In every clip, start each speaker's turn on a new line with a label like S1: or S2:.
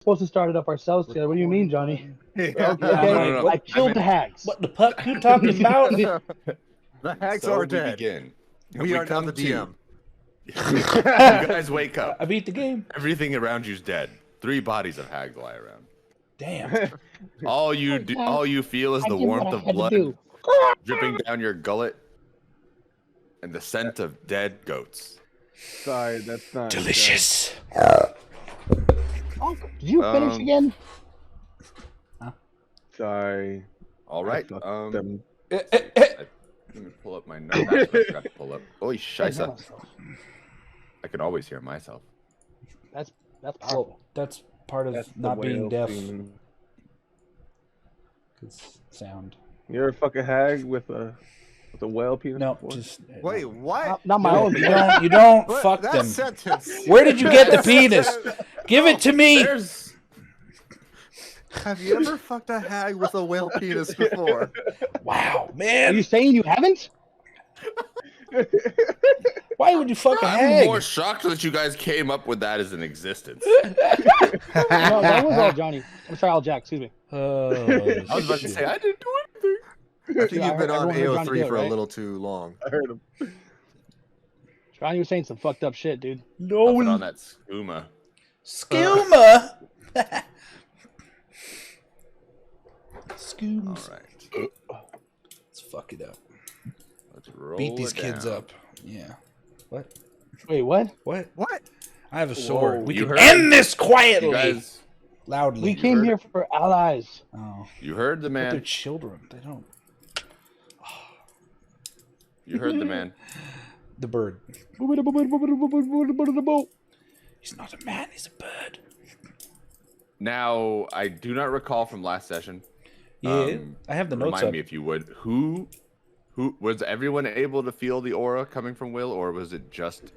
S1: supposed to start it up ourselves together. What do you mean, Johnny?
S2: Yeah.
S1: Okay,
S3: no.
S1: I killed the hags.
S3: What the fuck you talking about?
S2: The hags
S4: So
S2: are
S4: we
S2: dead.
S4: begin.
S2: We are now the DM.
S4: You guys wake up.
S3: I beat the game.
S4: Everything around you's dead. 3 bodies of hags lie around.
S3: Damn.
S4: All you feel is the warmth of blood dripping down your gullet and the scent of dead goats.
S5: Sorry, that's not
S3: Delicious.
S1: Oh, did you finish again?
S5: Sorry.
S4: All right.
S5: Them.
S4: Let me pull up my notes. I forgot to pull up. Holy shisa. I can always hear myself.
S1: That's powerful.
S3: Well, that's part of
S5: That's the
S3: not being
S5: whale
S3: deaf.
S5: scene.
S3: It's sound.
S5: You ever fuck a hag with a whale penis?
S3: No,
S5: before?
S3: just
S2: Wait, what?
S1: Not my own.
S3: you don't
S2: What?
S3: fuck
S2: That
S3: them.
S2: sentence.
S3: Where did you get the penis? Give it to me.
S2: Have you ever fucked a hag with a whale penis before?
S3: Wow,
S1: Are
S3: man.
S1: you saying you haven't?
S3: Why would you fuck a
S4: I'm
S3: hag?
S4: more shocked that you guys came up with that as an existence.
S1: No, that was all Johnny. I'm sorry, all Jack. Excuse me.
S3: Oh,
S4: I was about to say I didn't do anything.
S2: I think you've been on
S1: everyone heard Johnny do
S2: AO3
S1: it,
S2: for a
S1: right?
S2: little too long.
S5: I heard him.
S1: Johnny was saying some fucked up shit, dude.
S4: Put
S3: no.
S4: on that skooma.
S3: Skooma.
S4: All
S3: Skooms.
S4: right.
S3: Let's fuck it up.
S4: Let's roll
S3: Beat these
S4: it
S3: kids
S4: down.
S3: up. Yeah. What?
S1: Wait, what?
S3: What?
S2: What?
S3: I have a sword.
S5: Whoa.
S3: We
S4: You
S3: can
S4: heard?
S3: end this quietly.
S4: You guys,
S3: Loudly.
S1: We came
S4: heard
S1: here for allies.
S3: Oh.
S4: you heard the
S3: But they're
S4: man.
S3: children. They don't.
S4: You heard the man.
S3: The bird. He's not a man. He's a bird.
S4: Now, I do not recall from last session.
S3: Yeah. I have the notes
S4: Remind
S3: up.
S4: me if you would. Who was everyone able to feel the aura coming from Will, or was it just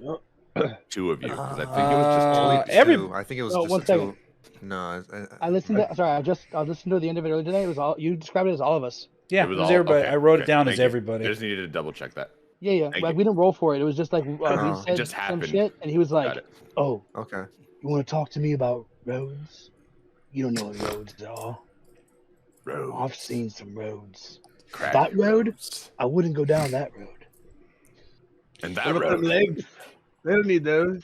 S4: 2 of you? Because I think it was just
S2: Only
S3: Uh,
S2: two.
S3: every-
S2: I think it was
S1: No,
S2: just
S1: 1
S2: two.
S1: second.
S2: No,
S1: I listened to. Sorry, I listened to the end of it earlier today. It was all you described it as all of us.
S3: Yeah,
S4: It
S3: it
S4: was
S3: was
S4: all-
S3: everybody.
S4: okay,
S3: I wrote
S4: okay,
S3: it down
S4: thank
S3: as
S4: you.
S3: everybody.
S4: I just needed to double check that.
S1: Yeah.
S4: Thank
S1: Like
S4: you.
S1: we didn't roll for it. It was just like we
S2: It
S1: said
S4: just
S1: some
S4: happened.
S1: shit, and he was
S4: Got
S1: like,
S4: it.
S1: "Oh,
S2: okay.
S1: you want to talk to me about roads? You don't know what roads are. I've seen some roads.
S4: Crack
S1: That road?
S4: roads.
S1: I wouldn't go down that road."
S4: And that
S5: What about them
S4: road.
S5: legs? They don't need those.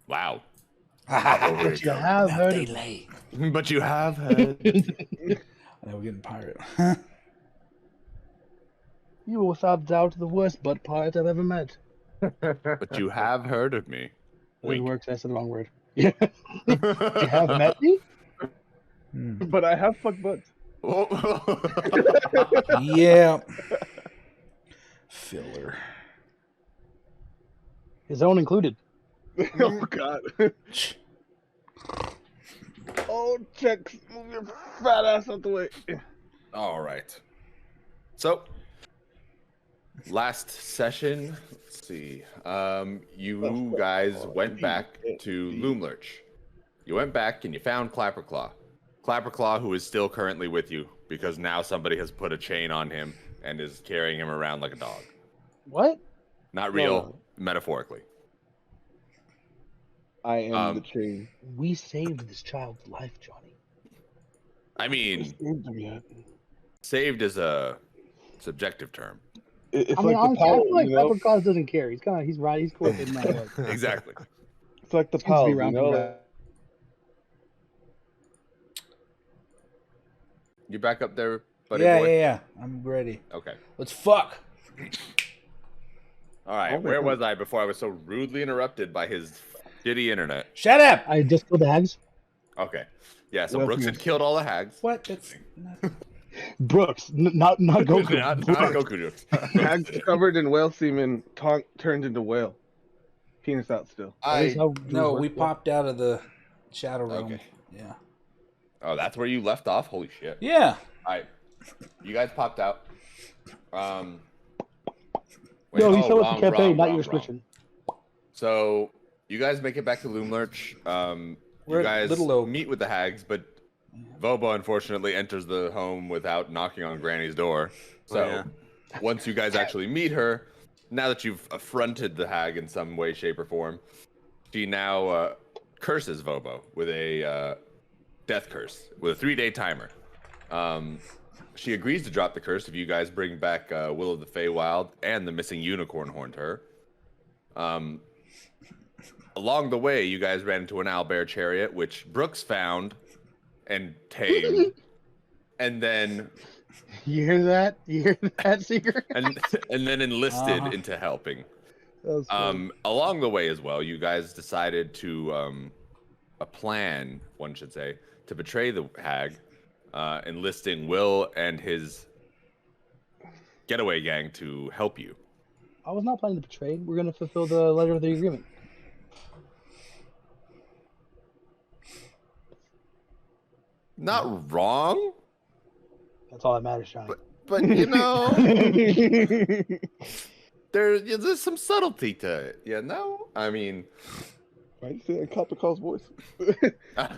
S4: Wow.
S1: But you have heard
S3: They
S1: of
S3: lay.
S4: But you have heard.
S3: I know we're getting pirate.
S1: You without doubt the worst butt pirate I've ever met.
S4: But you have heard of me.
S1: It
S4: Wink.
S1: works. I said the wrong word. Yeah. You have met me?
S5: But I have fucked butts.
S3: Yeah. Filler.
S1: His own included.
S5: Oh god. Oh, Chex, move your fat ass out the way.
S4: All right. So, last session, let's see. You guys went back to Loomlurch. You went back and you found Clapperclaw. Clapperclaw, who is still currently with you because now somebody has put a chain on him and is carrying him around like a dog.
S1: What?
S4: Not real, metaphorically.
S5: I am the chain.
S1: We saved this child's life, Johnny.
S4: I mean,
S5: Saved him yet.
S4: saved is a subjective term.
S5: It's
S1: I mean,
S5: like the
S1: honestly, I
S5: pal,
S1: feel like
S5: you know?
S1: Pepper Cause doesn't care. He's kind of, he's right. He's cool with it. No, like,
S4: Exactly.
S5: It's like the
S1: Seems to be
S5: pals, you
S1: around
S5: know?
S1: for that.
S4: You back up there, buddy
S3: Yeah,
S4: boy?
S3: yeah. I'm ready.
S4: Okay.
S3: Let's fuck.
S4: All right.
S5: Oh,
S4: Where
S5: wait.
S4: was I before I was so rudely interrupted by his shitty internet?
S3: Shut up.
S1: I just killed the hags.
S4: Okay. Yeah, so
S5: Well,
S4: Brooks had killed all the hags.
S3: What? That's not...
S1: Brooks, not Goku.
S4: not
S1: Brooks.
S4: Goku jokes.
S5: Hags covered in whale semen turned into whale. Penis out still.
S1: That is how
S3: No,
S1: Jews
S3: we
S1: work.
S3: popped out of the shadow realm.
S4: Okay.
S3: Yeah.
S4: Oh, that's where you left off? Holy shit.
S3: Yeah.
S4: All right. You guys popped out. Wait,
S1: No, he said
S4: wrong,
S1: it's the campaign, not
S4: wrong.
S1: your description.
S4: So you guys make it back to Loomlurch.
S3: We're
S4: You
S3: at
S4: guys
S3: Little Oak.
S4: meet with the hags, but Voba unfortunately enters the home without knocking on Granny's door. So
S2: yeah.
S4: once you guys actually meet her, now that you've affronted the hag in some way, shape, or form, she now curses Vobo with a death curse with a 3-day timer. She agrees to drop the curse if you guys bring back Will of the Feywild and the missing unicorn horn to her. Along the way, you guys ran into an owlbear chariot, which Brooks found and tamed, and then
S1: You hear that? You hear that, Seeker?
S4: and then enlisted into helping. Along the way as well, you guys decided to a plan, one should say, to betray the hag, enlisting Will and his getaway gang to help you.
S1: I was not planning to betray. We're going to fulfill the letter of the agreement.
S4: Not wrong,
S1: That's all that matters, Johnny.
S4: but you know, there's some subtlety to it. You know, I mean,
S5: Right? You see that in Capricorn's voice?
S4: because I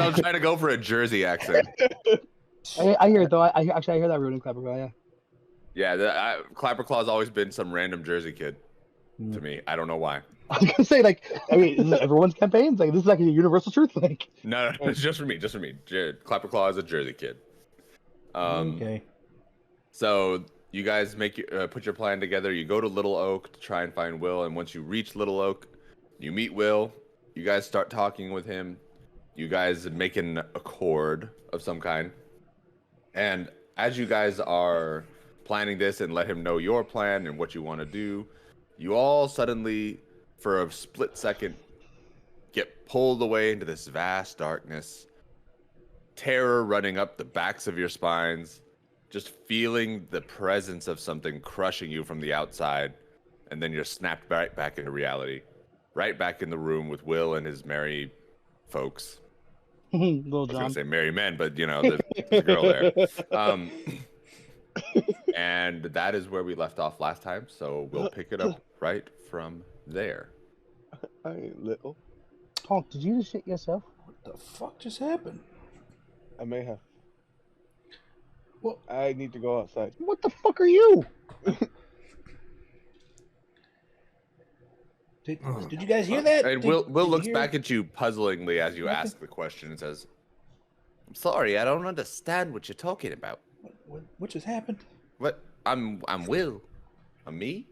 S4: was trying to go for a Jersey accent.
S1: I hear it, though. I hear that rude in Clapperclaw, yeah.
S4: Yeah, Clapperclaw's always been some random Jersey kid to me. I don't know why.
S1: I was gonna say, like, I mean, this is everyone's campaigns. Like, this is like a universal truth. Like,
S4: No, it's just for me. Just for me. Clapperclaw is a Jersey kid.
S3: Okay.
S4: So you guys put your plan together. You go to Little Oak to try and find Will, and once you reach Little Oak, you meet Will. You guys start talking with him. You guys make an accord of some kind, and as you guys are planning this and let him know your plan and what you want to do, you all suddenly, for a split second, get pulled away into this vast darkness, terror running up the backs of your spines, just feeling the presence of something crushing you from the outside, and then you're snapped right back into reality, right back in the room with Will and his merry folks.
S1: Little
S4: I was
S1: John.
S4: gonna say merry men, but you know, there's a girl there. And that is where we left off last time, so we'll pick it up right from there.
S5: I ain't little.
S1: Honk, did you just shit yourself?
S3: What the fuck just happened?
S5: I may have.
S3: Well,
S5: I need to go outside.
S1: What the fuck are you?
S3: Did you guys hear that?
S4: And
S3: Did-
S4: Will
S3: did you
S4: looks
S3: hear-
S4: back at you puzzlingly as you ask the question and says, "I'm sorry, I don't understand what you're talking about."
S3: What just happened?
S4: What? I'm Will. I'm me?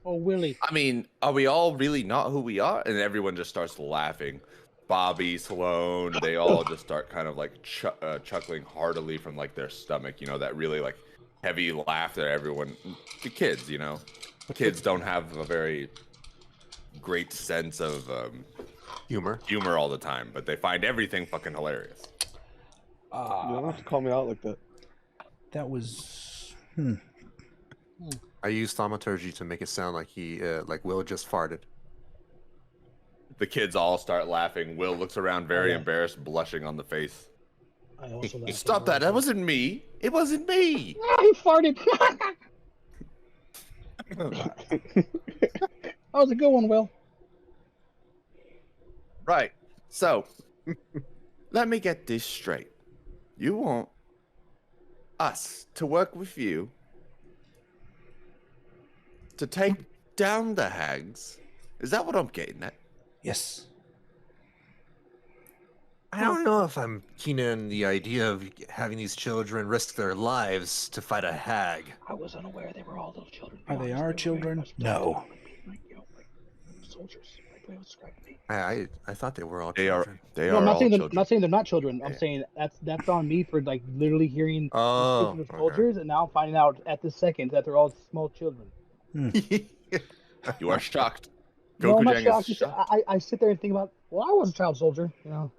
S1: Oh, Willie.
S4: I mean, are we all really not who we are? And everyone just starts laughing. Bobby, Sloan, they all just start kind of like chuckling heartily from like their stomach, you know, that really like heavy laugh that everyone, the kids, you know, kids don't have a very great sense of
S6: Humor.
S4: all the time, but they find everything fucking hilarious.
S5: You don't have to call me out like that.
S3: That was.
S6: I used thaumaturgy to make it sound like like Will just farted.
S4: The kids all start laughing. Will looks around very
S1: yeah.
S4: embarrassed, blushing on the face.
S1: I also laughed.
S4: Stop that. That wasn't me. It wasn't me.
S1: Ah, he farted. That was a good one, Will.
S4: Right. So, let me get this straight. You want us to work with you to take down the hags? Is that what I'm getting at?
S3: Yes.
S6: I don't know if I'm keen on the idea of having these children risk their lives to fight a hag.
S1: I was unaware they were all little children.
S3: Are they our children? No.
S1: Like, you know, like soldiers. Like the way it was described to me.
S6: I thought they were all
S4: They are.
S6: children.
S4: They
S1: No,
S4: are
S1: I'm not
S4: all
S1: saying
S4: children.
S1: I'm not saying they're not children. I'm saying that's on me for like literally hearing
S6: Oh,
S1: the soldiers and now finding out at this second that they're all small children.
S4: You are shocked.
S1: No, I'm not
S4: Goku-Jang
S1: shocked.
S4: is shocked.
S1: I sit there and think about, well, I was a child soldier, you know.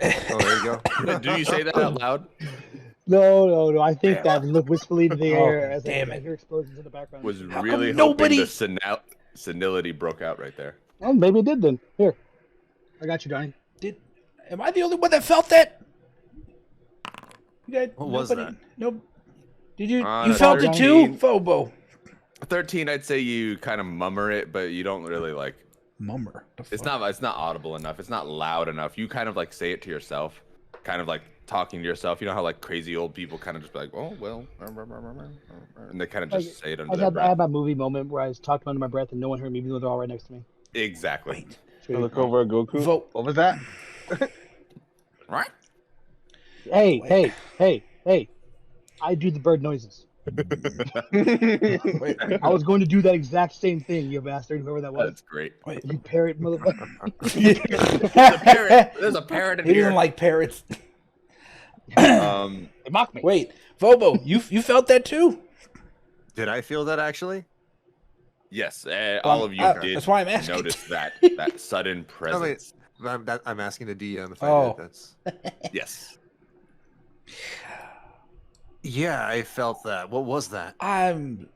S6: Oh, there you go.
S4: Do you say that out loud?
S1: No. I think that look wistfully to the
S3: Oh,
S1: air as
S3: damn
S1: I
S3: it.
S1: hear explosions in the background.
S4: Was
S3: How
S4: really
S3: come
S4: hoping
S3: nobody-
S4: the senility broke out right there.
S1: Oh, maybe it did then. Here, I got you, Johnny.
S3: Am I the only one that felt that? You guys,
S6: What was
S3: nobody,
S6: that?
S3: No. Did you?
S4: Uh,
S3: You felt it too,
S4: 13.
S3: Phobo?
S4: 13, I'd say you kind of mummer it, but you don't really like.
S3: Mummer. The
S4: It's
S3: fuck?
S4: not. It's not audible enough. It's not loud enough. You kind of like say it to yourself, kind of like talking to yourself. You know how like crazy old people kind of just be like, oh well, and they kind of just say it under their
S1: I
S4: breath.
S1: had my movie moment where I was talking under my breath and no one heard me, even though they're all right next to me.
S4: Exactly.
S3: Wait.
S1: to
S5: look over at Goku.
S3: Vote.
S5: What was that?
S4: Right?
S1: Hey! I do the bird noises.
S3: Wait,
S1: I was going to do that exact same thing, you bastard, whoever that was.
S4: That's great.
S3: wait.
S1: You parrot motherfucker.
S4: There's a parrot in
S3: He
S4: here.
S3: doesn't like parrots.
S4: Um,
S1: They mock me.
S3: Wait, Vobo, you felt that too?
S6: Did I feel that actually?
S4: yes, all of you did
S3: that's why I'm asking.
S4: notice that sudden
S6: No, wait.
S4: presence.
S6: I'm asking the DM if I
S3: Oh.
S6: did. That's.
S4: Yes.
S6: Yeah, I felt that. What was that?
S3: I'm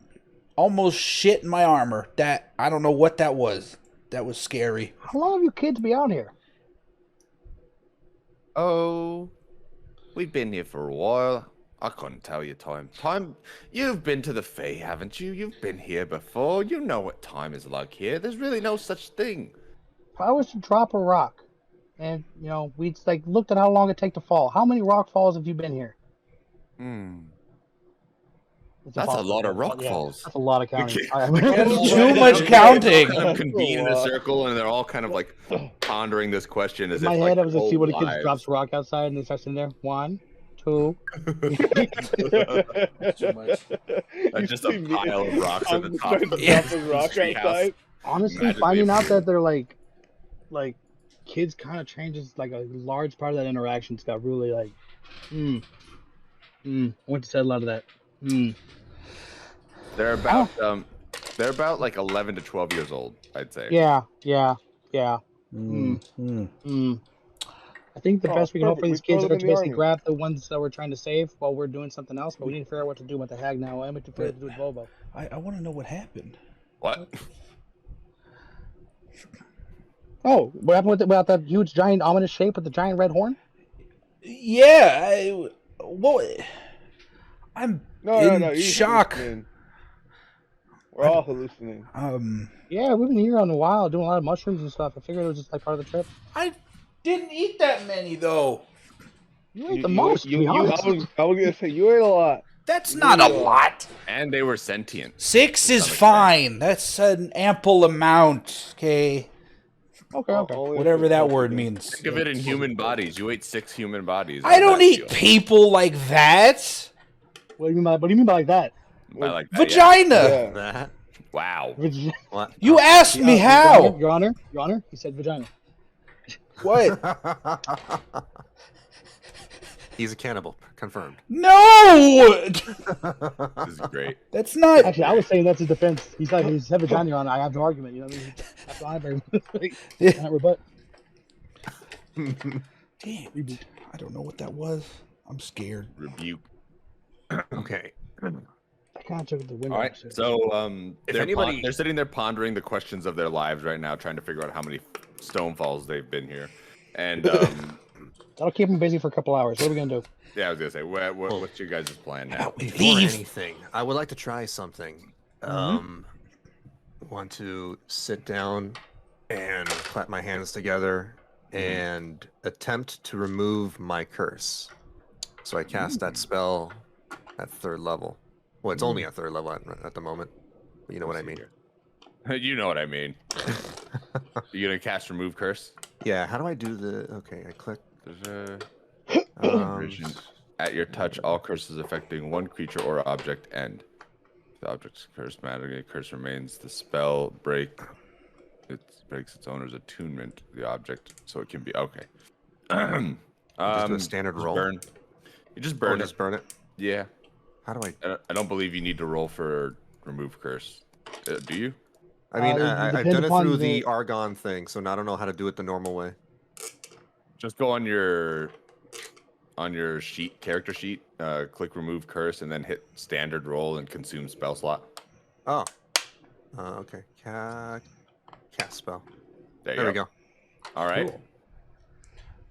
S3: almost shit in my armor. That I don't know what that was. That was scary.
S1: How long have you kids been out here?
S4: Oh, we've been here for a while. I couldn't tell you time. You've been to the Fae, haven't you? You've been here before. You know what time is like here. There's really no such thing.
S1: If I was to drop a rock, and we like looked at how long it take to fall. How many rock falls have you been here? It's
S4: That's a
S1: impossible.
S4: lot of rock
S1: Yeah,
S4: falls.
S1: That's a lot of counting.
S4: Okay.
S1: All right.
S3: That's too much counting.
S4: Kind of convene in a circle, and they're all kind of like pondering this question as
S1: In my
S4: if
S1: head,
S4: like,
S1: I was just see
S4: whole
S1: what the kids
S4: lives-
S1: drops a rock outside, and they start sitting there. 1, 2.
S3: Too much.
S4: Just a pile of rocks at the
S5: I'm
S4: top.
S5: trying to
S3: Yeah.
S5: drop a rock
S4: Treehouse.
S5: outside.
S1: Honestly,
S4: Magically
S1: finding out
S4: appeared.
S1: that they're like kids kind of changes like a large part of that interaction's got really like, I went to say a lot of that.
S4: They're about like 11 to 12 years old, I'd say.
S1: Yeah.
S3: Mm.
S1: I think the
S5: Oh,
S1: best we can hope for
S5: perfect.
S1: these
S5: We
S1: kids
S5: throw
S1: are
S5: them
S1: to
S5: in the
S1: basically
S5: army.
S1: grab the ones that we're trying to save while we're doing something else, but we need to figure out what to do with the hag now. I'm too afraid to do with Bobo.
S3: I want to know what happened.
S4: What?
S1: Oh, what happened with about that huge, giant, ominous shape with the giant red horn?
S3: Yeah, I'm
S5: No,
S3: in
S5: you're
S3: shock.
S5: hallucinating. We're all hallucinating.
S1: Yeah, we've been here on a while doing a lot of mushrooms and stuff. I figured it was just like part of the trip.
S3: I didn't eat that many though.
S1: You ate the most, to be honest.
S5: I was gonna say you ate a lot.
S3: That's not a lot.
S4: And they were sentient.
S3: 6 is
S4: Some
S3: fine. That's an ample amount. Okay,
S1: Okay.
S5: Only
S3: whatever
S5: if
S3: that
S5: it's
S3: word
S5: okay.
S3: means.
S4: Think of it in human bodies. You ate 6 human bodies.
S3: I don't
S4: How'd that
S3: eat
S4: feel?
S3: people like that.
S1: What do you mean by like that?
S4: I like that, yeah.
S3: Vagina.
S5: Yeah.
S6: That?
S4: Wow.
S6: What?
S3: You asked me how.
S1: Your Honor, he said vagina.
S3: What?
S6: He's a cannibal. Confirmed.
S3: No.
S4: This is great.
S3: That's not.
S1: Actually, I was saying that's his defense. He's like, he said vagina on. I have no argument. You know what I mean? That's why I'm can't rebut.
S3: Damn. I don't know what that was. I'm scared.
S4: Rebuke.
S6: Okay.
S1: I kind of took it the window.
S4: All right. So
S6: If
S4: they're,
S6: anybody-
S4: they're sitting there pondering the questions of their lives right now, trying to figure out how many stonefalls they've been here. And
S1: That'll keep him busy for a couple hours. What are we gonna do?
S4: yeah, I was gonna say, what's your guys' plan now?
S3: About
S6: Before
S3: leave.
S6: anything, I would like to try something. Want to sit down and clap my hands together and attempt to remove my curse. So I cast that spell at 3rd level. Well, it's only at 3rd level at the moment. But you know what I mean.
S4: You know what I mean. You gonna cast remove curse?
S6: Yeah. How do I do the? Okay, I click.
S4: There's
S6: Um,
S4: vision. At your touch, all curses affecting one creature or object end. The object's curse magically curse remains. The spell breaks its owner's attunement to the object, so it can be okay.
S6: just do a standard
S4: just
S6: roll.
S4: Burn. You just burn it.
S6: Just burn it.
S4: Yeah.
S6: How do I?
S4: I don't believe you need to roll for remove curse. Do you?
S6: I mean,
S1: It
S6: I've
S1: depends
S6: done it
S1: upon
S6: through
S1: the-
S6: the Argon thing, so now I don't know how to do it the normal way.
S4: Just go on your sheet, character sheet, click remove curse, and then hit standard roll and consume spell slot.
S6: Oh. Okay. Cast spell.
S4: There
S6: we go.
S4: All right.
S3: Cool.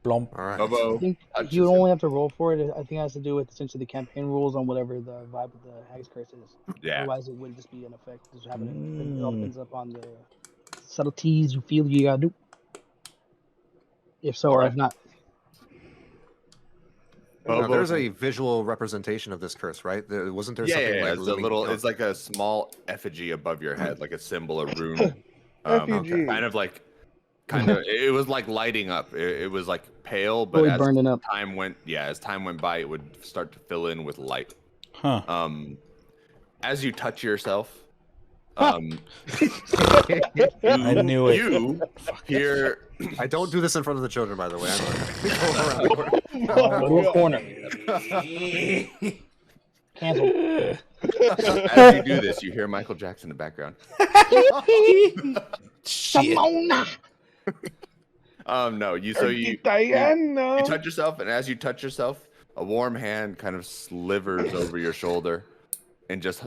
S3: Blump.
S6: All right.
S4: Bobo.
S1: I think
S4: touches
S1: you
S4: it.
S1: only have to roll for it. I think it has to do with essentially the campaign rules on whatever the vibe of the Hag's curse is.
S4: Yeah.
S1: Otherwise, it would just be in effect. Just having it all depends upon the subtleties you feel you gotta do. If so, or if not.
S6: Now,
S4: Bobo-
S6: there's a visual representation of this curse, right? Wasn't there
S4: Yeah,
S6: something
S4: yeah,
S6: like
S4: it's a little.
S6: looming-
S4: It's like a small effigy above your head, like a symbol, a rune.
S5: Refugee.
S4: Kind of like kind of it was like lighting up. It was like pale, but
S1: Fully
S4: as
S1: burning up.
S4: time went by, it would start to fill in with light.
S3: Huh.
S4: As you touch yourself,
S3: I knew it.
S4: You hear
S6: I don't do this in front of the children, by the way.
S1: To a corner. Cancel.
S4: as you do this, you hear Michael Jackson in the background.
S3: Shit.
S4: No, you touch yourself, and as you touch yourself, a warm hand kind of slivers over your shoulder and just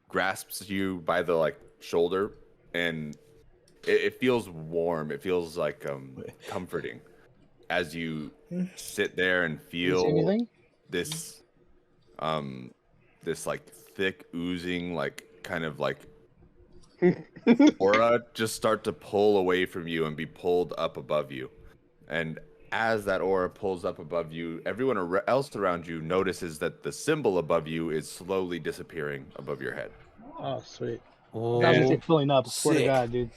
S4: grasps you by the like shoulder, and it feels warm. It feels like comforting as you sit there and feel this this like thick oozing like kind of like aura just start to pull away from you and be pulled up above you. And as that aura pulls up above you, everyone else around you notices that the symbol above you is slowly disappearing above your head.
S1: Oh, sweet.
S6: Oh,
S1: I was gonna say filling up. Swear to God, dude.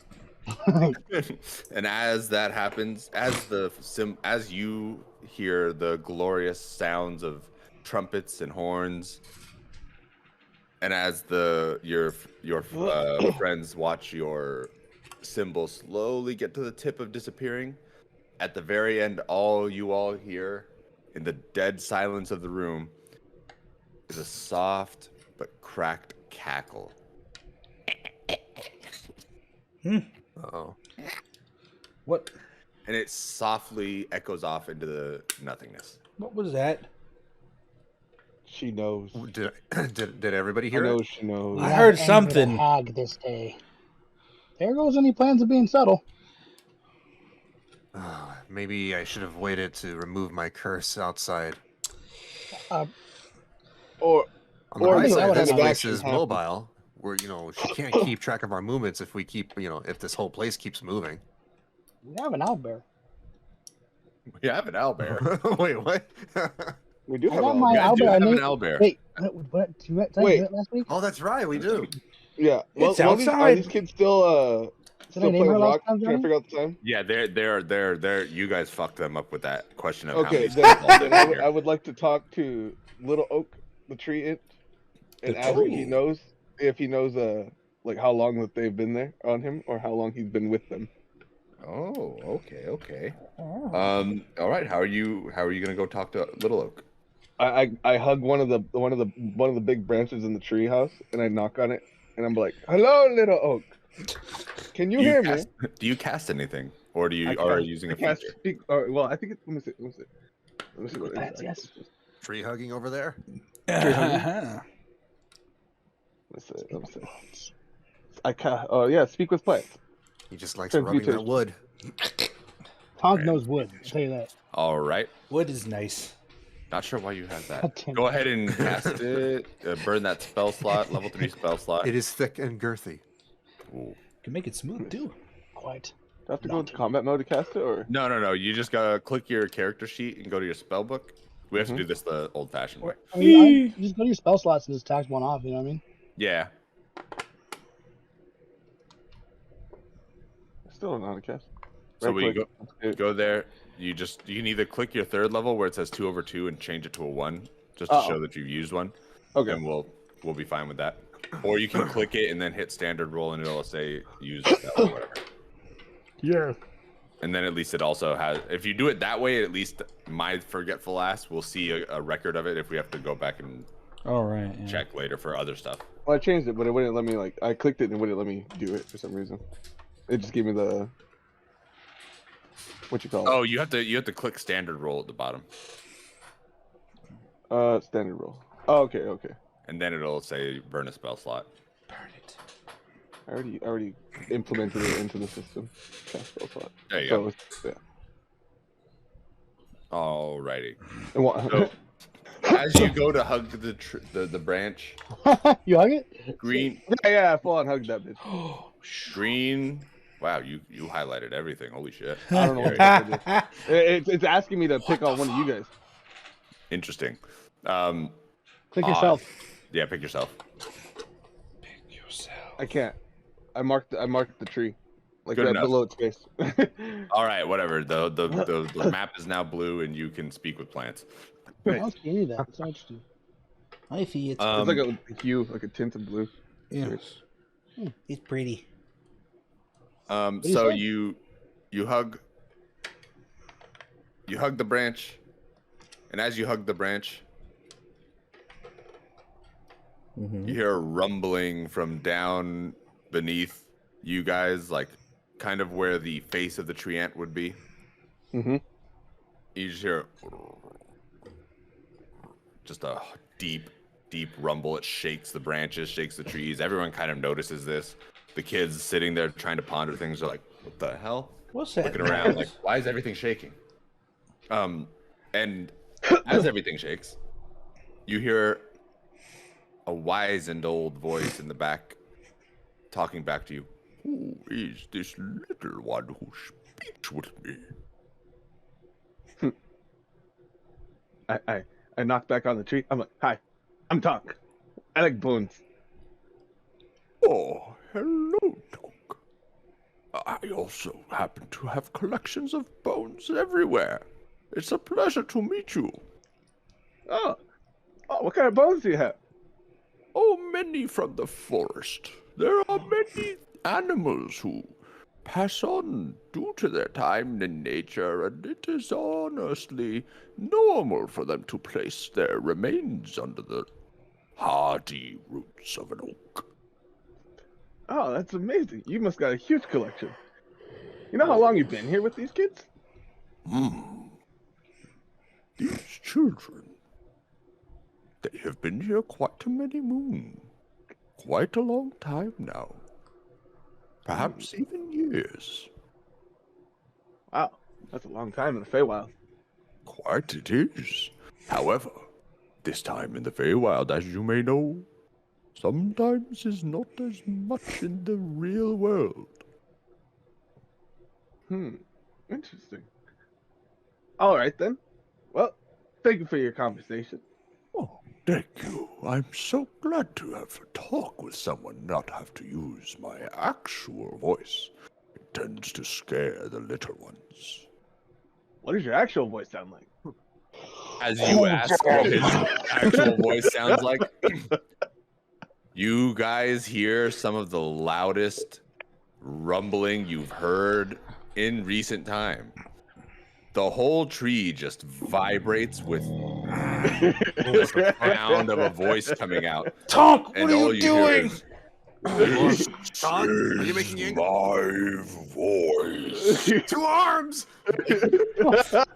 S4: And as that happens, as you hear the glorious sounds of trumpets and horns, and as your friends watch your symbol slowly get to the tip of disappearing, at the very end, all you hear in the dead silence of the room is a soft but cracked cackle.
S6: oh.
S3: What?
S4: And it softly echoes off into the nothingness.
S3: What was that?
S5: She knows.
S6: Did everybody
S5: I
S6: hear
S5: know
S6: it?
S5: she knows.
S3: I heard something.
S1: Hag this day. There goes any plans of being subtle.
S6: Maybe I should have waited to remove my curse outside.
S5: Or
S6: On the
S5: Or
S6: bright
S1: I think
S6: side,
S1: that
S6: this
S1: would
S6: place
S5: happen.
S6: is mobile. Where she can't keep track of our movements if we keep, if this whole place keeps moving.
S1: We have an owlbear.
S4: We have an owlbear.
S6: Wait, what?
S5: we do
S1: I
S5: have
S1: got
S5: a
S1: my
S4: You guys do
S1: owlbear.
S4: have an
S1: named-
S4: owlbear.
S1: Wait, what? Did I
S5: Wait.
S1: do that last week?
S6: Oh, that's right, we do.
S5: Yeah. Well,
S3: It's
S5: are these
S3: outside.
S5: kids still
S1: Did I name
S5: playing
S1: her last
S5: rock?
S1: time,
S5: Trying to
S1: Johnny?
S5: figure out the time.
S4: Yeah, they're you guys fucked them up with that question of
S5: Okay,
S4: how
S5: then,
S4: many
S5: then I would like to talk to Little Oak, the tree ant, and
S3: The
S5: ask
S3: tree?
S5: if he knows like how long that they've been there on him or how long he's been with them.
S4: Oh, okay. All right. How are you gonna go talk to Little Oak?
S5: I hug one of the big branches in the tree house and I knock on it and I'm like, "Hello, Little Oak. Can you hear me?"
S4: Do you cast anything, or are you using a
S5: cast
S4: feature?
S5: speak? Well, I think it's. Let me see what it is.
S1: Yes.
S6: Tree hugging over there.
S5: Let me see. Oh yeah, speak with plants.
S6: He just likes
S5: Turns
S6: rubbing
S5: me to-
S6: that wood.
S1: Tom knows wood. I'll tell you that.
S4: All right.
S3: Wood is nice.
S4: Not sure why you have
S1: God
S4: that.
S1: damn
S4: Go
S1: it.
S4: ahead and cast it. Burn that spell slot, level 3 spell slot.
S6: It is thick and girthy.
S4: Ooh.
S3: Can make it smooth too.
S1: Quite.
S5: Do I have to go into combat mode to cast it, or
S4: No. You just gotta click your character sheet and go to your spell book. We have to do this the old-fashioned way.
S1: I mean, you just go to your spell slots and just tax one off. You know what I mean?
S4: Yeah.
S5: I still don't know how to cast.
S4: So we
S5: Right-click.
S4: go there. You can either click your third level where it says 2/2 and change it to a 1, just to show that you've used one.
S5: Okay.
S4: And we'll be fine with that. Or you can click it and then hit standard roll and it'll say use that or whatever.
S1: Yeah.
S4: And then at least it also has, if you do it that way, at least my forgetful ass will see a record of it if we have to go back and
S3: All right. Yeah.
S4: check later for other stuff.
S5: Well, I changed it, but it wouldn't let me I clicked it and it wouldn't let me do it for some reason. It just gave me the what you call it?
S4: Oh, you have to click standard roll at the bottom.
S5: Standard roll. Oh, okay.
S4: And then it'll say burn a spell slot.
S3: Burn it.
S5: I already implemented it into the system. Cast spell slot.
S4: There you
S5: So
S4: go.
S5: yeah.
S4: Alrighty.
S5: And what?
S4: So as you go to hug the branch,
S1: You hug it?
S4: green.
S5: yeah, I full on hugged that bitch.
S4: Green. Wow, you highlighted everything. Holy shit.
S5: I don't know what I did. It's asking me to pick on one of you guys.
S4: Interesting.
S1: Click yourself.
S4: Yeah, pick yourself.
S3: Pick yourself.
S5: I can't. I marked the tree. Like
S4: Good
S5: that
S4: enough.
S5: below its face.
S4: All right, whatever. The map is now blue, and you can speak with plants.
S1: I don't see any of that. It's so interesting.
S3: I see it.
S5: It's like a hue, like a tint of blue.
S3: Yeah.
S1: Hmm.
S3: It's pretty.
S1: do you
S4: So
S1: say?
S4: you hug the branch, and as you hug the branch,
S3: Mm-hmm.
S4: you hear a rumbling from down beneath you guys, like kind of where the face of the tree ant would be.
S5: Mm-hmm.
S4: You just hear just a deep rumble. It shakes the branches, shakes the trees. Everyone kind of notices this. The kids sitting there trying to ponder things are like, what the hell?
S3: What's that?
S4: Looking around like, why is everything shaking? And as everything shakes, you hear a wizened old voice in the back talking back to you. Who is this little one who speaks with me?
S5: I knock back on the tree. I'm like, hi, I'm Tonk. I like bones.
S4: Oh, hello, Tonk. I also happen to have collections of bones everywhere. It's a pleasure to meet you.
S5: Oh, what kind of bones do you have?
S4: Oh, many from the forest. There are many animals who pass on due to their time in nature, and it is honestly normal for them to place their remains under the hardy roots of an oak.
S5: Oh, that's amazing. You must got a huge collection. You know how long you've been here with these kids?
S4: These children, they have been here quite a many moons. Quite a long time now. Perhaps even years.
S5: Wow, that's a long time in the Feywild.
S4: Quite it is. However, this time in the Feywild, as you may know, sometimes is not as much in the real world.
S5: Interesting. All right then. Well, thank you for your conversation.
S4: Oh, thank you. I'm so glad to have a talk with someone, not have to use my actual voice. It tends to scare the little ones.
S5: What does your actual voice sound like?
S4: As you ask what his actual voice sounds like, you guys hear some of the loudest rumbling you've heard in recent time. The whole tree just vibrates with the sound of a voice coming out.
S3: Tonk, what
S4: And
S3: are
S4: all
S3: you
S4: hear
S3: doing?
S4: is,
S6: Tonk, are you making ink?
S4: my voice.
S6: 2 arms!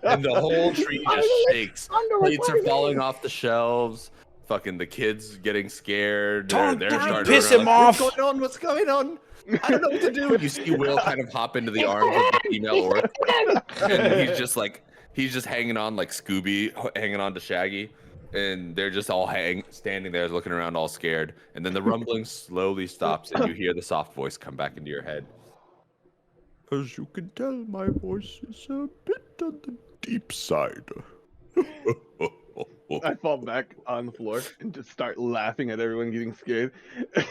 S4: And the whole tree just shakes. Plates are falling off the shelves. Fucking the kids getting scared.
S3: Tonk,
S4: They're
S3: did you
S4: starting
S3: piss
S4: to
S3: him
S4: like,
S3: off?
S4: What's going on? What's going on? I don't know what to do. You see Will kind of hop into the arms of the female orc. And he's just hanging on like Scooby, hanging on to Shaggy. And they're just all standing there looking around all scared. And then the rumbling slowly stops and you hear the soft voice come back into your head. As you can tell, my voice is a bit on the deep side.
S5: I fall back on the floor and just start laughing at everyone getting scared.
S1: Tonk,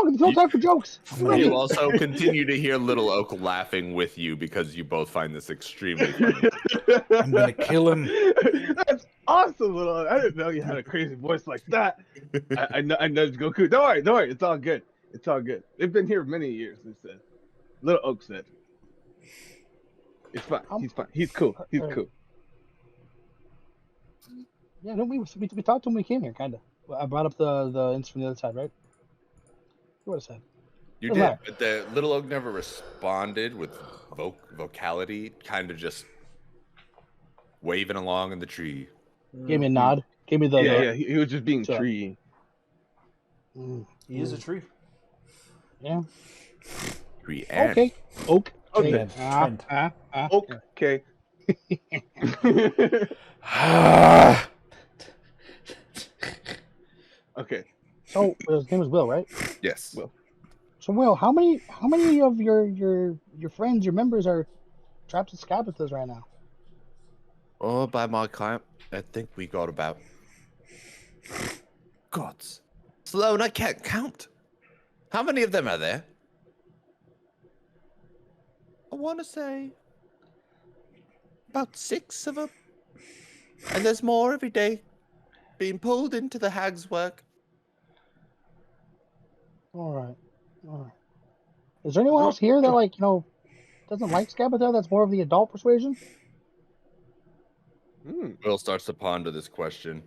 S1: there's no time for jokes.
S4: You also continue to hear Little Oak laughing with you because you both find this extremely funny.
S3: I'm gonna kill him.
S5: That's awesome, Little Oak. I didn't know you had a crazy voice like that. I nudged Goku. Don't worry. It's all good. It's all good. They've been here many years, he said. Little Oak said. It's fine. He's fine. He's cool. He's cool.
S1: Yeah, no, we talked to him when we came here, kind of. I brought up the ints from the other side, right? You would have said.
S4: You
S1: Doesn't
S4: did,
S1: matter.
S4: but the Little Oak never responded with vocality, kind of just waving along in the tree.
S1: Gave me a nod. Gave me the.
S5: Yeah. He was just being
S1: So-
S5: tree.
S3: He is a tree.
S1: Yeah.
S4: Tree and
S1: Okay. Oak.
S5: Okay.
S1: Tree.
S3: Trend.
S5: Okay. Okay.
S1: So his name was Will, right?
S4: yes.
S5: Well.
S1: So Will, how many of your friends, your members are trapped in Scabathas right now?
S4: Oh, by my count, I think we got about. Gods, Sloan, I can't count. How many of them are there? I want to say about 6 of them. And there's more every day being pulled into the Hags' work.
S1: All right. All right. Is there anyone else here that, like, doesn't like Scabatha? That's more of the adult persuasion?
S4: Will starts to ponder this question.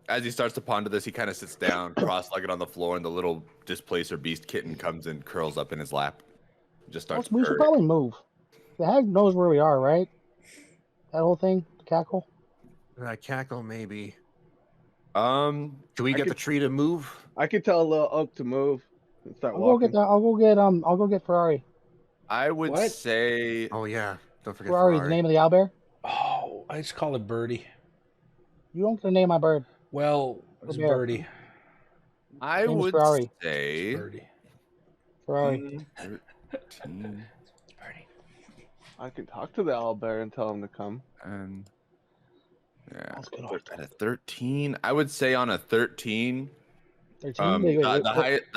S4: As he starts to ponder this, he kind of sits down, cross-legged on the floor, and the little displacer beast kitten comes and curls up in his lap. Just starts
S1: We should
S4: purring.
S1: probably move. The hag knows where we are, right? That whole thing, the cackle.
S6: That cackle, maybe.
S4: Um,
S6: Can we
S5: I
S6: get
S5: could-
S6: the tree to move?
S5: I could tell Little Oak to move and start
S1: I'll go
S5: walking.
S1: get that. I'll go get Ferrari.
S4: I would
S3: What?
S4: say
S6: Oh yeah, don't forget
S1: Ferrari,
S6: Ferrari.
S1: the name of the owlbear.
S3: Oh, I just call it Birdie.
S1: You don't get to name my bird.
S3: Well, it's
S1: Bear.
S3: Birdie.
S4: I
S1: Name is
S4: would
S1: Ferrari.
S4: say
S3: Birdie.
S1: Ferrari.
S4: 13.
S3: It's Birdie.
S5: I can talk to the owlbear and tell him to come.
S4: And yeah,
S1: That's good.
S4: at a 13, I would say on a 13.
S1: 13.
S4: The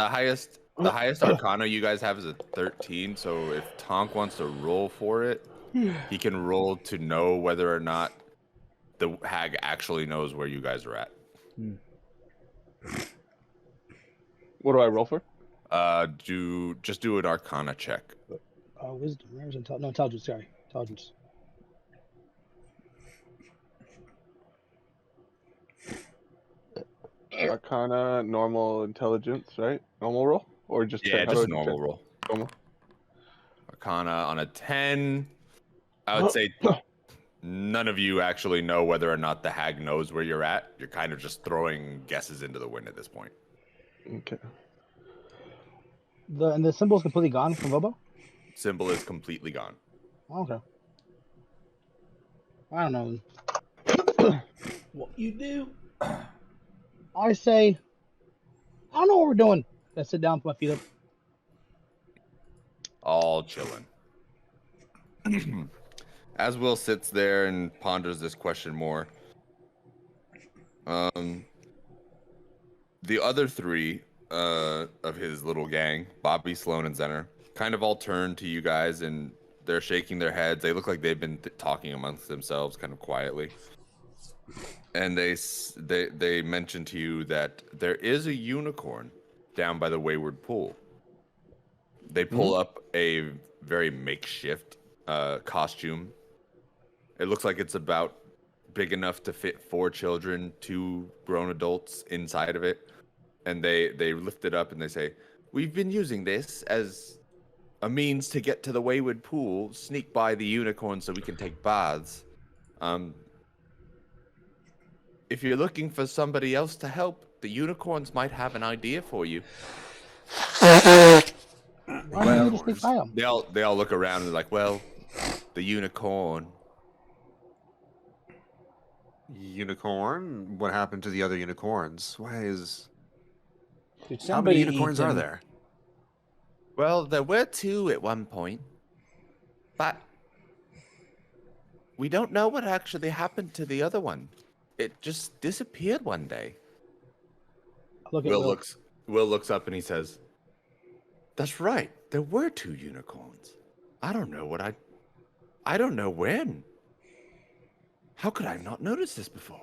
S4: highest arcana you guys have is a 13. So if Tonk wants to roll for it, he can roll to know whether or not the hag actually knows where you guys are at.
S5: What do I roll for?
S4: Just do an arcana check.
S1: Wisdom. Where's intelligence? Sorry, intelligence.
S5: Arcana, normal intelligence, right? Normal roll? Or just
S4: Yeah,
S5: how
S4: just a
S5: do I
S4: normal
S5: check?
S4: roll.
S5: Normal.
S4: Arcana on a 10. I would say none of you actually know whether or not the hag knows where you're at. You're kind of just throwing guesses into the wind at this point.
S5: Okay.
S1: And the symbol's completely gone from Bobo.
S4: Symbol is completely gone.
S1: Okay. I don't know.
S3: What you do?
S1: I say, I don't know what we're doing. I sit down, put my feet up.
S4: All chilling. As Will sits there and ponders this question more, the other three of his little gang, Bobby, Sloan, and Zenner, kind of all turn to you guys and they're shaking their heads. They look like they've been talking amongst themselves kind of quietly. And they mention to you that there is a unicorn down by the Wayward Pool. They pull up a very makeshift costume. It looks like it's about big enough to fit 4 children, 2 grown adults inside of it. And they lift it up and they say, "We've been using this as a means to get to the Wayward Pool, sneak by the unicorn so we can take baths. If you're looking for somebody else to help, the unicorns might have an idea for you."
S1: Why don't you just sneak by them?
S4: They all look around and they're like, "Well, the unicorn."
S6: Unicorn? What happened to the other unicorns? Why is...
S3: Did
S6: How many
S3: somebody
S6: unicorns
S3: eat
S6: are
S3: them?
S6: there?
S4: Well, there were 2 at one point, but we don't know what actually happened to the other one. It just disappeared one day.
S1: Look at
S4: Will looks up and he says, "That's right. There were 2 unicorns. I don't know when. How could I have not noticed this before?"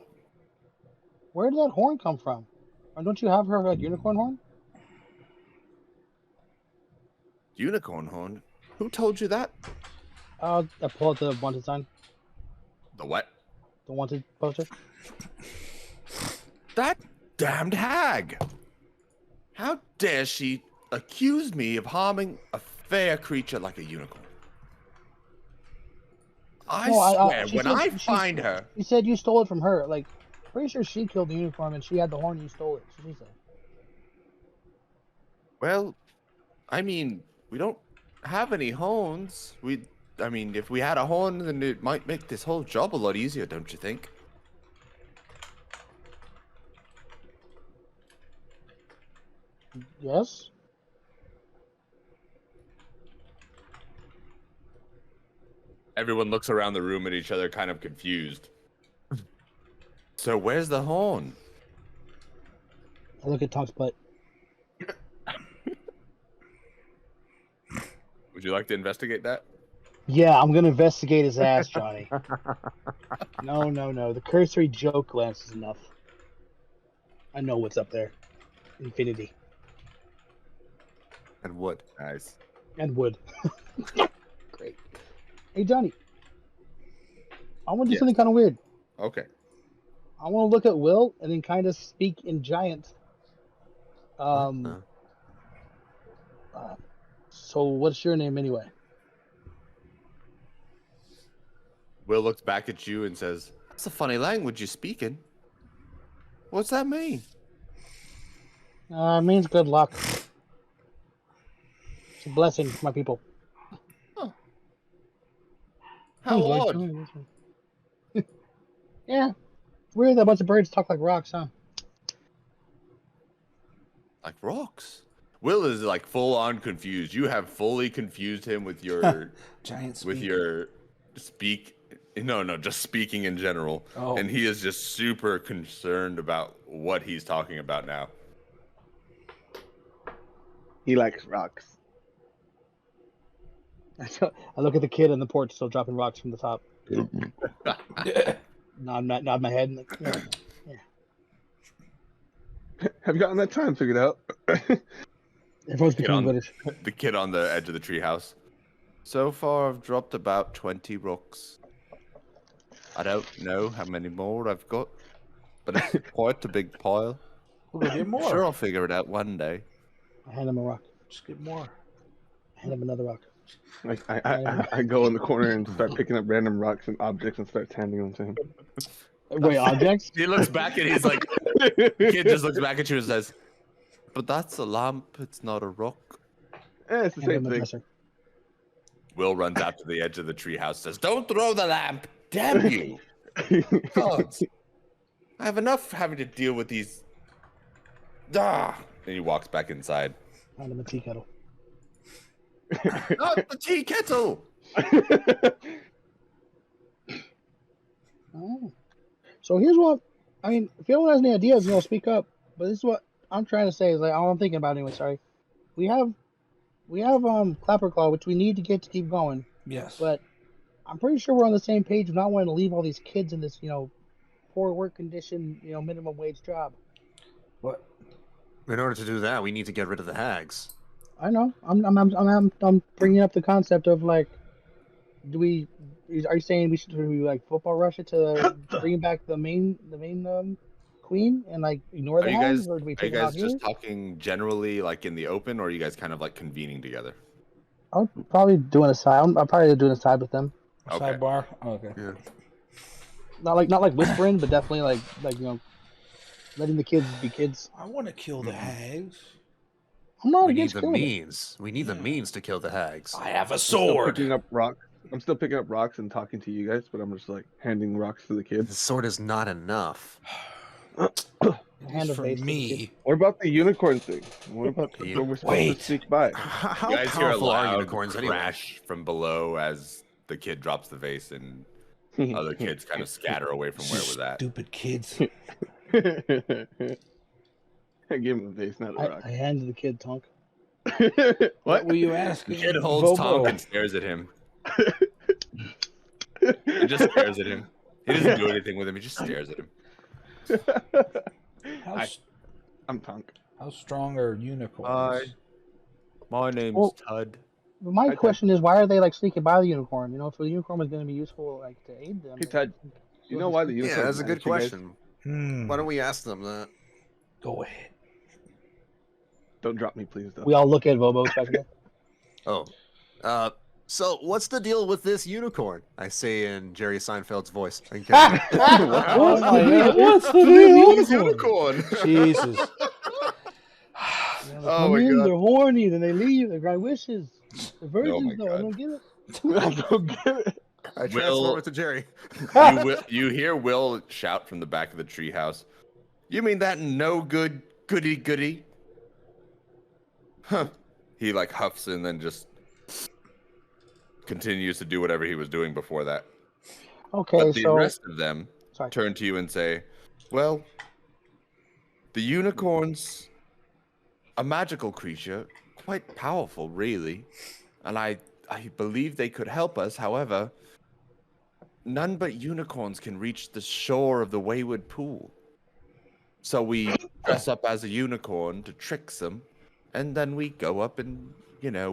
S1: Where did that horn come from? Or don't you have her unicorn horn?
S4: Unicorn horn? Who told you that?
S1: I pull out the wanted sign,
S4: The what?
S1: the wanted poster.
S4: That damned hag! How dare she accuse me of harming a fair creature like a unicorn? I
S1: No,
S4: swear,
S1: she
S4: when
S1: said-
S4: I
S1: she-
S4: find her,
S1: You said you stole it from her. Like, pretty sure she killed the unicorn and she had the horn. You stole it. That's what she said.
S4: well, I mean, we don't have any horns. If we had a horn, then it might make this whole job a lot easier, don't you think?
S1: Yes.
S4: Everyone looks around the room at each other, kind of confused. So where's the horn?
S1: I look at Tonk's butt.
S4: Would you like to investigate that?
S1: Yeah, I'm gonna investigate his ass, Johnny. No. The cursory joke glance is enough. I know what's up there. Infinity
S6: And wood.
S4: Nice.
S1: and wood. Great. Hey, Johnny. I want to do
S4: Yes.
S1: something kind of weird.
S4: Okay.
S1: I want to look at Will and then kind of speak in giant.
S6: Uh,
S1: So what's your name anyway?
S4: Will looks back at you and says, "That's a funny language you're speaking. What's that mean?"
S1: It means good luck. It's a blessing for my people.
S4: How
S1: Thanks,
S4: odd.
S1: Lloyd. Yeah. It's weird that a bunch of birds talk like rocks, huh?
S4: Like rocks. Will is like full on confused. You have fully confused him with your
S3: Giant
S4: with
S3: speak.
S4: your speak. No, just speaking in general.
S3: Oh.
S4: And he is just super concerned about what he's talking about now.
S5: He likes rocks.
S1: I look at the kid on the porch still dropping rocks from the top. Nod my head. And yeah.
S5: Have you gotten that time figured out?
S1: Everyone's
S4: Get
S1: becoming
S4: on.
S1: British.
S4: The kid on the edge of the treehouse. So far, I've dropped about 20 rocks. I don't know how many more I've got, but it's quite a big pile.
S3: We'll go get more.
S4: Sure, I'll figure it out one day.
S1: I hand him a rock.
S3: Just get more.
S1: I hand him another rock.
S5: I go in the corner and start picking up random rocks and objects and start handing them to him.
S1: Wait, objects?
S4: He looks back and he's like, the kid just looks back at you and says, "But that's a lamp, it's not a rock."
S5: It's the
S1: Hand him
S5: same
S1: a
S5: thing.
S1: dresser.
S4: Will runs out to the edge of the treehouse, says, "Don't throw the lamp! Damn you! Gods! I have enough having to deal with these." Ah! And he walks back inside.
S1: Hand him a tea kettle.
S4: Not the tea kettle!
S1: Oh. So here's what I mean. If anyone has any ideas, speak up. But this is what I'm trying to say. Is like all I'm thinking about anyway. Sorry, we have Clapperclaw, which we need to get to keep going.
S3: Yes.
S1: But I'm pretty sure we're on the same page of not wanting to leave all these kids in this poor work condition minimum wage job.
S3: What?
S6: In order to do that, we need to get rid of the hags.
S1: I know. I'm bringing up the concept of like, are you saying we should like football rush it to bring back the main queen and like ignore the hags, or do we
S4: Are you
S1: take it out
S4: guys just
S1: here?
S4: talking generally like in the open, or are you guys kind of like convening together?
S1: I'm probably doing a side. I'm probably doing a side with them.
S4: Okay.
S3: Sidebar. Oh, okay.
S6: Yeah.
S1: Not like whispering, but definitely like letting the kids be kids.
S3: I want to kill the hags.
S1: I'm not
S6: We need
S1: against
S6: the
S1: killing it.
S6: means. We need the means to kill the hags.
S3: I have a
S5: Still
S3: sword.
S5: picking up rocks. I'm still picking up rocks and talking to you guys, but I'm just like handing rocks to the
S6: The
S5: kids.
S6: sword is not enough.
S1: Hand of
S3: For
S1: base to the
S3: me.
S1: kid.
S5: What about the unicorn thing? What about
S6: You-
S5: where we're supposed
S3: Wait.
S5: to sneak by?
S6: How
S4: You guys hear a
S6: powerful are
S4: loud
S6: unicorns anyway?
S4: crash from below as the kid drops the vase, and other kids kind of scatter away from where it was at.
S3: Stupid kids.
S5: I gave him a vase, not a
S1: I
S5: rock.
S1: handed the kid Tonk.
S3: What
S5: What?
S3: were you
S4: The
S3: asking?
S4: kid holds
S3: Bobo?
S4: Tonk and stares at him. He just stares at him. He doesn't do anything with him. He just stares at him.
S3: How, s-
S5: I'm Tonk.
S3: how strong are unicorns?
S4: My name's
S1: Well-
S4: Tud.
S1: My
S5: Ted.
S1: question is, why are they like sneaking by the unicorn? If the unicorn was going to be useful, like to aid them.
S5: Hey, Ted, you know why the unicorn?
S6: Yeah, that's a good
S5: matters, you guys?
S6: question.
S3: Hmm.
S6: Why don't we ask them that?
S3: Go ahead.
S5: Don't drop me, please. Though.
S1: We all look at Bobo expecting.
S6: Oh. So what's the deal with this unicorn? I say in Jerry Seinfeld's voice. Okay.
S3: Oh my God, what's the
S4: Unicorn.
S3: Jesus.
S1: They
S4: Oh
S1: come
S4: my
S1: in,
S4: God.
S1: they're horny, then they leave. They grant wishes. The virgins,
S4: my
S1: though, I
S4: God.
S1: don't get it.
S5: I don't get it.
S6: I transform it to Jerry.
S4: You hear Will shout from the back of the treehouse. You mean that no good goody goody? Huh. He like huffs and then just continues to do whatever he was doing before that.
S1: Okay,
S4: But the
S1: so
S4: rest of them
S1: sorry.
S4: turn to you and say, "Well, the unicorn's a magical creature, quite powerful, really. and I believe they could help us. However, none but unicorns can reach the shore of the Wayward Pool. So we dress up as a unicorn to trick them, and then we go up and,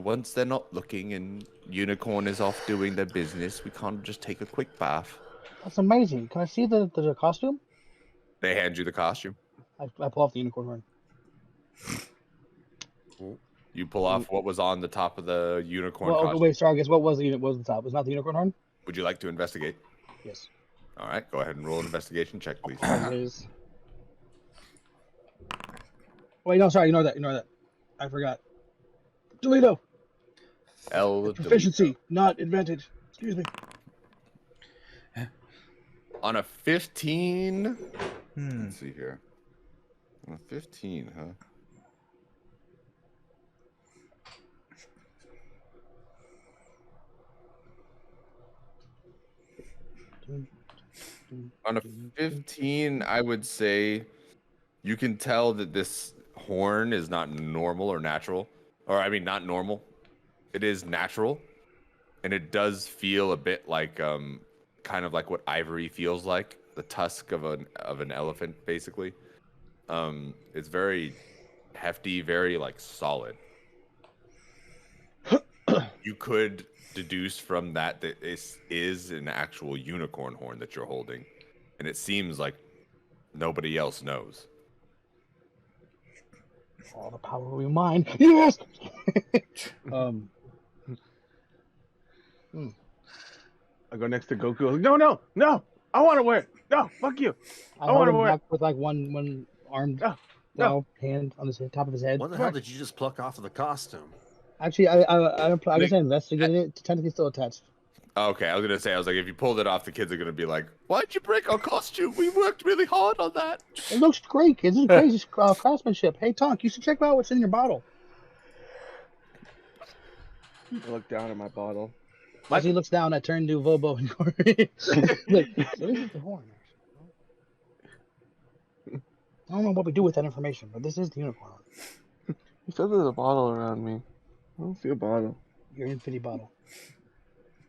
S4: once they're not looking and unicorn is off doing their business, we can't just take a quick bath.
S1: That's amazing. Can I see the costume?
S4: They hand you the costume.
S1: I pull off the unicorn horn.
S4: You pull off what was on the top of the unicorn
S1: Well,
S4: costume.
S1: wait, sorry. I guess what was the top? Was not the unicorn horn?
S4: Would you like to investigate?
S1: Yes.
S4: All right, go ahead and roll an investigation check, please.
S1: Please. Wait, no, sorry. Ignore that. I forgot. Toledo. Proficiency, not advantage. Excuse me.
S4: On a 15. Let's see here. On a 15, huh? On a 15, I would say you can tell that this horn is not normal or natural. Or, I mean, not normal. It is natural. And it does feel a bit like, kind of like what ivory feels like. The tusk of an elephant, basically. It's very hefty, very, like, solid. You could deduce from that this is an actual unicorn horn that you're holding, and it seems like nobody else knows.
S1: All the power will be mine. Yes.
S5: I go next to Goku. No! I want to wear it. No, fuck you.
S1: I
S5: wanna
S1: hold him
S5: wear it.
S1: back with like one arm,
S5: No.
S1: hand on the top of his head.
S6: What the hell did you just pluck off of the costume?
S1: Actually, I guess I investigated it. It's technically still attached.
S4: Okay, I was like, if you pulled it off, the kids are gonna be like, "Why'd you break our costume? We worked really hard on that."
S1: It looks great. It's just crazy craftsmanship. Hey, Tonk, you should check out what's in your bottle.
S5: I look down at my bottle.
S1: As he looks down, I turn to Vobo and Corey. Like, so this is the horn. I don't know what we do with that information, but this is the unicorn.
S5: He said there's a bottle around me. I don't see a bottle.
S1: Your infinity bottle.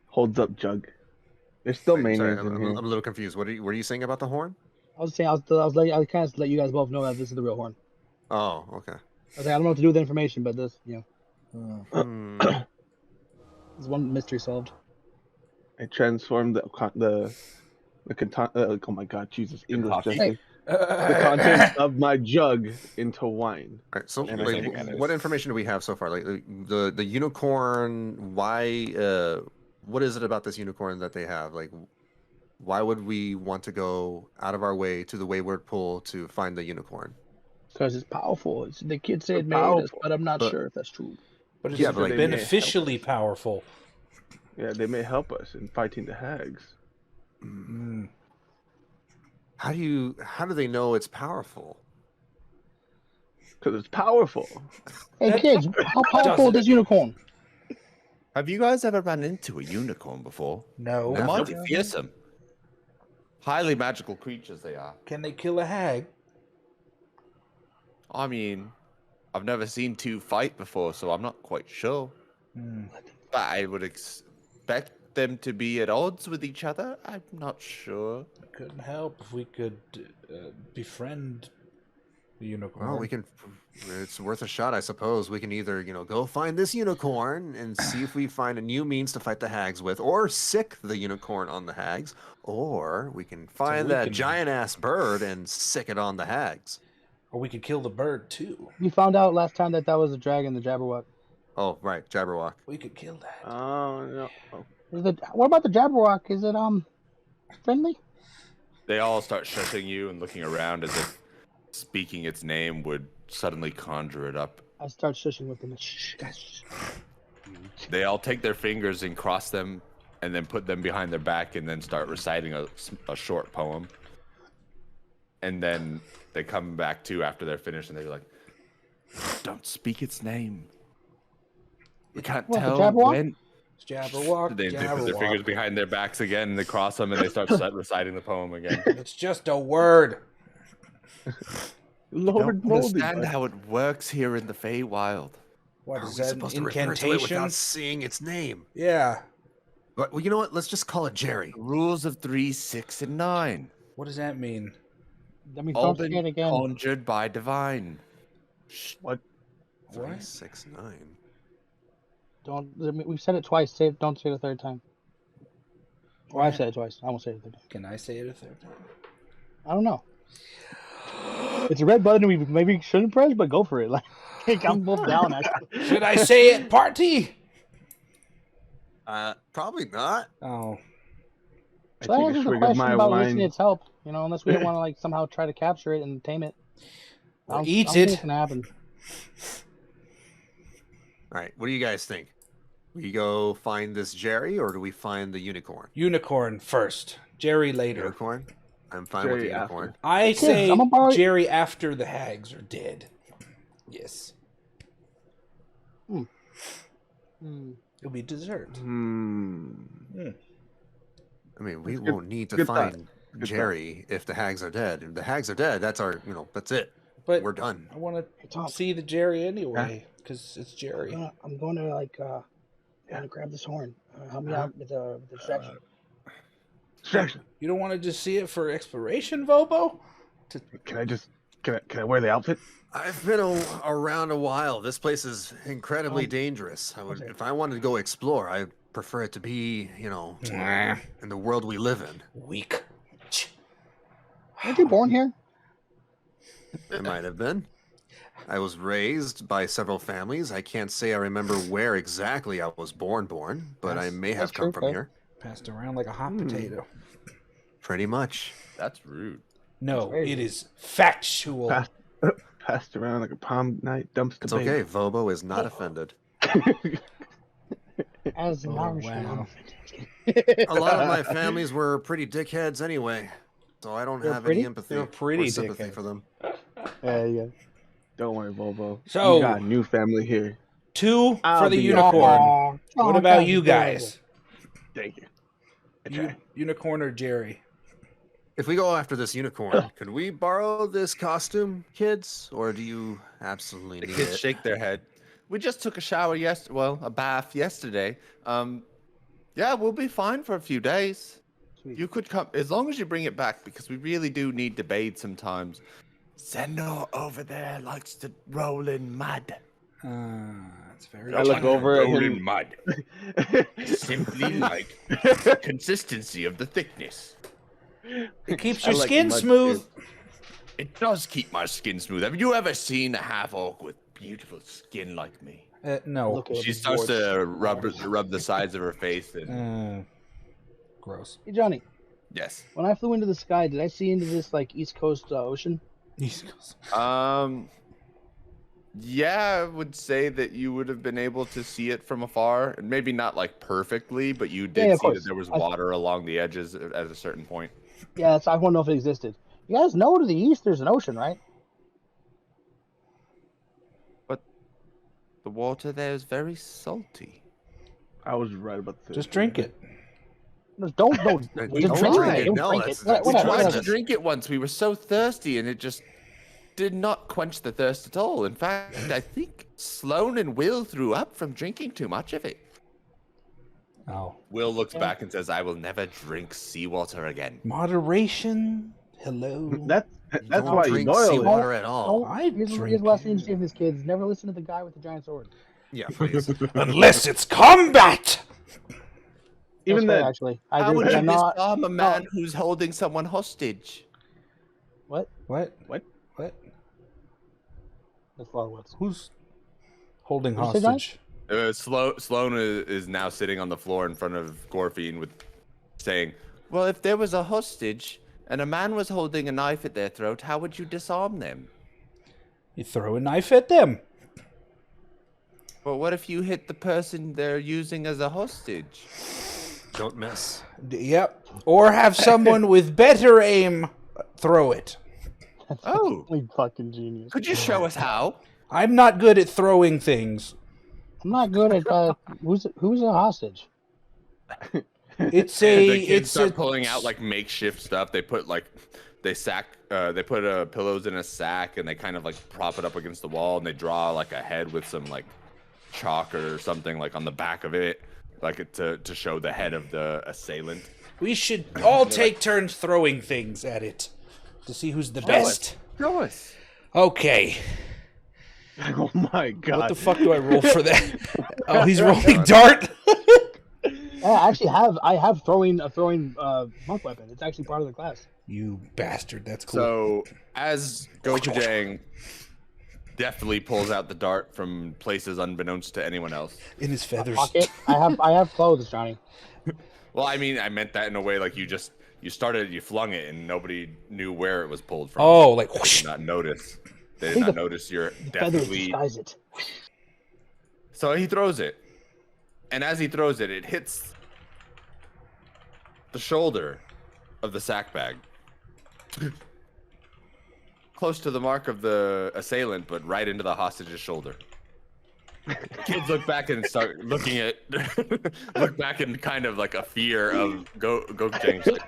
S5: Holds up jug. There's still
S6: Wait,
S5: mayonnaise
S6: sorry,
S5: in
S6: I'm
S5: here.
S6: a little confused. What are you saying about the horn?
S1: I was saying, I kind of let you guys both know that this is the real horn.
S6: Oh, okay.
S1: I was like, I don't know what to do with the information, but this,
S6: Hmm.
S1: is one mystery solved.
S5: I transformed the oh my god, Jesus, English.
S4: coffee?
S5: Jesse. The contents of my jug into wine.
S6: All right, so
S5: And I
S6: wait,
S5: think
S6: what information do we have so far? Like the unicorn, why? What is it about this unicorn that they have? Like, why would we want to go out of our way to the Wayward Pool to find the unicorn?
S1: Because it's powerful. The kids say it
S5: It's
S1: made us,
S5: powerful.
S1: but I'm not
S6: But-
S1: sure if that's true.
S3: But it's
S6: Yeah, but like-
S3: beneficially powerful.
S5: Yeah, they may help us in fighting the hags.
S6: How do they know it's powerful?
S5: Because it's powerful.
S1: Hey, kids, how powerful is this unicorn?
S4: Have you guys ever run into a unicorn before?
S3: No.
S4: They're
S6: No.
S4: mighty fearsome. Highly magical creatures they are.
S3: Can they kill a hag?
S4: I mean, I've never seen two fight before, so I'm not quite sure. But I would expect them to be at odds with each other. I'm not sure.
S3: Couldn't help if we could befriend the unicorn.
S6: Well, we can. It's worth a shot, I suppose. We can either, go find this unicorn and see if we find a new means to fight the hags with, or sick the unicorn on the hags, or we can find
S3: we
S6: that
S3: can-
S6: giant ass bird and sick it on the hags.
S3: Or we could kill the bird too.
S1: You found out last time that was a dragon, the Jabberwock.
S6: Oh, right, Jabberwock.
S3: We could kill that.
S5: Oh no.
S1: What about the Jabberwock? Is it friendly?
S4: They all start shushing you and looking around as if speaking its name would suddenly conjure it up.
S1: I start shushing with them. Shh, guys.
S4: They all take their fingers and cross them and then put them behind their back and then start reciting a short poem. And then they come back to after they're finished and they're like, "Don't speak its name. We can't
S1: What, the
S4: tell
S1: Jabberwock?
S4: when."
S3: Jabberwock,
S4: They put their
S3: Jabberwock.
S4: fingers behind their backs again and they cross them and they start reciting the poem again.
S3: It's just a word.
S5: Lord
S4: Don't
S5: Moldy.
S4: understand how it works here in the Feywild.
S3: What
S6: Are
S3: is
S6: we
S3: that?
S6: supposed
S3: An
S6: to refer to it
S3: incantation?
S6: without seeing its name?
S3: Yeah.
S6: But, well, you know what? Let's just call it Jerry.
S4: Rules of 3, 6, and 9.
S3: What does that mean?
S1: That means
S4: All
S1: don't say
S4: been
S1: it again.
S4: conjured by divine.
S5: What?
S6: 3,
S3: What?
S6: 6, 9.
S1: Don't. We've said it twice. Don't say it a third time. Or I've
S3: What?
S1: said it twice. I won't say it a third time.
S3: Can I say it a third time?
S1: I don't know. It's a red button we maybe shouldn't press, but go for it. Like I'm both down actually.
S3: Should I say it, party?
S6: Probably not.
S3: Oh,
S5: I
S1: That
S5: take a
S1: answers the
S5: swig of
S1: question
S5: my
S1: about
S5: wine.
S1: listening its help. You know, unless we don't want to like somehow try to capture it and tame it.
S3: or
S1: I
S3: eat
S1: don't think
S3: it.
S1: it's gonna happen.
S6: All right. What do you guys think? We go find this Jerry, or do we find the unicorn?
S3: Unicorn first. Jerry later.
S6: Unicorn. I'm fine with the
S5: Jerry after.
S6: unicorn.
S3: I
S1: Kids,
S3: say
S1: I'm gonna borrow-
S3: Jerry after the hags are dead. Yes. It'll be dessert.
S5: Hmm.
S6: I mean, we
S5: That's good-
S6: won't need to
S5: good thought.
S6: find
S5: Good
S6: Jerry if the hags are dead. If the hags are dead, that's our, that's it.
S3: But
S6: We're done.
S3: I want
S1: Hey, Tom,
S3: to see the Jerry anyway, because it's Jerry.
S1: I'm going to like grab this horn. Help me out with the distraction.
S5: Distraction.
S3: You don't want to just see it for exploration, Vobo?
S5: Can I wear the outfit?
S6: I've been around a while. This place is incredibly dangerous. If I wanted to go explore, I prefer it to be,
S3: Nah.
S6: in the world we live in.
S3: Weak.
S1: Weren't you born here?
S6: It might have been. I was raised by several families. I can't say I remember where exactly I was born, but I may have
S1: That's
S6: come
S1: true,
S6: from
S1: fair.
S6: here.
S3: Passed around like a hot potato.
S6: Pretty much.
S4: That's rude.
S3: No,
S1: very
S3: it is factual.
S5: Passed around like a palm night dumpster.
S6: It's okay. Vobo is not offended.
S1: As an
S3: Oh,
S1: Irishman.
S3: wow.
S6: A lot of my families were pretty dickheads anyway, so I don't
S1: They're
S6: have
S1: pretty?
S6: any empathy
S3: They're pretty
S6: or sympathy
S3: dickheads.
S6: for them.
S5: Yeah. Don't worry, Bobo.
S3: So-
S5: you got a new family here.
S3: 2
S5: I'll
S3: for the
S5: be
S3: unicorn.
S1: Aw,
S3: What
S1: aw,
S3: about
S1: God,
S3: you
S1: adorable.
S3: guys?
S5: Thank you. I
S3: U-
S5: try.
S3: unicorn or Jerry?
S6: If we go after this unicorn, could we borrow this costume, kids? Or do you absolutely
S4: The
S6: need
S4: kids
S6: it?
S4: shake their head. We just took a shower a bath yesterday. Yeah, we'll be fine for a few days.
S1: Sweet.
S4: You could come as long as you bring it back because we really do need to bathe sometimes. Senor over there likes to roll in mud.
S3: It's very.
S5: I look over at
S4: roll
S5: him.
S4: in mud. Simply like consistency of the thickness.
S3: It keeps
S5: I
S3: your
S5: like
S3: skin
S5: mud,
S3: smooth.
S5: too.
S4: It does keep my skin smooth. Have you ever seen a half orc with beautiful skin like me?
S3: No.
S1: Look at
S4: She
S1: the
S4: starts
S1: boards.
S4: to rub the sides of her face and
S3: Gross.
S1: Hey Johnny,
S4: yes.
S1: when I flew into the sky, did I see into this like East Coast ocean?
S4: Yeah, I would say that you would have been able to see it from afar. Maybe not like perfectly, but you did
S1: Yeah, of
S4: see that
S1: course.
S4: there was water along the edges at a certain point.
S1: Yeah, I want to know if it existed. You guys know to the east there's an ocean, right?
S4: The water there is very salty.
S5: I was right about the
S3: Just drink it.
S1: No, don't
S6: We
S1: just
S6: don't
S1: drink
S6: drink
S1: it.
S6: it.
S1: Don't
S6: No,
S1: drink
S6: that's-
S1: it.
S6: that's
S4: We
S1: Whatever,
S4: tried
S1: whatever.
S4: to drink it once. We were so thirsty, and it just did not quench the thirst at all. In fact, I think Sloan and Will threw up from drinking too much of it.
S3: Oh.
S4: Will looks
S1: Yeah.
S4: back and says, "I will never drink seawater again."
S3: Moderation. Hello.
S5: That's
S6: Don't
S5: why you
S6: drink
S5: boil it.
S6: seawater at all.
S3: I
S1: Here's
S3: drink
S1: the lesson
S3: it.
S1: you give these kids: never listen to the guy with the giant sword.
S6: Yeah, please.
S3: Unless it's combat.
S5: Even
S1: That's fair,
S5: then,
S1: actually, I
S4: How
S1: agree.
S4: would
S1: with
S4: you
S1: you. I'm not.
S4: disarm a man who's holding someone hostage?
S1: What?
S3: What?
S5: What?
S3: What?
S1: That's a lot of words.
S3: Who's holding
S1: What'd you say,
S3: hostage?
S4: Sloan is now sitting on the floor in front of Gorfine saying, "Well, if there was a hostage and a man was holding a knife at their throat, how would you disarm them?
S3: You throw a knife at them.
S4: Well, what if you hit the person they're using as a hostage?"
S6: Don't miss.
S3: Yep. Or have someone with better aim throw it.
S4: Oh,
S1: You fucking genius.
S4: could you show us how?
S3: I'm not good at throwing things.
S1: I'm not good at who's a hostage.
S3: It's
S4: The kids
S3: it's
S4: start pulling out like makeshift stuff. They put pillows in a sack and they kind of like prop it up against the wall and they draw like a head with some like chalk or something like on the back of it, like to show the head of the assailant.
S3: We should all take turns throwing things at it to see who's the best.
S4: Throw us.
S3: Okay.
S5: Oh my god!
S3: What the fuck do I roll for that? Oh, he's rolling dart.
S1: I actually have a throwing monk weapon. It's actually part of the class.
S3: You bastard. That's cool.
S4: So as Gokujang definitely pulls out the dart from places unbeknownst to anyone else.
S3: In his feathers.
S1: Pocket. I have clothes, Johnny.
S4: Well, I mean, I meant that in a way like you flung it and nobody knew where it was pulled from.
S3: Oh, like
S4: They
S3: whoosh.
S4: did not notice. They
S1: I
S4: did
S1: think
S4: not notice you're
S1: The feathers
S4: definitely.
S1: disguise it.
S4: So he throws it, and as he throws it, it hits the shoulder of the sack bag, close to the mark of the assailant, but right into the hostage's shoulder. Kids look back and start looking at, look back in kind of like a fear of Gokujang.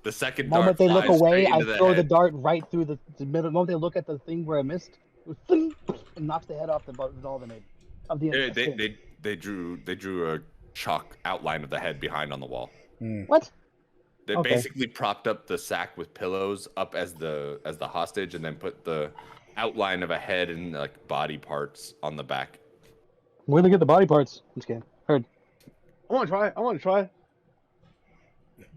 S4: The second
S1: The moment
S4: dart
S1: they look
S4: flies
S1: away,
S4: straight
S1: I
S4: into
S1: throw the
S4: head.
S1: dart right through the middle. The moment they look at the thing where I missed, it fling, and knocks the head off the all the name of the.
S4: They drew a chalk outline of the head behind on the wall.
S1: What?
S4: They
S1: Okay.
S4: basically propped up the sack with pillows up as the hostage, and then put the outline of a head and like body parts on the back.
S1: Where'd they get the body parts? I'm just kidding. Heard.
S5: I want to try.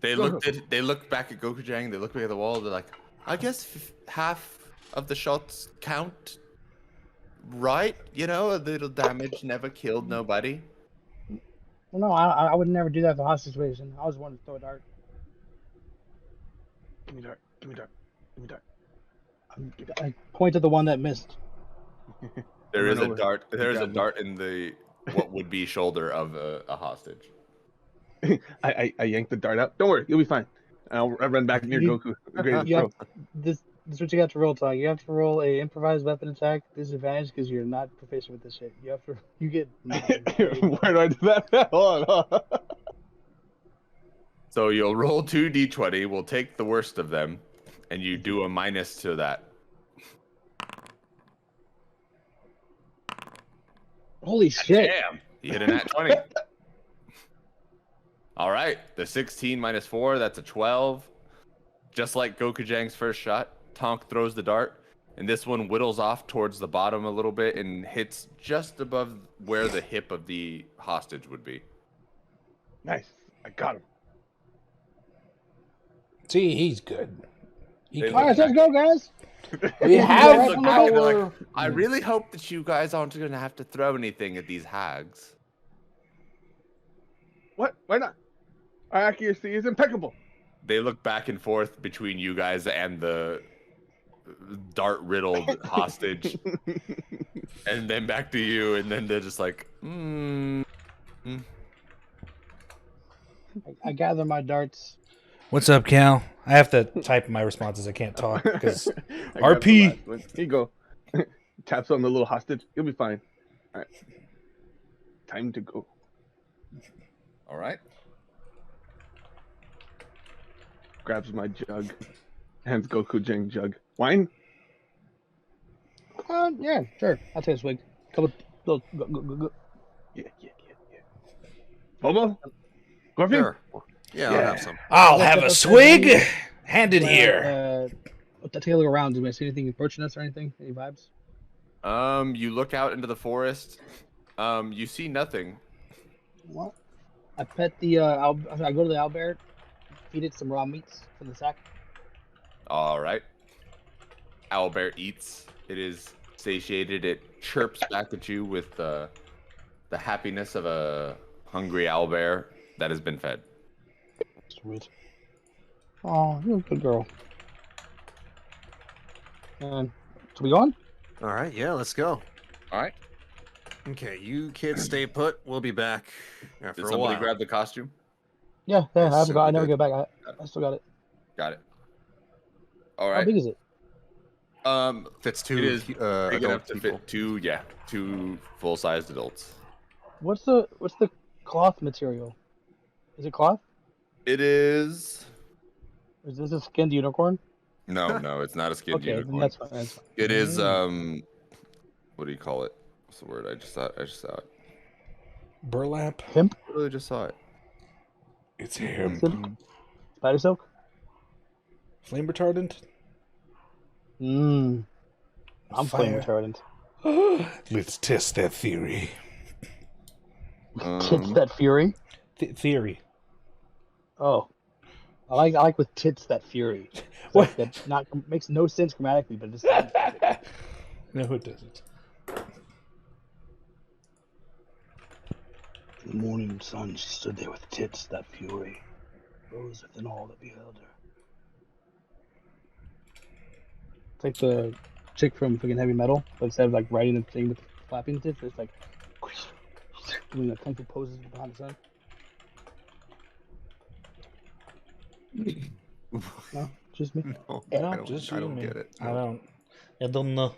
S4: They looked back at Gokujang. They looked back at the wall. They're like, I guess half of the shots count, right? You know, a little damage never killed nobody.
S1: Well, no, I would never do that for hostage situation. I was one to throw a dart.
S5: Give me dart. Give me dart. Give me dart.
S1: I point at the one that missed.
S4: There is
S5: Run
S4: a
S5: over.
S4: dart. There is a
S5: Grab me.
S4: dart in the what would be shoulder of a hostage.
S5: I yanked the dart out. Don't worry, you'll be fine. I'll run back near
S1: You-
S5: Goku. Great
S1: You
S5: throw.
S1: have, this is what you got to roll, Tom. You have to roll a improvised weapon attack disadvantage because you're not proficient with this shit. You have to. You get.
S5: Where do I do that? Hold on.
S4: So you'll roll 2d20. We'll take the worst of them, and you do a minus to that.
S1: Holy shit!
S4: Damn, you hit a nat 20. All right, the 16 minus 4, that's a 12. Just like Gokujang's first shot, Tonk throws the dart, and this one whittles off towards the bottom a little bit and hits just above where the hip of the hostage would be.
S5: Nice. I got him.
S3: See, he's good. He
S4: They
S3: can-
S1: All right, let's go, guys.
S3: we
S1: Yeah,
S3: have
S1: look
S4: back, they're
S3: our...
S4: like, I really hope that you guys aren't going to have to throw anything at these hags.
S5: What? Why not? Our accuracy is impeccable.
S4: They look back and forth between you guys and the dart-riddled hostage, and then back to you, and then they're just like,
S1: I gather my darts.
S3: What's up, Cal? I have to type my responses. I can't talk because
S5: I got the
S3: RP.
S5: last one. Here you go. Taps on the little hostage. You'll be fine. All right. Time to go.
S4: All right.
S5: Grabs my jug. Hands Gokujang jug. Wine?
S1: Yeah, sure. I'll take a swig. Couple. Go.
S5: Yeah. Bobo? Gorfy?
S6: Sure. Yeah, I'll
S5: Yeah.
S6: have some.
S3: I'll have a swig. Hand it here.
S1: Take a look around. Do I see anything approaching us or anything? Any vibes?
S4: You look out into the forest. You see nothing.
S1: Well, I pet the. I go to the owlbear, feed it some raw meats from the sack.
S4: All right. Owlbear eats. It is satiated. It chirps back at you with the happiness of a hungry owlbear that has been fed.
S1: Sweet. Oh, you're a good girl. And so we going?
S6: All right, yeah, let's go.
S4: All right.
S6: Okay, you kids stay put. We'll be back
S4: Did
S6: after a
S4: somebody
S6: while.
S4: grab the costume?
S1: Yeah. I haven't
S6: So
S1: got. I
S6: we
S1: never
S6: good.
S1: get back. I still got it.
S4: Got it. All
S1: How
S4: right.
S1: big is it?
S6: Fits two
S4: It is
S6: big
S4: big
S6: adult
S4: enough to
S6: people.
S4: fit two full-sized adults.
S1: What's the cloth material? Is it cloth?
S4: It is.
S1: Is this a skinned unicorn?
S4: No, it's not a skinned
S1: Okay, then
S4: unicorn.
S1: that's fine. That's fine.
S4: It is What do you call it? What's the word? I just saw it.
S3: Burlap.
S1: Hemp?
S4: Literally just saw it.
S3: It's him.
S1: Spider silk?
S3: Flame retardant.
S1: I'm flame
S3: Fire.
S1: retardant.
S3: Let's test that theory.
S1: Tits that fury.
S3: Theory.
S1: Oh, I like with tits that fury. It's
S3: What?
S1: like that not makes no sense grammatically, but just
S3: No, it doesn't.
S1: in the morning sun, she stood there with tits that fury, rose within all that beheld her. It's like the chick from fucking Heavy Metal, but instead of like writing the thing with flapping tits, it's like doing the kung fu poses behind the sun. No, just me.
S6: No,
S3: No,
S6: I don't,
S3: just
S6: I
S3: you,
S6: don't
S3: man.
S6: get it.
S3: I don't know.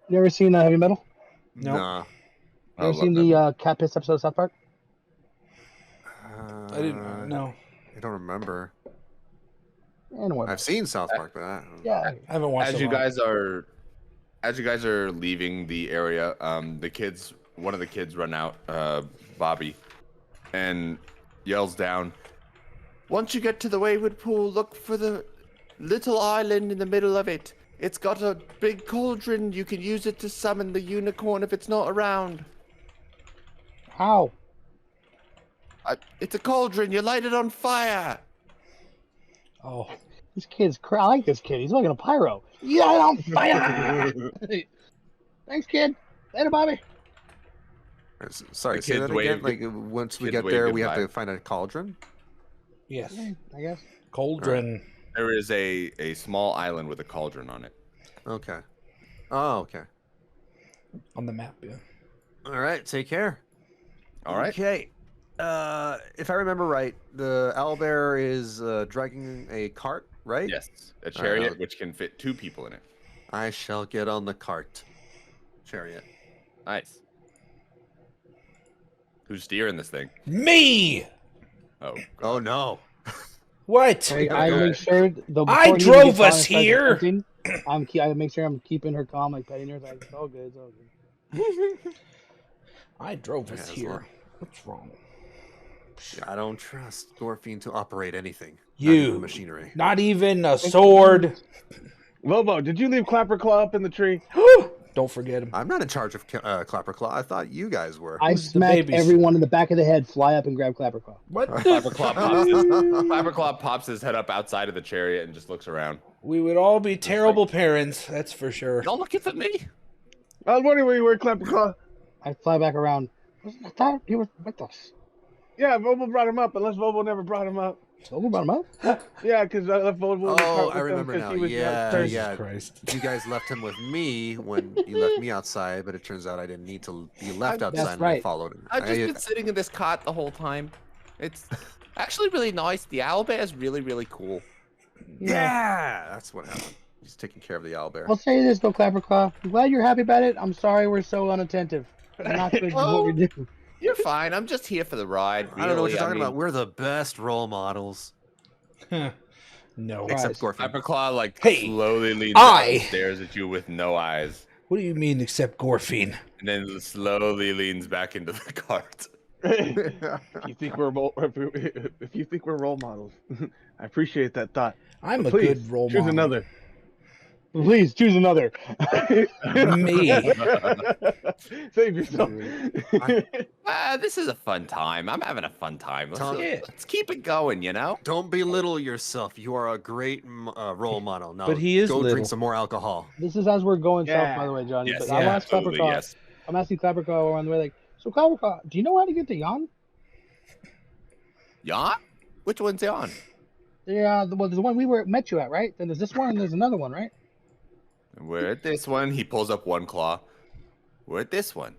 S1: You ever seen Heavy Metal?
S3: No.
S6: Nah.
S1: You ever seen the Cat Piss episode of South Park?
S3: I didn't know.
S6: I don't remember.
S1: And what?
S6: I've seen South Park, but
S1: Yeah.
S3: I haven't watched
S4: As
S3: it
S4: you
S3: in a while.
S4: guys are leaving the area, one of the kids run out, Bobby, and yells down, "Once you get to the Wayward Pool, look for the little island in the middle of it. It's got a big cauldron. You can use it to summon the unicorn if it's not around.
S1: How?
S4: It's a cauldron. You light it on fire."
S3: Oh,
S1: This kid's I like this kid. He's like a pyro. Yeah, on fire! Thanks, kid. Later, Bobby.
S6: sorry,
S4: The
S6: say
S4: kids
S6: that again.
S4: wave-
S6: Like once we
S4: kids
S6: get
S4: wave
S6: there, we have
S4: goodbye.
S6: to find a cauldron.
S3: yes.
S1: I guess.
S3: Cauldron.
S4: There is a small island with a cauldron on it.
S6: Okay. Oh, okay.
S3: On the map, yeah.
S6: All right. Take care.
S4: All right.
S6: Okay. If I remember right, the owlbear is dragging a cart, right?
S4: Yes, a chariot
S6: I'll-
S4: which can fit 2 people in it.
S6: I shall get on the cart. Chariot.
S4: Nice. Who's steering this thing?
S3: Me!
S4: Oh,
S6: Oh no.
S3: What?
S1: I make sure the
S3: I
S1: before he
S3: drove
S1: gets on
S3: us
S1: and starts
S3: here.
S1: attempting, I make sure I'm keeping her calm, like petting her. Like, it's all good. It's all good.
S3: I drove us
S6: Yeah,
S3: here.
S6: well.
S3: What's wrong?
S6: I don't trust Gorfine to operate anything. Not
S3: You.
S6: even machinery.
S3: Not even a sword.
S5: Lobo, did you leave Clapperclaw up in the tree?
S3: Don't forget him.
S6: I'm not in charge of Clapperclaw. I thought you guys were.
S1: I
S3: Who's the
S1: smack
S3: babies?
S1: everyone in the back of the head, fly up and grab Clapperclaw.
S3: What?
S4: Clapperclaw pops his head up outside of the chariot and just looks around.
S3: We would all be terrible parents, that's for sure.
S4: Y'all looking for me?
S5: I was wondering where you were, Clapperclaw.
S1: I fly back around. I thought he was with us.
S5: Yeah, Vobo brought him up, unless Vobo never brought him up.
S1: So we brought him up.
S5: Yeah, because I left Vobo in the cart
S6: Oh,
S5: with
S6: I
S5: him
S6: remember
S5: 'cause
S6: now.
S5: he was
S6: Yeah,
S5: cursed.
S6: yeah.
S3: Christ.
S6: You guys left him with me when you left me outside, but it turns out I didn't need to be left
S4: That's
S6: outside and
S1: right.
S6: I followed him.
S4: I've just been sitting in this cot the whole time. It's actually really nice. The owlbear is really, really cool.
S6: Yeah, that's what happened. He's taking care of the owlbear.
S1: I'll say this though, Clapperclaw. I'm glad you're happy about it. I'm sorry we're so unattentive. We're not good at what we do.
S4: You're fine. I'm just here for the ride.
S6: I don't know what you're
S4: really.
S6: talking about. We're the best role models.
S3: No.
S1: Right.
S6: Except Gorfin.
S4: Clapperclaw like
S3: Hey,
S4: slowly leans
S3: I-
S4: out and stares at you with no eyes,
S3: What do you mean except Gorfine?
S4: and then slowly leans back into the cart.
S5: If you think we're if you think we're role models, I appreciate that thought.
S3: I'm
S5: But
S3: a
S5: please,
S3: good role
S5: choose
S3: model.
S5: another.
S1: Please choose another.
S3: Me.
S5: Save yourself.
S4: This is a fun time. I'm having a fun time.
S6: Tom-
S4: Let's keep it going. You know.
S6: Don't belittle yourself. You are a great role model. Now,
S3: But he is
S6: go
S3: little.
S6: drink some more alcohol.
S1: This is as we're going
S5: Yeah.
S1: south, by the way, Johnny.
S4: Yes.
S1: But I'm
S3: Yeah.
S1: asking
S4: Absolutely.
S1: Clapperclaw.
S4: Yes.
S1: I'm asking Clapperclaw on the way. Like, so Clapperclaw, do you know how to get to Yon?
S4: Yon? Which one's Yon?
S1: Yeah, well, there's the one we met you at, right? Then there's this one, and there's another one, right?
S4: We're at this one. He pulls up one claw. We're at this one.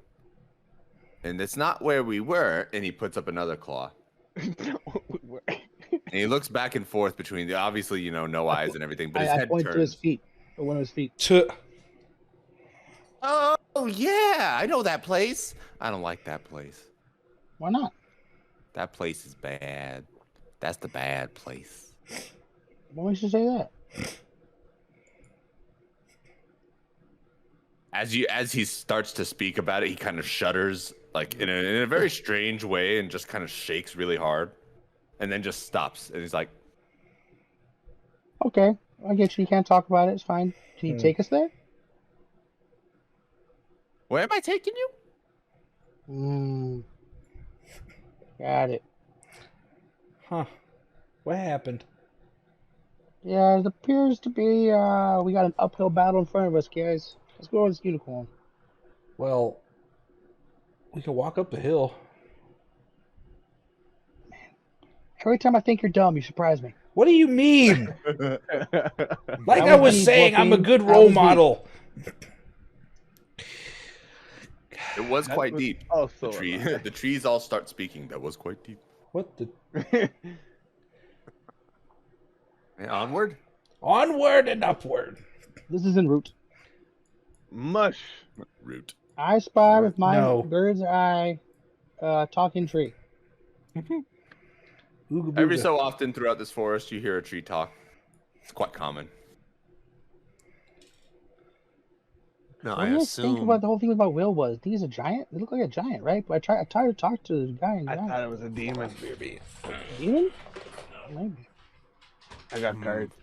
S4: And it's not where we were. And he puts up another claw. And he looks back and forth between the obviously, no eyes and everything, but his
S1: I
S4: head
S1: point
S4: turns.
S1: to his feet, or one of his feet.
S4: Oh yeah, I know that place. I don't like that place.
S1: Why not?
S4: That place is bad. That's the bad place.
S1: Why would you say that?
S4: As he starts to speak about it, he kind of shudders, like in a very strange way, and just kind of shakes really hard, and then just stops. And he's like,
S1: Okay, I get you. You can't talk about it. It's fine. Can you take us there?
S4: "Where am I taking you?"
S1: Got it.
S3: Huh. What happened?
S1: Yeah, it appears to be, we got an uphill battle in front of us, guys. Let's go on this unicorn.
S3: Well, we can walk up the hill.
S1: Every time I think you're dumb, you surprise me.
S3: What do you mean? Like I
S1: was
S3: was
S1: deep,
S3: saying, I'm a
S1: Wolfie.
S3: good
S1: That
S3: role
S1: was deep.
S3: model.
S4: It was quite deep.
S5: Also,
S4: The trees all start speaking. That was quite deep.
S3: What the?
S6: Onward?
S3: Onward and upward.
S1: This is en route.
S5: mush.
S4: Root.
S1: I spy with my
S3: No.
S1: bird's eye, talking tree.
S3: Ooga
S4: Every
S3: booga.
S4: so often throughout this forest, you hear a tree talk. It's quite common.
S6: No,
S1: What
S6: I
S1: do you
S6: assume.
S1: think about the whole thing about Will was? I think he's a giant. They look like a giant, right? But I tried to talk to the guy. And
S5: I thought it was a demon.
S1: demon? Maybe.
S5: I got cards.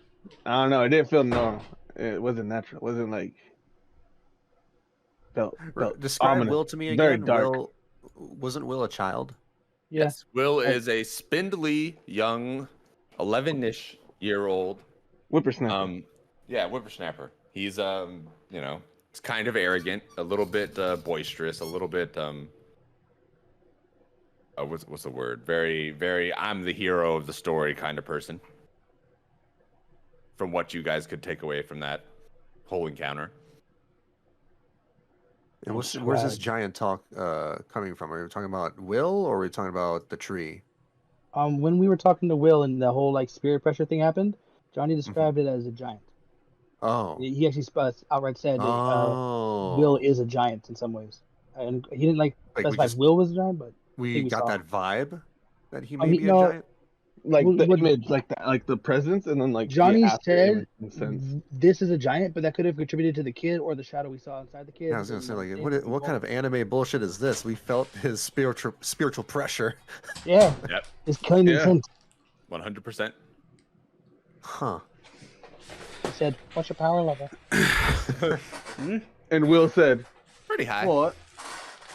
S5: I don't know. It didn't feel normal. It wasn't natural. It wasn't like felt
S6: Describe
S5: ominous.
S6: Will to me
S5: Very
S6: again.
S5: dark.
S6: Wasn't Will a child?
S1: Yeah.
S4: Yes, Will is a spindly, young, 11-ish year old.
S5: Whippersnapper.
S4: Yeah, whippersnapper. He's it's kind of arrogant, a little bit boisterous, a little bit what's the word? Very, very I'm the hero of the story kind of person. From what you guys could take away from that whole encounter.
S6: And where's this giant talk coming from? Are we talking about Will or are we talking about the tree?
S1: When we were talking to Will and the whole like spirit pressure thing happened, Johnny described it as a giant.
S6: Oh.
S1: He actually outright said that,
S6: Oh.
S1: Will is a giant in some ways, and he didn't like
S6: Like, we
S1: specify
S6: just-
S1: Will was a giant, but
S6: We
S1: we
S6: got
S1: saw
S6: that vibe that he may
S1: mean,
S6: be a
S1: no,
S6: giant.
S5: Like
S1: Well,
S5: the
S1: what-
S5: image, like the presence, and then like
S1: Johnny
S5: the after
S1: said
S5: image in a sense.
S1: this is a giant, but that could have contributed to the kid or the shadow we saw inside the kid.
S6: Yeah, I was gonna say, like, what kind of anime bullshit is this? We felt his spiritual pressure.
S1: Yeah,
S4: Yep.
S1: it's killing the
S5: Yeah.
S1: intent.
S4: 100%.
S6: Huh.
S1: He said, "What's your power level?"
S5: And Will said,
S4: Pretty high.
S5: "What?"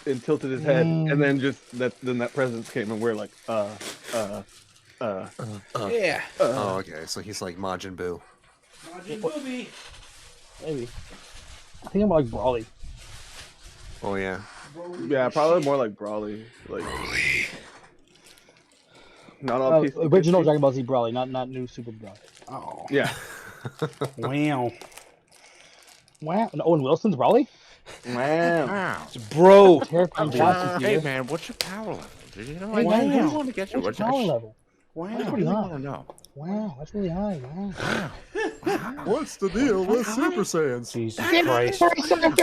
S5: And tilted his head,
S1: Mm.
S5: and then that presence came, and we're like,
S3: Yeah.
S6: Oh, okay. So he's like Majin Buu.
S3: Movie.
S1: Maybe. I think I'm like Brawly.
S6: Oh yeah.
S5: Yeah, probably more like Brawly. Like not all pieces.
S1: Original Dragon Ball Z Brawly, not new Super Brawly.
S3: Oh.
S5: Yeah.
S3: Wow.
S1: Wow, and Owen Wilson's Brawly?
S5: Wow.
S3: Bro.
S1: Terrifying
S4: Hey
S1: Johnson.
S4: man, what's your power level? Did you know?
S1: Hey,
S4: I
S1: man,
S4: want to get you.
S1: What's your power level?
S3: Wow.
S1: That's pretty high.
S4: to know.
S1: Wow, that's really high. Wow.
S6: What's the deal with Super Saiyans?
S3: Jesus Christ.
S5: Super Saiyan.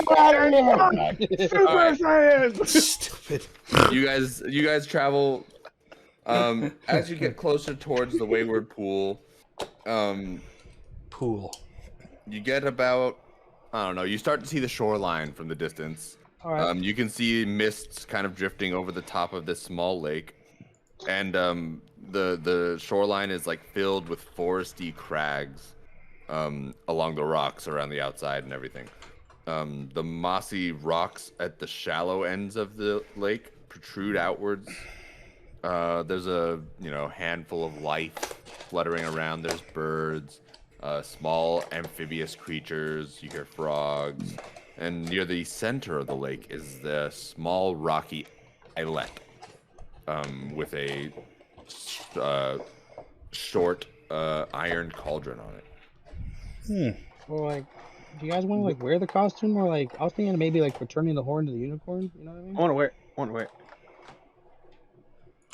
S3: Stupid.
S4: You guys travel. As you get closer towards the Wayward Pool,
S3: Pool.
S4: you get about, I don't know, you start to see the shoreline from the distance.
S1: All right.
S4: You can see mists kind of drifting over the top of this small lake, and the shoreline is like filled with foresty crags along the rocks around the outside and everything. The mossy rocks at the shallow ends of the lake protrude outwards. There's a handful of life fluttering around. There's birds, small amphibious creatures. You hear frogs, and near the center of the lake is the small rocky islet with a short iron cauldron on it.
S1: Or like, do you guys want to like wear the costume, or like I was thinking maybe like returning the horn to the unicorn? You know what I mean?
S5: I want to wear it. I want to wear it.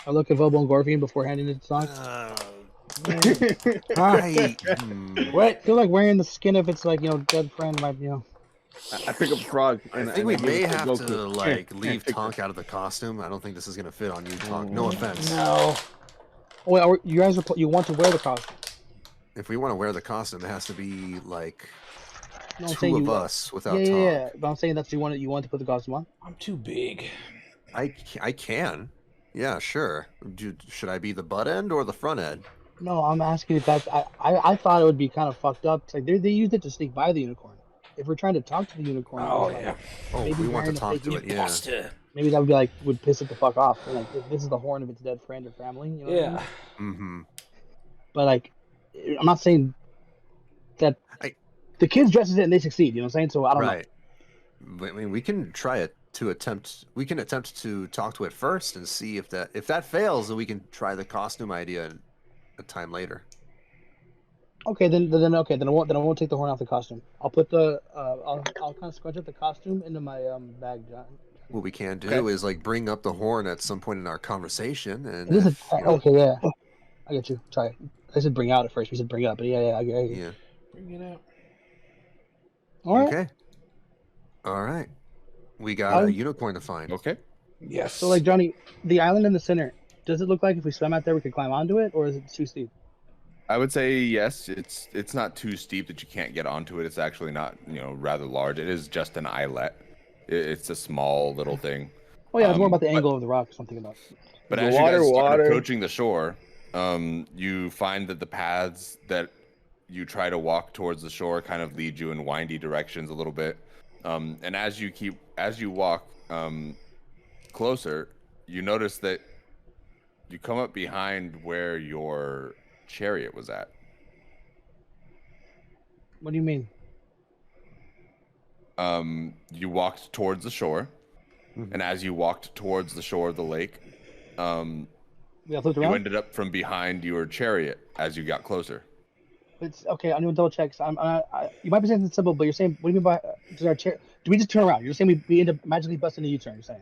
S1: I look at Vobo and Gorfian before handing it to Sonic.
S3: What?
S1: I feel like wearing the skin if it's like dead friend might
S5: I pick up a frog. And
S6: I think we
S5: give
S6: may
S5: it
S6: have
S5: Goku.
S6: to like
S5: Here,
S6: leave
S5: take
S6: Tonk out of the costume. I don't think this is gonna fit on you, Tonk. No offense.
S3: No.
S1: Oh wait, you guys you want to wear the costume?
S6: If we want to wear the costume, it has to be like
S1: No, I'm
S6: two
S1: saying
S6: of
S1: you,
S6: us without
S1: yeah,
S6: Tom.
S1: yeah. But I'm saying that's you want to put the costume on.
S3: I'm too big.
S6: I can. Yeah, sure. Should I be the butt end or the front end?
S1: No, I'm asking if that's. I thought it would be kind of fucked up. It's like they used it to sneak by the unicorn. If we're trying to talk to the unicorn,
S3: Oh
S1: like,
S3: yeah.
S6: Oh,
S1: maybe
S6: we want to
S1: wearing a
S6: talk
S1: fake
S6: to it. Yeah.
S3: Imposter.
S1: maybe that would be like would piss it the fuck off. And like if this is the horn of its dead friend or family, you know what I mean?
S3: Yeah.
S6: Mm-hmm.
S1: But like, I'm not saying that the kids dresses it and they succeed. You know what I'm saying? So I don't know.
S6: Right. I mean, we can try it to attempt. We can attempt to talk to it first and see if that fails, then we can try the costume idea a time later.
S1: Okay, then I won't take the horn off the costume. I'll put the I'll kind of scrunch up the costume into my bag, John.
S6: What we can do is like bring up the horn at some point in our conversation, and
S1: This is
S6: if, you know,
S1: okay, yeah. I get you. Try it. I said bring out at first. We said bring up, but yeah, I get you.
S6: yeah.
S3: Bring it out.
S1: All right.
S6: Okay. All right. We got a unicorn to find.
S4: Okay.
S3: Yes.
S1: So like Johnny, the island in the center. Does it look like if we swim out there we could climb onto it, or is it too steep?
S4: I would say yes. It's not too steep that you can't get onto it. It's actually not, rather large. It is just an islet. It's a small little thing.
S1: Oh yeah, it's more about the
S4: but-
S1: angle of the rock. Something about.
S4: But
S5: The
S4: as you guys start
S5: water.
S4: approaching the shore, you find that the paths that you try to walk towards the shore kind of lead you in windy directions a little bit. And as you walk closer, you notice that you come up behind where your chariot was at.
S1: What do you mean?
S4: You walked towards the shore, and as you walked towards the shore of the lake,
S1: We got flipped
S4: you
S1: around.
S4: ended up from behind your chariot as you got closer.
S1: It's okay. I'm gonna double check. So you might be saying something simple, but you're saying what do you mean by does our chair? Do we just turn around? You're saying we end up magically busting a U-turn. You're saying.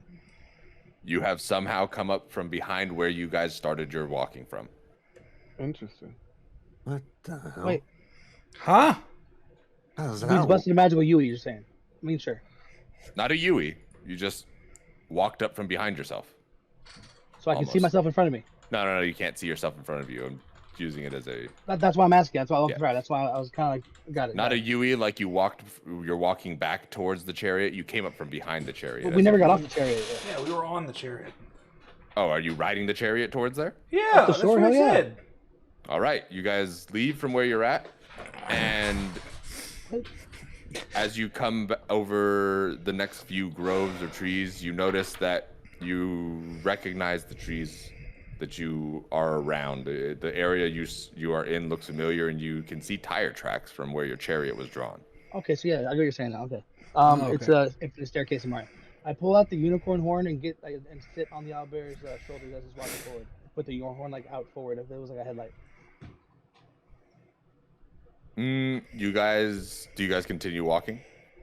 S4: You have somehow come up from behind where you guys started your walking from.
S5: Interesting.
S6: What the hell?
S1: Wait,
S3: Huh?
S6: How does
S1: we
S6: that
S1: just busted a magical U. You're saying. I mean, sure.
S4: Not a Yui. You just walked up from behind yourself.
S1: So I can see
S4: Almost.
S1: myself in front of me.
S4: No, you can't see yourself in front of you. I'm using it as a
S1: That's why I'm asking. That's why I looked
S4: Yeah.
S1: right. That's why I was kind of like got it.
S4: not
S1: got
S4: a
S1: it.
S4: Yui like you're walking back towards the chariot. You came up from behind the chariot.
S1: But
S4: as
S1: we never
S4: if
S1: got
S4: you-
S1: off the chariot yet.
S3: Yeah, we were on the chariot.
S4: Oh, are you riding the chariot towards there?
S3: Yeah,
S1: the
S3: that's
S1: shore?
S3: what I
S1: Hell yeah.
S3: said.
S4: All right, you guys leave from where you're at, and as you come over the next few groves or trees, you notice that you recognize the trees that you are around. The area you are in looks familiar, and you can see tire tracks from where your chariot was drawn.
S1: Okay, so yeah, I get what you're saying now. Okay.
S3: Okay.
S1: It's the staircase in mine. I pull out the unicorn horn and and sit on the owlbear's shoulders as he's walking forward. Put the unicorn horn like out forward if it was like a headlight.
S4: Do you guys continue walking?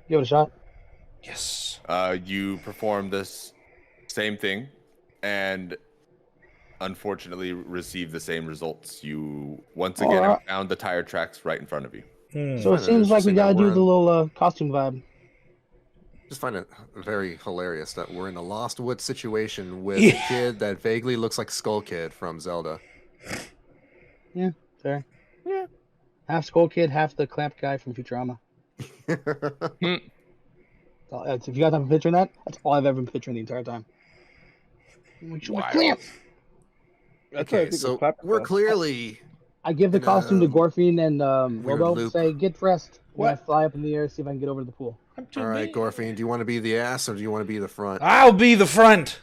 S1: Give it a shot.
S3: Yes.
S4: You perform this same thing, and unfortunately receive the same results. You once again have found the tire tracks right in front of you.
S1: So it
S6: Kinda
S1: seems like we
S6: interesting that
S1: gotta do
S6: we're
S1: the
S6: in-
S1: little costume vibe.
S6: Just find it very hilarious that we're in a Lost Woods situation with
S3: Yeah.
S6: a kid that vaguely looks like Skull Kid from Zelda.
S1: Fair. Yeah. Half Skull Kid, half the clamp guy from Futurama. If you guys have a picture of that, that's all I've ever been picturing the entire time.
S4: Wild.
S1: Clamp!
S5: That's what I
S6: Okay,
S5: think
S6: so
S5: of Clapper
S6: we're
S5: Claw.
S6: clearly
S1: I give the
S6: In a
S1: costume to Gorfine and
S6: weird
S1: Robo.
S6: loop.
S1: Say, get dressed.
S3: What?
S1: And I fly up in the air, see if I can get over to the pool.
S3: I'm too
S6: all right,
S3: big.
S6: Gorfine. Do you want to be the ass or do you want to be the front?
S3: I'll be the front.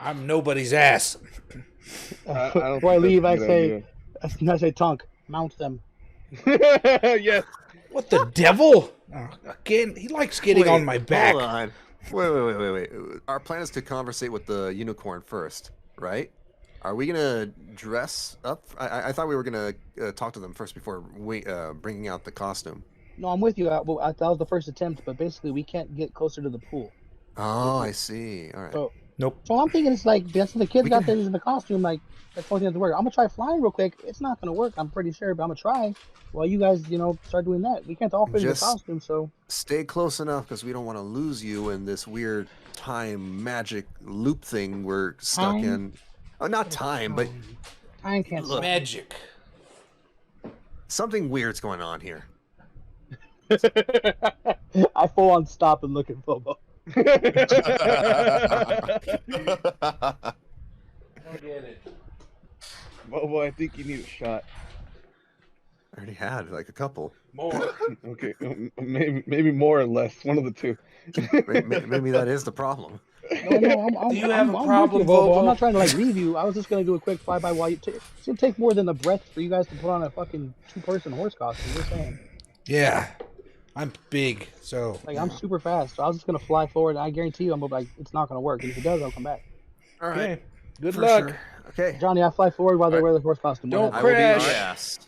S3: I'm nobody's ass.
S5: don't
S1: Before I
S5: think that's
S1: leave,
S5: a
S1: I
S5: good
S1: say, Tonk, mount them.
S5: idea. Yes.
S3: What the devil? Oh, again, he likes getting on my back.
S6: Hold on. Wait. Our plan is to conversate with the unicorn first, right? Are we gonna dress up? I thought we were gonna talk to them first before we bringing out the costume.
S1: No, I'm with you. That was the first attempt, but basically we can't get closer to the pool.
S6: Oh, I see. All right.
S1: So,
S3: Nope.
S1: so I'm thinking it's like that's the kids
S6: We
S1: got
S6: can-
S1: things in the costume. Like that's the only thing that work. I'm gonna try flying real quick. It's not gonna work. I'm pretty sure, but I'm gonna try. While you guys, start doing that. We can't all fit in the
S6: Just-
S1: costume, so
S6: Stay close enough because we don't want to lose you in this weird time magic loop thing we're stuck
S1: Time?
S6: in. Oh, not time, but
S1: time can't.
S6: Look.
S3: Magic.
S6: something weird's going on here.
S1: I full on stop and look at Bobo.
S5: Bobo, I think you need a shot.
S6: I already had like a couple.
S3: More.
S5: Okay, maybe more or less. One of the two.
S6: Maybe that is the problem.
S1: No, I'm
S3: Do you have a
S1: with
S3: problem,
S1: you, Bobo?
S3: Bobo?
S1: I'm not trying to like leave you. I was just gonna do a quick flyby while you. It's gonna take more than a breath for you guys to put on a fucking 2-person horse costume. Just saying.
S3: Yeah, I'm big, so
S1: Like I'm super fast, so I was just gonna fly forward. And I guarantee you, I'm like, it's not gonna work. And if it does, I'll come back.
S6: All right.
S3: okay. Good
S6: For
S3: luck.
S6: sure. Okay.
S1: Johnny, I fly forward while they wear the horse costume.
S3: Don't
S6: I will be
S3: crash.
S6: yes.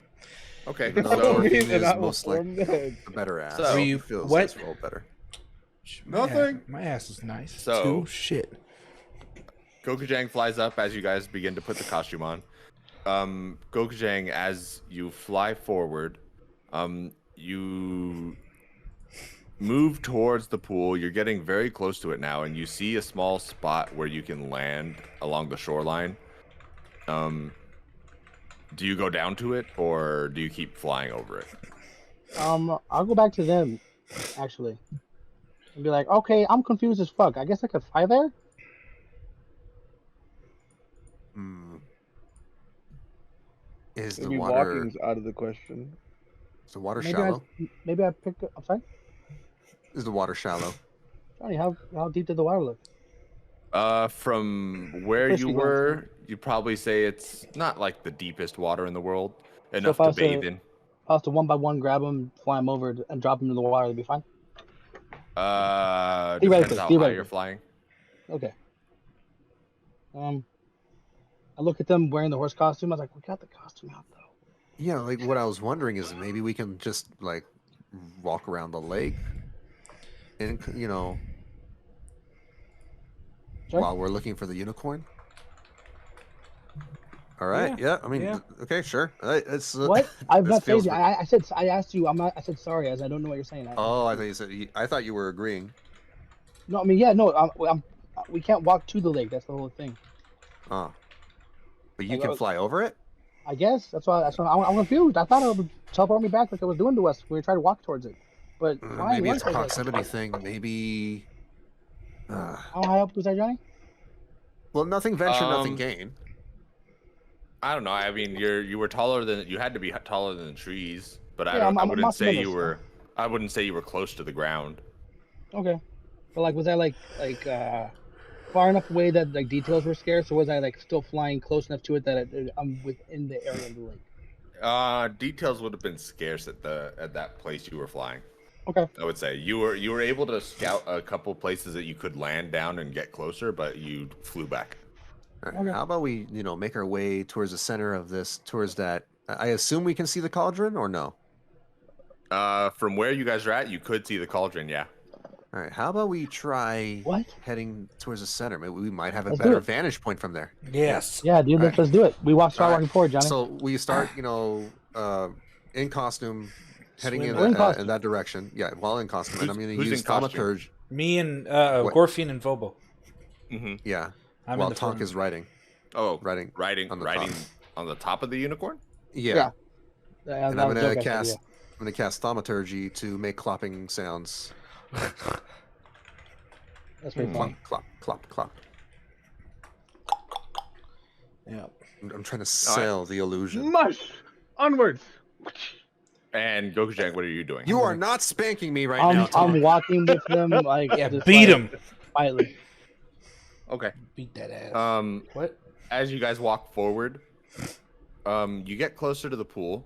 S4: Okay,
S6: Even though
S4: so
S6: Dorothy
S5: And I
S6: is
S5: will
S6: most like
S5: form the head.
S6: the better ass.
S4: So-
S6: He
S3: You-
S6: feels
S3: what?
S6: this role better.
S4: Nothing.
S3: My ass is nice.
S4: So-
S3: too. Shit.
S4: Gokujang flies up as you guys begin to put the costume on. Gokujang, as you fly forward, you move towards the pool. You're getting very close to it now, and you see a small spot where you can land along the shoreline. Do you go down to it, or do you keep flying over it?
S1: I'll go back to them, actually, and be like, okay, I'm confused as fuck. I guess I could fly there.
S6: Hmm. Is the
S5: Maybe
S6: water
S5: walking's out of the question.
S6: is the water
S1: Maybe
S6: shallow?
S1: maybe I pick. I'm sorry,
S6: Is the water shallow?
S1: Johnny. How deep did the water look?
S4: From where
S1: Fishy
S4: you
S1: ones,
S4: were, you'd probably say it's not like the deepest water in the world, enough
S1: if I
S4: to
S1: was to-
S4: bathe in.
S1: If I was to one by one grab them, fly them over, and drop them in the water, it'd be fine.
S4: Depends
S1: Theoretically,
S4: how high
S1: theoretically.
S4: you're flying.
S1: Okay. I look at them wearing the horse costume. I was like, we got the costume out though.
S6: Yeah, like what I was wondering is maybe we can just like walk around the lake, and
S1: Sorry?
S6: while we're looking for the unicorn. All right. Yeah. I mean,
S3: yeah.
S6: okay, sure. It's
S1: What? I'm
S6: this
S1: not
S6: feels
S1: saying. I said. I asked you. I'm not. I said sorry, as I don't know what you're saying.
S6: Oh, I thought you said. I thought you were agreeing.
S1: No, I mean, yeah, no. We can't walk to the lake. That's the whole thing.
S6: Oh, but you
S1: Like,
S6: can fly over it.
S1: I guess that's why. I'm confused. I thought it would teleport me back like it was doing to us when we tried to walk towards it. But why?
S6: Maybe
S1: why
S6: it's a
S1: is that?
S6: proximity thing. Maybe.
S1: How high up was that, Johnny?
S6: Well, nothing venture, nothing
S4: Um,
S6: gain.
S4: I don't know. I mean, you were taller than you had to be taller than the trees, but
S1: Yeah, I'm
S4: wouldn't say
S1: muscular,
S4: you
S1: so-
S4: were. I wouldn't say you were close to the ground.
S1: Okay. But like, was that like far enough away that like details were scarce, or was I like still flying close enough to it that I'm within the area of the lake?
S4: Details would have been scarce at that place you were flying.
S1: Okay.
S4: I would say you were able to scout a couple places that you could land down and get closer, but you flew back.
S6: All right,
S1: okay.
S6: How about we, make our way towards the center of this, towards that. I assume we can see the cauldron, or no?
S4: From where you guys are at, you could see the cauldron. Yeah.
S6: All right. How about we try
S1: What?
S6: heading towards the center? Maybe we might have a
S1: Let's do
S6: better
S1: it.
S6: vantage point from there.
S3: Yes.
S1: Yeah, dude.
S6: Alright.
S1: Let's do it. We start
S6: Alright,
S1: walking forward, Johnny.
S6: So we start, in costume, heading in,
S3: Swim.
S1: In costume.
S6: in that direction. Yeah, while in costume. And I'm going to
S4: Who's
S6: use
S4: in costume?
S6: thaumaturge.
S3: Me and
S6: What?
S3: Gorfin and Vobo.
S4: Mm-hmm.
S6: Yeah,
S3: I'm
S6: while
S3: in the
S6: Tonk
S3: front.
S6: is riding.
S4: Oh,
S6: Riding on the
S4: riding
S6: top.
S4: on the top of the unicorn.
S6: Yeah.
S1: Yeah,
S6: And
S1: that
S6: I'm
S1: was
S6: going
S1: a
S6: to
S1: joke, I
S6: cast.
S1: said,
S6: I'm going to cast thaumaturgy to make clopping sounds.
S1: yeah. That's pretty
S6: Clop,
S1: funny.
S6: clop, clop, clop.
S3: Yeah.
S6: I'm trying to sell the illusion.
S5: Mush! Onwards!
S4: And Gokujang, what are you doing?
S6: You are not spanking me right now.
S1: I'm
S6: Tom.
S1: walking with them like
S3: Yeah,
S1: just,
S3: beat
S1: like,
S3: him.
S1: quietly.
S4: Okay.
S3: Beat that ass.
S4: What? As you guys walk forward, you get closer to the pool,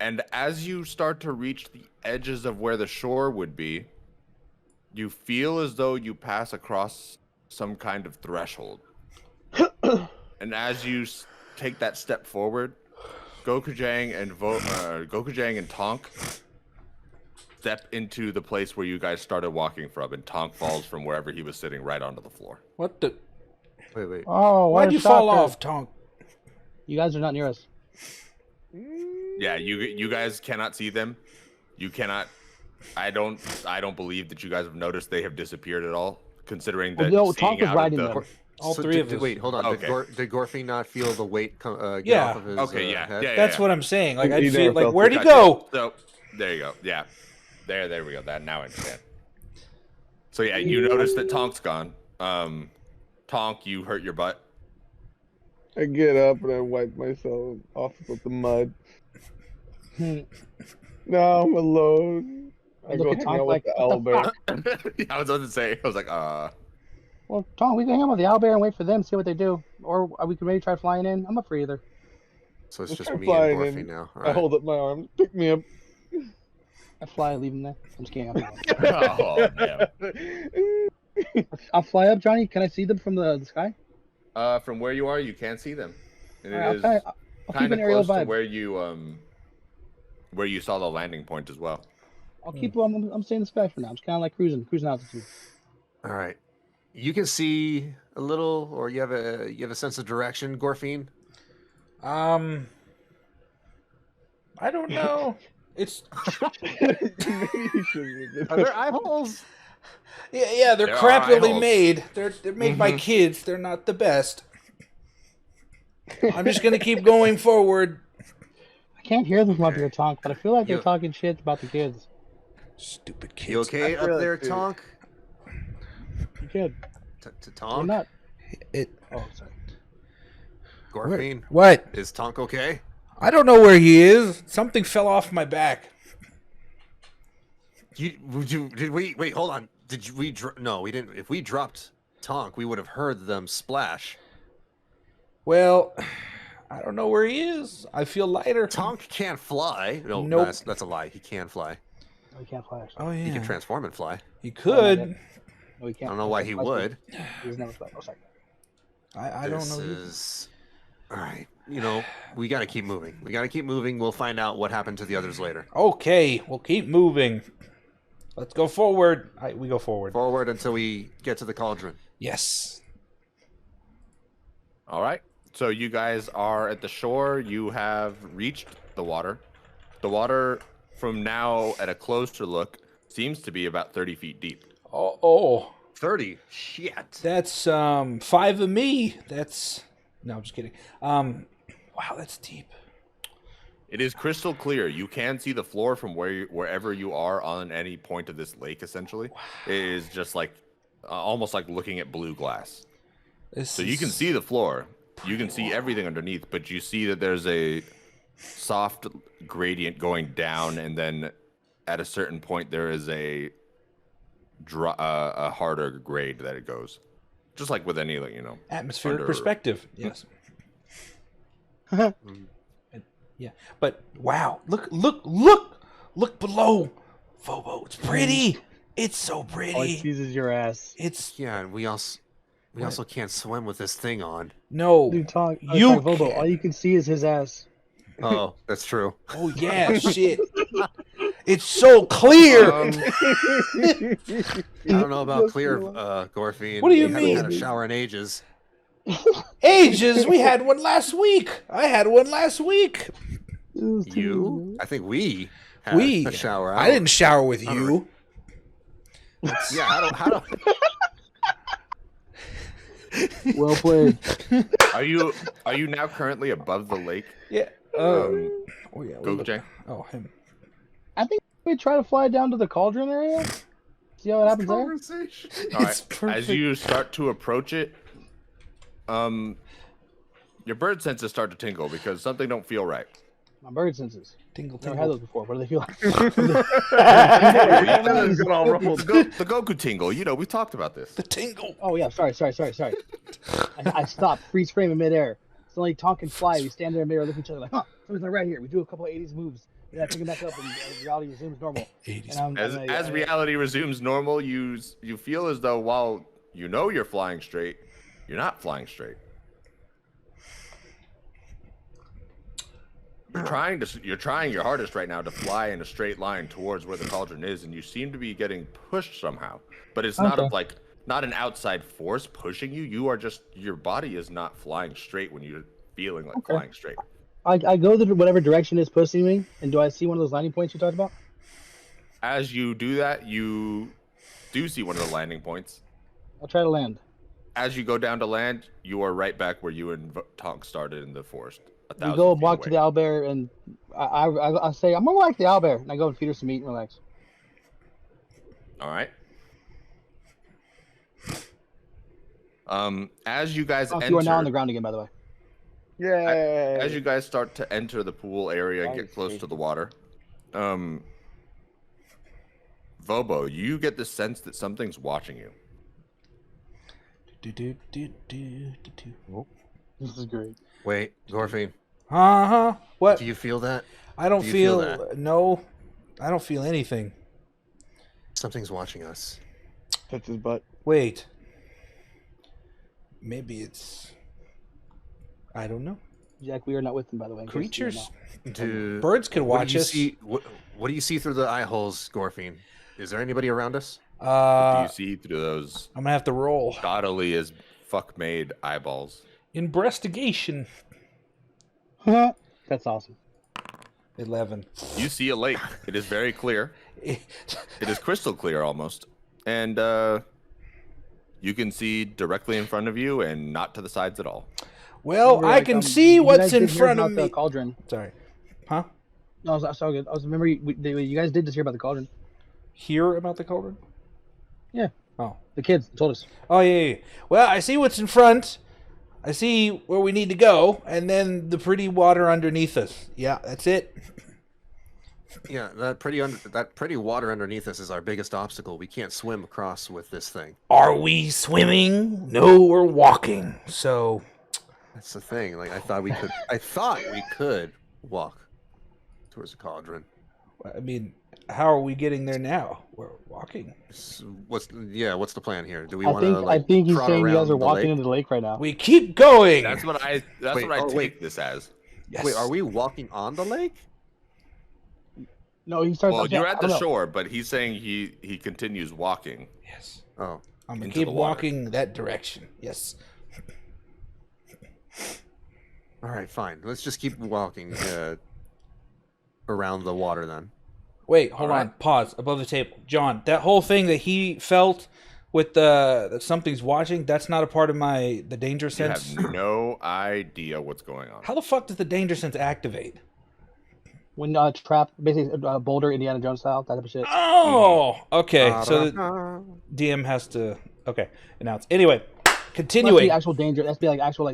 S4: and as you start to reach the edges of where the shore would be, you feel as though you pass across some kind of threshold. And as you take that step forward, Gokujang and Tonk step into the place where you guys started walking from, and Tonk falls from wherever he was sitting right onto the floor.
S3: What the?
S6: Wait.
S1: Oh, what
S3: Why'd
S1: a
S3: you fall
S1: shocker.
S3: off, Tonk?
S1: You guys are not near us.
S4: Yeah, you guys cannot see them. You cannot. I don't believe that you guys have noticed they have disappeared at all. Considering that
S1: no,
S4: seeing
S1: Tonk was
S4: out
S1: riding
S4: of the,
S1: them.
S3: All
S6: So
S3: three of us.
S6: Wait, hold on.
S4: Okay.
S6: Did Gorfy not feel the weight get
S3: Yeah.
S6: off of his
S4: Okay, yeah,
S6: head?
S4: yeah,
S3: That's what I'm saying. Like I
S5: He
S3: feel
S5: never
S3: like
S5: felt
S3: where'd
S5: it.
S3: he go?
S4: So there you go. Yeah, There we go. That now I understand. So yeah, you notice that Tonk's gone. Tonk, you hurt your butt.
S5: I get up and I wipe myself off with the mud. Now I'm alone. I
S1: Look
S5: go
S1: at
S5: hang
S1: Tonk
S5: out
S1: like,
S5: with the
S1: what the
S5: owlbear.
S4: I was about to say, I was like,
S1: Well, Tom, we can hang out with the owlbear and wait for them, see what they do. Or we can maybe try flying in. I'm up for either.
S6: So it's
S5: Let's
S6: just
S5: try
S6: me and
S5: flying
S6: Gorfy
S5: in.
S6: now. All
S5: I
S6: right.
S5: hold up my arm. Pick me up.
S1: I fly, leave them there. I'm just kidding.
S4: oh damn.
S1: I'll fly up, Johnny. Can I see them from the sky?
S4: From where you are, you can see them. And
S1: All right,
S4: it is
S1: I'll keep
S4: kind
S1: an
S4: of
S1: aerial
S4: close to
S1: vibe.
S4: where you saw the landing point as well.
S1: I'll keep. I'm staying in the sky for now. I'm just kind of like cruising altitude.
S6: All right. You can see a little, or you have a sense of direction, Gorfine.
S3: I don't know. It's
S5: Maybe you shouldn't.
S6: Are there eyeballs?
S3: yeah, they're
S4: There are
S3: crappily
S4: eye-holes.
S3: made. They're made by kids. They're not the best. I'm just gonna keep going forward.
S1: I can't hear them up
S6: Okay.
S1: here talk, but I feel like they're
S6: You-
S1: talking shit about the kids.
S3: Stupid kids.
S6: You okay
S5: I
S6: up
S5: feel
S6: there,
S5: like, dude.
S6: Tonk?
S1: You kid.
S6: To
S1: You're
S6: Tonk?
S1: not.
S3: It.
S1: Oh, sorry.
S6: Gorfine?
S3: What?
S6: Is Tonk okay?
S3: I don't know where he is. Something fell off my back.
S6: Did we wait? Hold on. No, we didn't. If we dropped Tonk, we would have heard them splash.
S3: Well, I don't know where he is. I feel lighter.
S6: Tonk can't fly. No,
S3: Nope.
S6: that's a lie. He can fly.
S1: No, he can't fly. Actually.
S3: Oh yeah,
S6: He can transform and fly.
S3: He could.
S1: No, he
S6: I
S1: can't.
S6: don't know why he would.
S1: He's never fly. Oh, sorry.
S3: I don't
S6: This
S3: know.
S6: is all right. You know, we got to keep moving. We'll find out what happened to the others later.
S3: Okay, we'll keep moving. Let's go forward. We go forward.
S6: Forward until we get to the cauldron.
S3: Yes.
S4: All right. So you guys are at the shore. You have reached the water. The water, from now at a closer look, seems to be about 30 feet deep.
S3: Oh,
S6: 30. Shit.
S3: that's 5 of me. That's no, I'm just kidding. Wow, that's deep.
S4: It is crystal clear. You can see the floor from wherever you are on any point of this lake. Essentially, it is just like almost like looking at blue glass. So you can see the floor. You can see everything underneath, but you see that there's a soft gradient going down, and then at a certain point there is a harder grade that it goes. Just like with any,
S3: atmospheric
S4: under-
S3: perspective. Yes. Yeah, but wow, look below, Phobo. It's pretty. It's so
S1: All he
S3: pretty.
S1: sees is your ass.
S3: It's
S6: Yeah, and we also can't swim with this thing on.
S3: no.
S1: Dude, talk.
S3: You
S1: Vobo.
S3: can.
S1: All you can see is his ass.
S6: Oh, that's true.
S3: Oh yeah, shit. It's so clear.
S6: I don't know about clear, Gorfy.
S3: What do you
S6: We
S3: mean?
S6: haven't had a shower in ages.
S3: Ages. We had one last week. I had one last week.
S6: You? I think we had
S3: We.
S6: a shower.
S3: I didn't shower with you.
S6: Yeah. How do?
S1: Well played.
S4: Are you now currently above the lake?
S3: Yeah.
S4: Oh yeah. Go, Jay.
S3: Oh him.
S1: I think we try to fly down to the cauldron area. See how it happens there.
S4: All right.
S3: It's perfect.
S4: As you start to approach it, your bird senses start to tingle because something don't feel right.
S1: My bird senses.
S3: Tingle,
S1: Never had those
S3: tingle.
S1: before. What do they feel like?
S4: The Goku tingle. We talked about this.
S3: The tingle.
S1: Oh yeah, sorry. I stopped, freeze frame in midair. It's only Tonk and fly. We stand there in midair, look at each other like, huh? Something's not right here. We do a couple of 80s moves, and I pick it back up, and reality resumes normal.
S3: 80s.
S1: And
S4: As reality resumes normal, you feel as though while you're flying straight, you're not flying straight. You're trying your hardest right now to fly in a straight line towards where the cauldron is, and you seem to be getting pushed somehow. But it's not not an outside force pushing you. Your body is not flying straight when you're feeling like flying straight.
S1: I go to whatever direction is pushing me, and do I see one of those landing points you talked about?
S4: As you do that, you do see one of the landing points.
S1: I'll try to land.
S4: As you go down to land, you are right back where you and Tonk started in the forest.
S1: We go walk to the owlbear, and I say, I'm gonna like the owlbear, and I go and feed her some meat and relax.
S4: All right. As you guys enter,
S1: you are now on the ground again, by the way.
S5: Yay!
S4: as you guys start to enter the pool area and get close to the water, Vobo, you get the sense that something's watching you.
S1: This is great.
S6: Wait, Gorfine,
S3: What?
S6: do you feel that?
S3: I don't
S6: do you feel
S3: feel
S6: that?
S3: no. I don't feel anything.
S6: Something's watching us.
S5: Touch his butt.
S3: Wait. Maybe it's. I don't know.
S1: Jack, we are not with them, by the way. in case you
S3: Creatures.
S1: didn't know.
S6: Do,
S3: Birds can
S6: what
S3: watch
S6: do you
S3: us.
S6: see? What do you see through the eye holes, Gorfine? Is there anybody around us?
S4: Do you see through those
S3: I'm gonna have to roll.
S4: gaudily as fuck made eyeballs?
S3: Investigation.
S1: That's awesome.
S3: 11.
S4: You see a lake. It is very clear. It is crystal clear almost. And you can see directly in front of you and not to the sides at all.
S3: Well,
S1: Remember,
S3: I
S1: like,
S3: can see
S1: you
S3: what's
S1: guys
S3: in
S1: did hear
S3: front of
S1: about the
S3: me.
S1: cauldron.
S3: Sorry. Huh?
S1: No, I was so good. I was remember you guys did just hear about the cauldron.
S3: Hear about the cauldron?
S1: Yeah.
S3: Oh.
S1: The kids told us.
S3: Oh, yeah. Well, I see what's in front. I see where we need to go, and then the pretty water underneath us. Yeah, that's it.
S6: Yeah, that pretty water underneath us is our biggest obstacle. We can't swim across with this thing.
S3: Are we swimming? No, we're walking. So,
S6: That's the thing. Like I thought we could walk towards the cauldron.
S3: I mean, how are we getting there now? We're walking.
S6: What's the plan here? Do we
S1: I
S6: want to
S1: think I think he's
S6: trot
S1: saying you
S6: around
S1: guys are
S6: the
S1: walking
S6: lake?
S1: into the lake right now.
S3: We keep going.
S4: That's what I take this as.
S3: Yes.
S6: Wait, are we walking on the lake?
S1: No, he starts.
S4: Well, you're at
S1: I don't
S4: the
S1: know.
S4: shore, but he's saying he continues walking.
S3: Yes.
S6: Oh,
S3: I'm going to
S4: Into
S3: keep
S4: the water.
S3: walking that direction. Yes.
S6: all right, fine. Let's just keep walking around the water then.
S3: Wait, hold
S4: All
S3: on.
S4: right.
S3: Pause. Above the table. John, that whole thing that he felt with that something's watching, that's not a part of the danger
S4: You
S3: sense.
S4: have no idea what's going on.
S3: How the fuck does the danger sense activate?
S1: When trap, basically Boulder, Indiana Jones style, that type of shit.
S3: Oh, okay. So the DM has to announce. Anyway,
S1: Must
S3: continuing.
S1: be actual danger. That's be like actual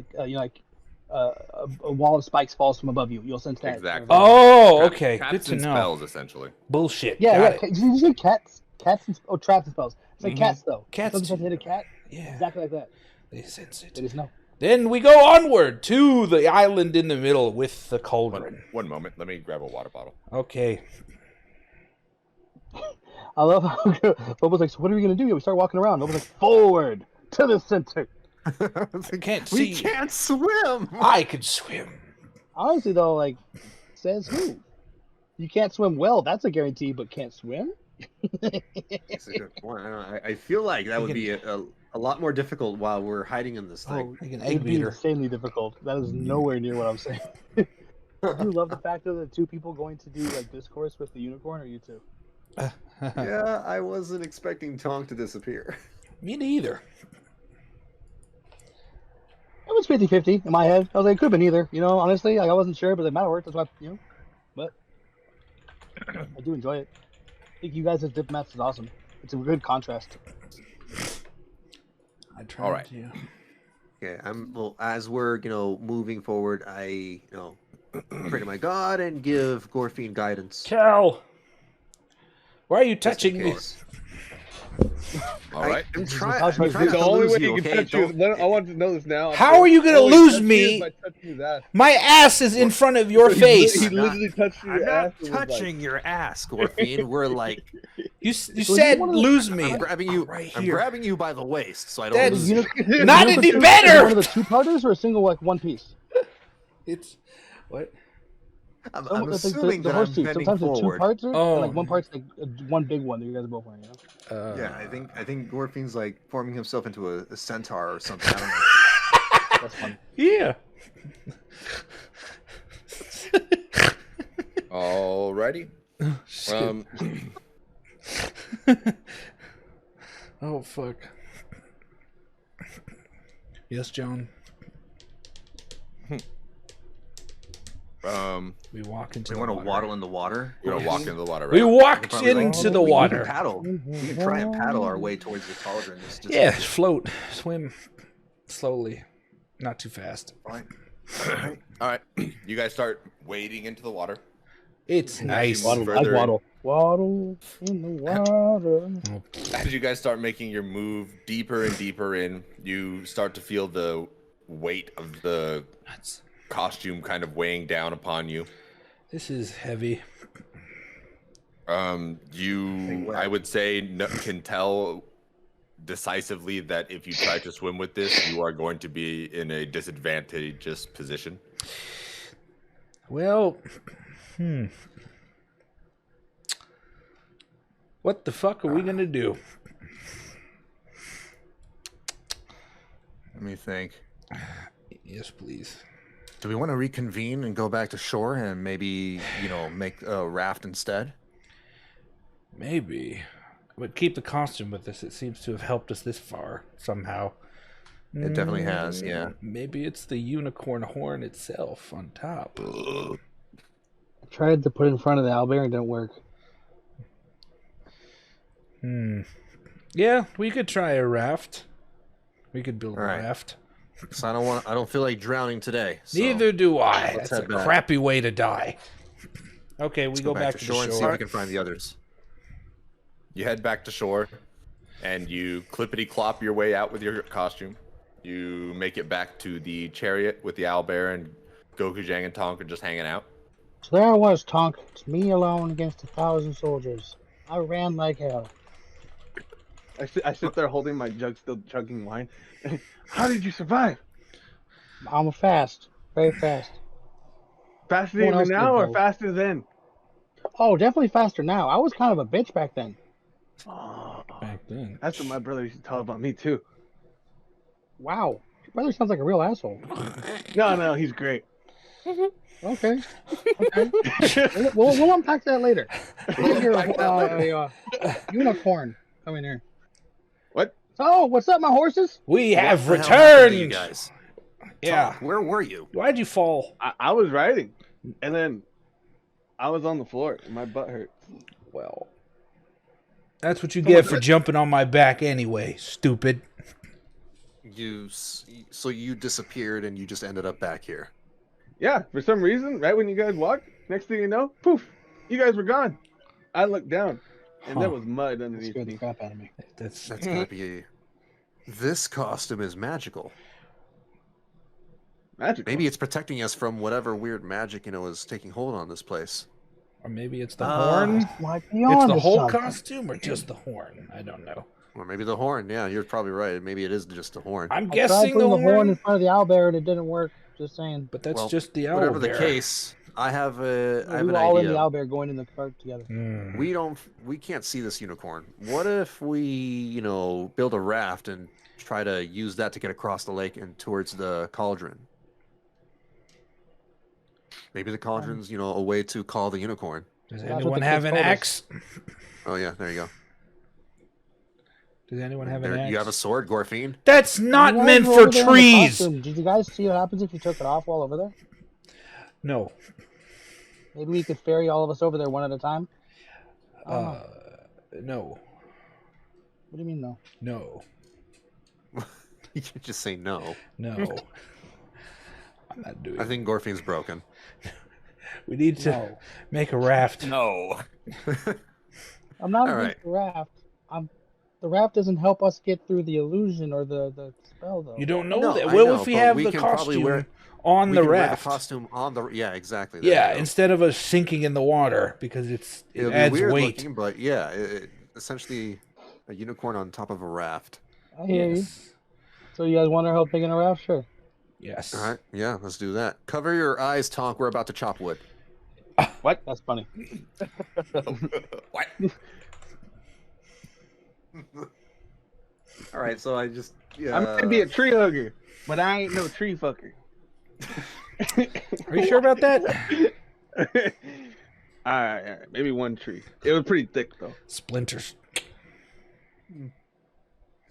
S1: a wall of spikes falls from above you. You'll sense that.
S4: Exactly.
S3: Oh,
S4: Trap-
S3: okay.
S4: traps
S3: Good to
S4: and
S3: know.
S4: Spells, essentially.
S3: Bullshit.
S1: Yeah,
S3: Got
S1: yeah.
S3: it.
S1: Did you say cats? Cats and traps and spells. It's like
S3: Mhm.
S1: cats though.
S3: Cats
S1: Something
S3: too.
S1: to hit a cat.
S3: Yeah.
S1: Exactly like that.
S3: They sense it.
S1: They just know.
S3: Then we go onward to the island in the middle with the cauldron.
S4: One moment. Let me grab a water bottle.
S3: Okay.
S1: I love how Bobo's like, so what are we gonna do? We start walking around. Bobo's like, forward to the center.
S3: Can't
S6: We
S3: see.
S6: can't swim.
S3: I could swim.
S1: Honestly though, like, says who? You can't swim well. That's a guarantee, but can't swim.
S6: That's a good point. I feel like that would be a lot more difficult while we're hiding in this thing.
S3: Like an
S1: It'd
S3: egg
S1: be
S3: beater.
S1: insanely difficult. That is nowhere near what I'm saying. Do you love the fact of the two people going to do like discourse with the unicorn, or you two?
S6: Yeah, I wasn't expecting Tonk to disappear.
S3: Me neither.
S1: It was 50-50 in my head. I was like, it could have been either. You know, honestly, like, I wasn't sure, but it might have worked. That's why, but I do enjoy it. I think you guys as diplomats is awesome. It's a good contrast.
S3: I tried
S4: All right.
S3: to.
S6: Okay, as we're moving forward, I pray to my God and give Gorfine guidance.
S3: Cal, why are you
S6: just in
S3: touching me?
S6: case.
S4: All right.
S6: I'm trying.
S1: That's
S6: I'm
S1: right.
S6: trying
S5: The
S6: not to
S5: only
S6: lose
S5: way
S6: you.
S5: he can
S6: Okay,
S5: touch you is
S6: don't.
S5: I want to know this now.
S3: How are you gonna
S5: The only way
S3: lose
S5: touch you
S3: me?
S5: is by touching his ass.
S3: My ass is in front of your
S5: He
S3: face.
S5: literally touched your
S6: I'm
S5: ass.
S6: not touching your ass, Gorfine. We're like,
S3: You
S1: you
S3: said
S1: wanna-
S3: lose me.
S6: I'm grabbing you.
S3: Right
S6: I'm
S3: here.
S6: grabbing you by the waist, so I don't
S3: That's-
S6: lose you.
S3: Not
S1: Unicorn
S3: any
S1: two-
S3: better!
S1: One of the two-parters or a single like one piece?
S3: It's what?
S6: I'm
S1: Some- it's like
S6: assuming
S1: the
S6: that
S1: horse
S6: I'm
S1: teeth.
S6: bending
S1: Sometimes it's two
S6: forward.
S1: parts, and
S3: Oh.
S1: like one part's like one big one that you guys are both wearing.
S6: Yeah, I think Gorfine's like forming himself into a centaur or something. I don't know.
S1: That's fun.
S3: Yeah.
S4: Alrighty.
S3: Shit. Oh fuck. Yes, John. We walk into
S6: We
S3: the
S6: want to
S3: water.
S6: waddle in the water.
S4: You're gonna walk into the water.
S3: We
S4: Right?
S3: walked
S6: Probably like-
S3: into the
S6: we can
S3: water.
S6: paddle. We can try and paddle our way towards the cauldron. Just
S3: Yeah, float, swim slowly, not too fast.
S6: Fine.
S4: All right. You guys start wading into the water.
S3: It's nice.
S4: Waddle.
S1: Like
S4: Further in.
S1: waddle in the water.
S4: As you guys start making your move deeper and deeper in, you start to feel the weight of the costume kind of weighing down upon you.
S3: This is heavy.
S4: I would say can tell decisively that if you try to swim with this, you are going to be in a disadvantageous position.
S3: Well, what the fuck are we gonna do?
S6: Let me think.
S3: Yes, please.
S6: Do we want to reconvene and go back to shore and maybe, make a raft instead?
S3: Maybe. But keep the costume with us. It seems to have helped us this far somehow.
S6: It definitely has, yeah.
S3: Maybe it's the unicorn horn itself on top.
S1: I tried to put it in front of the owlbear and it didn't work.
S3: Yeah, we could try a raft. We could build a
S6: All right.
S3: raft.
S6: So I don't feel like drowning today. So
S3: Neither do I.
S6: let's
S3: That's a
S6: head back.
S3: crappy way to die. Okay, we
S6: let's
S3: go back to
S6: shore
S3: the
S6: and see if
S3: shore.
S6: we can find the others.
S4: You head back to shore, and you clippity-clop your way out with your costume. You make it back to the chariot with the owlbear, and Goku, Jang, and Tonk are just hanging out.
S1: So there I was, Tonk. It's me alone against 1,000 soldiers. I ran like hell.
S5: I sit there holding my jug, still chugging wine. How did you survive?
S1: I'm fast. Very fast.
S5: Faster
S1: No one
S5: even
S1: else
S5: now
S1: did,
S5: or
S1: though.
S5: faster then?
S1: Oh, definitely faster now. I was kind of a bitch back then.
S5: Oh,
S3: Back then.
S5: that's what my brother used to tell about me too.
S1: Wow. Your brother sounds like a real asshole.
S5: No, he's great.
S1: Okay. Okay. we'll unpack that later. Unicorn. Come in here.
S5: What?
S1: Oh, what's up, my horses?
S3: We have
S6: What the hell happened to you
S3: returned.
S6: guys.
S3: Yeah.
S6: Tom, where were you?
S3: Why'd you fall?
S5: I was riding, and then I was on the floor, and my butt hurt.
S3: Well, that's what you get for jumping on my back anyway, stupid.
S6: So you disappeared and you just ended up back here.
S5: Yeah, for some reason, right when you guys walked, next thing you know, poof, you guys were gone. I looked down, and there
S3: Huh.
S5: was mud
S1: That
S5: underneath
S1: scared the
S5: me.
S1: crap out of me.
S3: That's
S6: That's gotta be. This costume is magical.
S5: Magical.
S6: Maybe it's protecting us from whatever weird magic is taking hold on this place.
S3: or maybe it's the horn.
S1: Might be
S3: It's
S1: on
S3: the
S1: to
S3: whole
S1: something.
S3: costume or just the horn. I don't know.
S6: Or maybe the horn. Yeah, you're probably right. Maybe it is just the horn.
S3: I'm
S1: I tried
S3: guessing
S1: putting
S3: the
S1: the horn
S3: horn,
S1: in front of the owlbear and it didn't work. Just saying.
S3: but that's
S6: Well,
S3: just the owl
S6: Whatever the
S3: bear.
S6: case, I have
S1: We
S6: an
S1: were all in the
S6: idea.
S1: owlbear going in the cart together.
S3: Hmm.
S6: We can't see this unicorn. What if we, build a raft and try to use that to get across the lake and towards the cauldron? Maybe the cauldron's, a way to call the unicorn.
S3: Does
S1: That's what
S3: anyone
S1: the
S3: have
S1: kids
S3: an
S1: told us.
S3: axe?
S6: Oh yeah, there you go.
S3: Does anyone have an
S6: There,
S3: axe?
S6: you have a sword, Gorfine.
S3: That's not
S1: You guys
S3: meant
S1: were
S3: for
S1: over there in the
S3: trees.
S1: costume. Did you guys see what happens if you took it off while over there?
S3: No.
S1: Maybe we could ferry all of us over there one at a time. I don't know.
S3: No.
S1: What do you mean, no?
S3: No.
S6: You can just say no.
S3: No. I'm not doing
S6: I think Gorfine's broken.
S3: We need to
S1: No.
S3: make a raft.
S4: No.
S1: I'm not
S6: All
S1: against
S6: right.
S1: the raft. The raft doesn't help us get through the illusion or the spell, though.
S3: You don't know
S6: No,
S3: that.
S6: I
S3: What
S6: know,
S3: if we
S6: but
S3: have
S6: we
S3: the
S6: can probably
S3: costume on
S6: We
S3: the
S6: can wear
S3: raft?
S6: the costume on the. Yeah, exactly. There
S3: Yeah,
S6: you go.
S3: instead of us sinking in the water because it
S6: It'll be
S3: adds
S6: weird
S3: weight.
S6: looking, but yeah, essentially a unicorn on top of a raft.
S1: I hear you.
S3: Yes.
S1: So you guys want our help making a raft? Sure.
S3: Yes.
S6: All right, yeah, let's do that. Cover your eyes, Tonk. We're about to chop wood.
S1: What? That's funny.
S4: What?
S6: All right, so I just. Yeah.
S5: I'm gonna be a tree hugger, but I ain't no tree fucker.
S3: Are you sure about that?
S5: all right. Maybe one tree. It was pretty thick though.
S3: Splinters.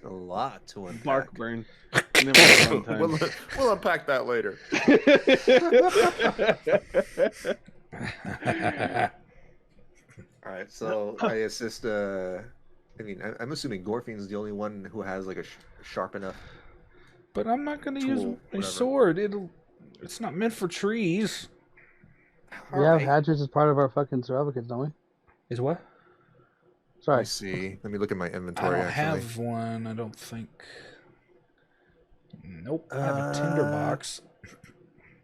S6: a lot to unpack.
S5: Bark burn. And then one time.
S4: We'll unpack that later.
S6: So I assist. I mean, I'm assuming Gorfine's the only one who has like a sharp enough.
S3: But I'm not going to use
S6: Tool,
S3: a
S6: whatever.
S3: sword. It's not meant for trees.
S1: We have hatchets as part of our fucking survival kits, don't we?
S3: Is what?
S6: Let
S1: Sorry.
S6: me see. Let me look at my
S3: I
S6: inventory.
S3: don't
S6: actually.
S3: have one, I don't think. Nope, I have a tinderbox.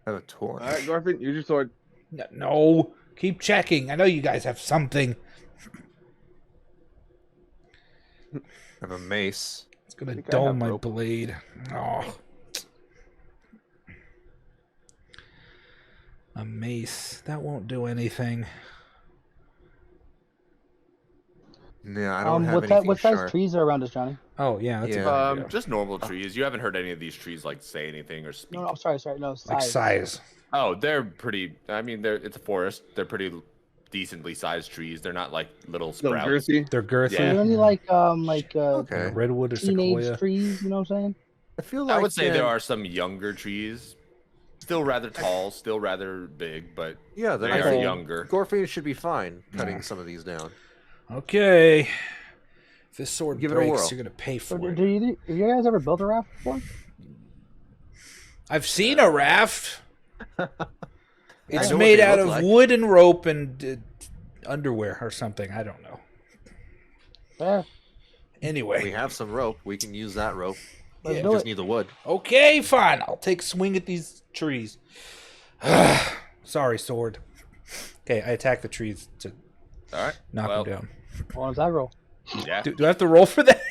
S6: I have a torch.
S5: All right, Gorfin, use your sword.
S3: No, keep checking. I know you guys have something.
S6: I have a mace.
S3: It's going to
S5: think I
S3: dull
S5: have
S3: my
S5: rope.
S3: blade. Oh. A mace. That won't do anything.
S6: No, I don't have
S1: What
S6: anything
S1: size
S6: sharp.
S1: trees are around us, Johnny?
S3: Oh, yeah, that's a
S6: Yeah.
S3: good idea.
S4: Just normal trees. You haven't heard any of these trees like say anything or speak.
S1: No, sorry, no, size.
S3: Like size.
S4: Oh, they're pretty. I mean, it's a forest. They're pretty decently sized trees. They're not like little
S5: So
S4: sprouts.
S5: girthy.
S3: They're girthy.
S4: Yeah.
S1: Are there any like
S6: Okay.
S3: Redwood or
S1: teenage
S3: sequoia.
S1: trees? You know what I'm saying?
S6: I feel like
S4: I would say there are some younger trees, still rather tall, still rather big, but
S6: Yeah, then
S4: they
S6: I
S4: are
S6: think
S4: younger.
S6: Gorfine should be fine cutting some of these down.
S3: Okay. If this sword
S6: Give it a
S3: breaks,
S6: whirl.
S3: you're going to pay
S1: So,
S3: for it.
S1: have you guys ever built a raft before?
S3: I've seen a raft. It's
S6: know what
S3: made
S6: they
S3: out
S6: look
S3: of
S6: like.
S3: wood and rope and underwear or something. I don't know.
S1: Yeah.
S3: Anyway.
S6: We have some rope. We can use that rope.
S1: Let's
S6: We
S1: do
S6: just
S1: it.
S6: need the wood.
S3: Okay, fine. I'll take a swing at these trees. Sorry, sword. Okay, I attack the trees to
S4: All right.
S3: knock
S4: well,
S3: them down.
S1: Well, does that roll?
S4: Yeah.
S3: Do I have to roll for that?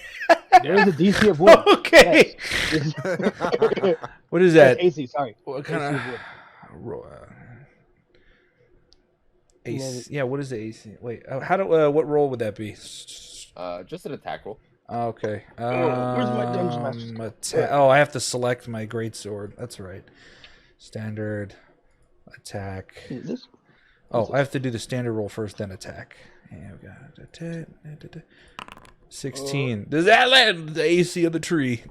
S1: There is a DC of wood.
S3: Okay.
S1: Yes.
S3: What is
S1: That's
S3: that?
S1: AC, sorry.
S3: What
S1: AC
S3: kind
S1: of
S3: of
S1: wood.
S3: AC? Yeah, what is the AC? Wait, what roll would that be?
S4: Just an attack roll.
S3: Okay.
S1: where's my dungeon master?
S3: Oh, I have to select my greatsword. That's right. Standard attack.
S1: Is this?
S3: Oh, I have to do the standard roll first, then attack. And we got 16. Does that land the AC of the tree?